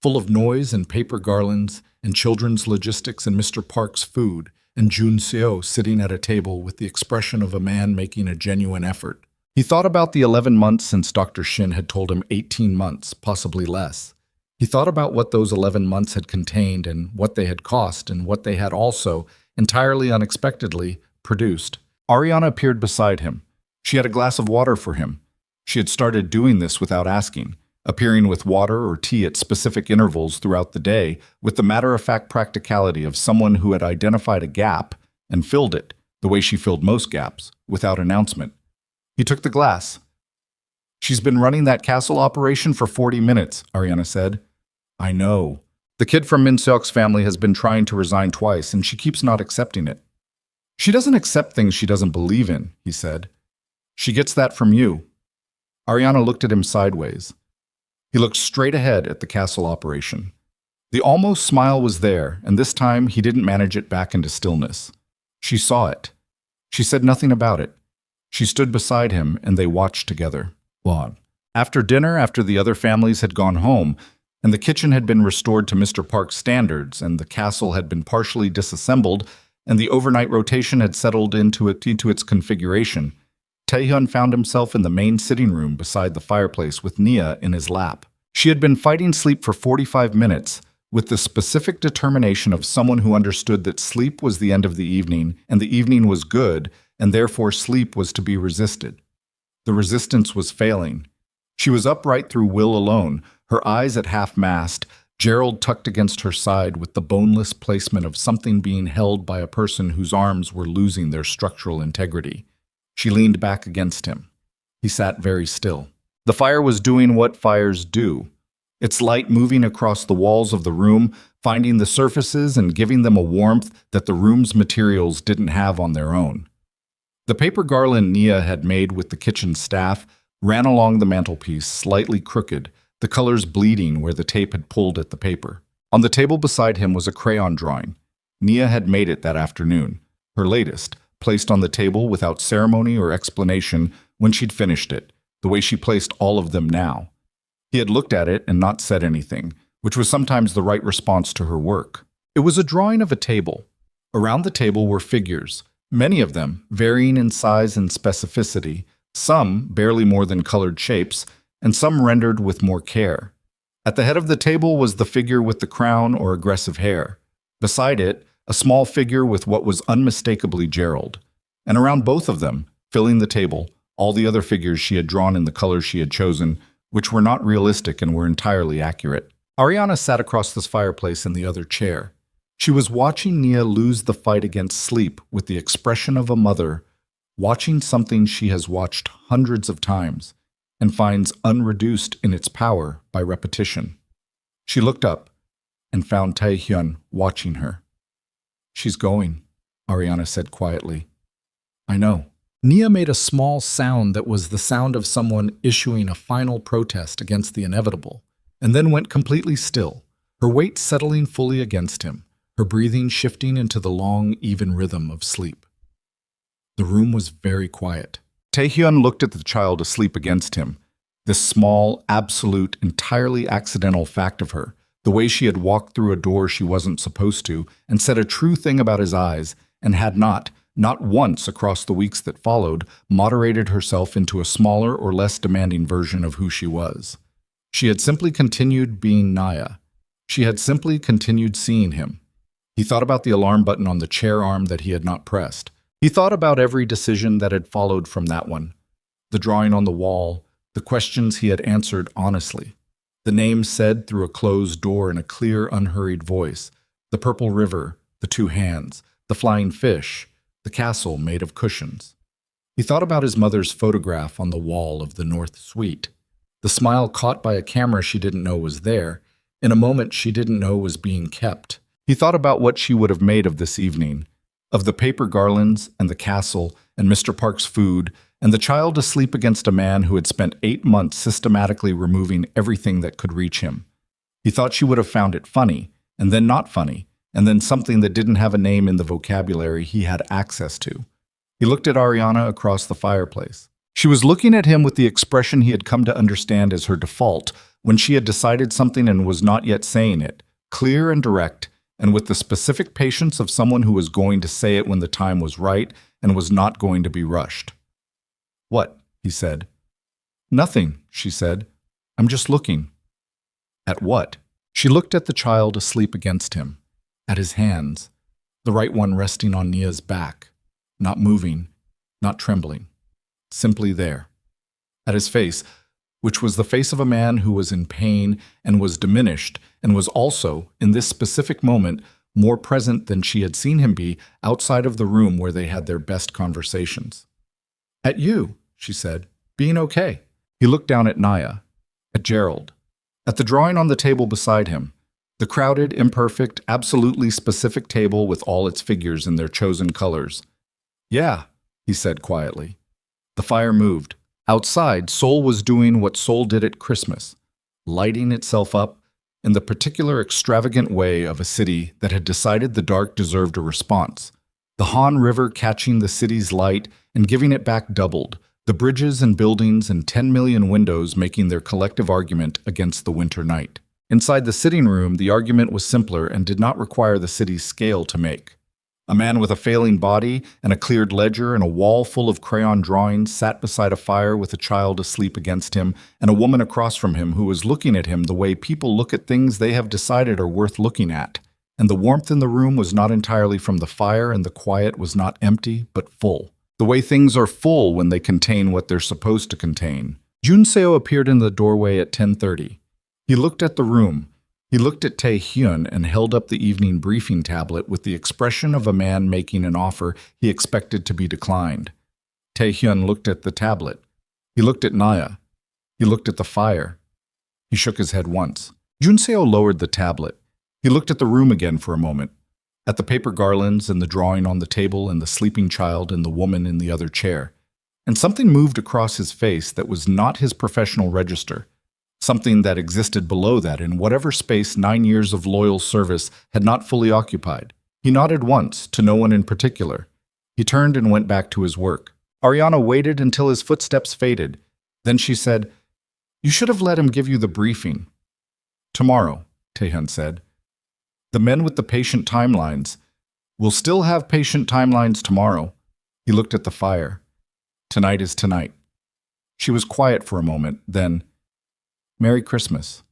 full of noise and paper garlands and children's logistics and Mr. Park's food, and Jun Seo sitting at a table with the expression of a man making a genuine effort. He thought about the 11 months since Dr. Shin had told him 18 months, possibly less. He thought about what those 11 months had contained and what they had cost and what they had also, entirely unexpectedly, produced. Ariana appeared beside him. She had a glass of water for him. She had started doing this without asking, appearing with water or tea at specific intervals throughout the day with the matter-of-fact practicality of someone who had identified a gap and filled it, the way she filled most gaps, without announcement. He took the glass. "She's been running that castle operation for 40 minutes, Ariana said. "I know. The kid from Min Seok's family has been trying to resign twice, and she keeps not accepting it." "She doesn't accept things she doesn't believe in," he said. "She gets that from you." Ariana looked at him sideways. He looked straight ahead at the castle operation. The almost smile was there, and this time he didn't manage it back into stillness. She saw it. She said nothing about it. She stood beside him, and they watched together. Long. After dinner, after the other families had gone home, and the kitchen had been restored to Mr. Park's standards, and the castle had been partially disassembled, and the overnight rotation had settled into its configuration, Tae-hyun found himself in the main sitting room beside the fireplace with Nia in his lap. She had been fighting sleep for 45 minutes, with the specific determination of someone who understood that sleep was the end of the evening, and the evening was good, and therefore sleep was to be resisted. The resistance was failing. She was upright through will alone, her eyes at half-mast, Gerald tucked against her side with the boneless placement of something being held by a person whose arms were losing their structural integrity. She leaned back against him. He sat very still. The fire was doing what fires do. Its light moving across the walls of the room, finding the surfaces and giving them a warmth that the room's materials didn't have on their own. The paper garland Nia had made with the kitchen staff ran along the mantelpiece, slightly crooked, the colors bleeding where the tape had pulled at the paper. On the table beside him was a crayon drawing. Nia had made it that afternoon, her latest, placed on the table without ceremony or explanation when she'd finished it, the way she placed all of them now. He had looked at it and not said anything, which was sometimes the right response to her work. It was a drawing of a table. Around the table were figures, many of them varying in size and specificity, some barely more than colored shapes, and some rendered with more care. At the head of the table was the figure with the crown or aggressive hair. Beside it, a small figure with what was unmistakably Gerald. And around both of them, filling the table, all the other figures she had drawn in the colors she had chosen, which were not realistic and were entirely accurate. Ariana sat across this fireplace in the other chair. She was watching Nia lose the fight against sleep with the expression of a mother, watching something she has watched hundreds of times and finds unreduced in its power by repetition. She looked up and found Tae-hyun watching her. "She's going," Ariana said quietly. "I know." Nia made a small sound that was the sound of someone issuing a final protest against the inevitable, and then went completely still, her weight settling fully against him, her breathing shifting into the long, even rhythm of sleep. The room was very quiet. Tae-hyun looked at the child asleep against him, this small, absolute, entirely accidental fact of her, the way she had walked through a door she wasn't supposed to, and said a true thing about his eyes, and had not once across the weeks that followed, moderated herself into a smaller or less demanding version of who she was. She had simply continued being Naya. She had simply continued seeing him. He thought about the alarm button on the chair arm that he had not pressed. He thought about every decision that had followed from that one. The drawing on the wall, the questions he had answered honestly. The names said through a closed door in a clear, unhurried voice. The purple river, the two hands, the flying fish, the castle made of cushions. He thought about his mother's photograph on the wall of the North Suite. The smile caught by a camera she didn't know was there, in a moment she didn't know was being kept. He thought about what she would have made of this evening, of the paper garlands and the castle and Mr. Park's food and the child asleep against a man who had spent 8 months systematically removing everything that could reach him. He thought she would have found it funny, and then not funny, and then something that didn't have a name in the vocabulary he had access to. He looked at Ariana across the fireplace. She was looking at him with the expression he had come to understand as her default when she had decided something and was not yet saying it, clear and direct, and with the specific patience of someone who was going to say it when the time was right and was not going to be rushed. "What?" he said. "Nothing," she said. "I'm just looking." At what? She looked at the child asleep against him, at his hands, the right one resting on Nia's back, not moving, not trembling, simply there. At his face, which was the face of a man who was in pain and was diminished and was also, in this specific moment, more present than she had seen him be outside of the room where they had their best conversations. "At you," she said, "being okay." He looked down at Nia, at Gerald, at the drawing on the table beside him, the crowded, imperfect, absolutely specific table with all its figures in their chosen colors. "Yeah," he said quietly. The fire moved. Outside, Seoul was doing what Seoul did at Christmas, lighting itself up in the particular extravagant way of a city that had decided the dark deserved a response. The Han River catching the city's light and giving it back doubled, the bridges and buildings and 10 million windows making their collective argument against the winter night. Inside the sitting room, the argument was simpler and did not require the city's scale to make. A man with a failing body and a cleared ledger and a wall full of crayon drawings sat beside a fire with a child asleep against him and a woman across from him who was looking at him the way people look at things they have decided are worth looking at. And the warmth in the room was not entirely from the fire, and the quiet was not empty, but full. The way things are full when they contain what they're supposed to contain. Junseo appeared in the doorway at 10:30. He looked at the room. He looked at Tae-hyun and held up the evening briefing tablet with the expression of a man making an offer he expected to be declined. Tae-hyun looked at the tablet. He looked at Nia. He looked at the fire. He shook his head once. Junseo lowered the tablet. He looked at the room again for a moment, at the paper garlands and the drawing on the table and the sleeping child and the woman in the other chair. And something moved across his face that was not his professional register. Something that existed below that in whatever space 9 years of loyal service had not fully occupied. He nodded once, to no one in particular. He turned and went back to his work. Ariana waited until his footsteps faded. Then she said, "You should have let him give you the briefing." "Tomorrow," Taehyun said. "The men with the patient timelines will still have patient timelines tomorrow." He looked at the fire. "Tonight is tonight." She was quiet for a moment, then, "Merry Christmas."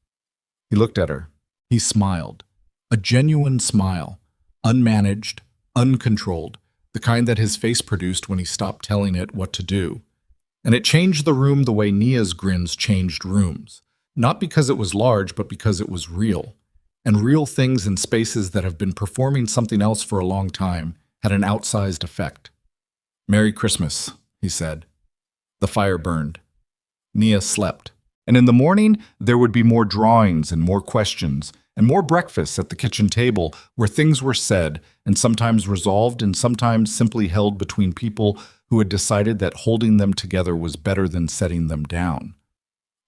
He looked at her. He smiled. A genuine smile. Unmanaged, uncontrolled, the kind that his face produced when he stopped telling it what to do. And it changed the room the way Nia's grins changed rooms. Not because it was large, but because it was real. And real things in spaces that have been performing something else for a long time had an outsized effect. "Merry Christmas," he said. The fire burned. Nia slept. And in the morning, there would be more drawings and more questions, and more breakfasts at the kitchen table where things were said and sometimes resolved and sometimes simply held between people who had decided that holding them together was better than setting them down.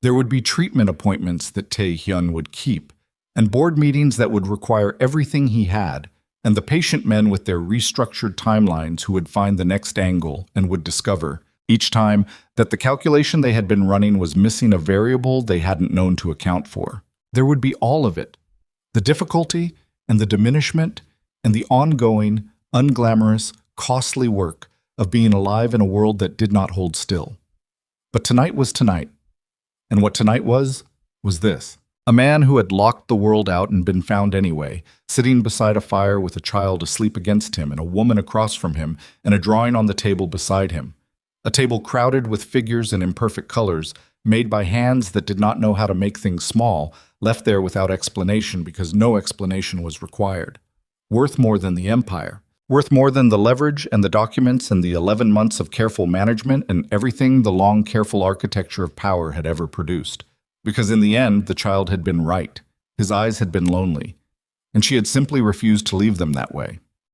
There would be treatment appointments that Tae-hyun would keep, and board meetings that would require everything he had, and the patient men with their restructured timelines who would find the next angle and would discover, each time, that the calculation they had been running was missing a variable they hadn't known to account for. There would be all of it. The difficulty and the diminishment and the ongoing, unglamorous, costly work of being alive in a world that did not hold still. But tonight was tonight. And what tonight was this. A man who had locked the world out and been found anyway, sitting beside a fire with a child asleep against him and a woman across from him and a drawing on the table beside him. A table crowded with figures in imperfect colors, made by hands that did not know how to make things small, left there without explanation because no explanation was required. Worth more than the empire. Worth more than the leverage and the documents and the 11 months of careful management and everything the long, careful architecture of power had ever produced. Because in the end, the child had been right. His eyes had been lonely. And she had simply refused to leave them that way.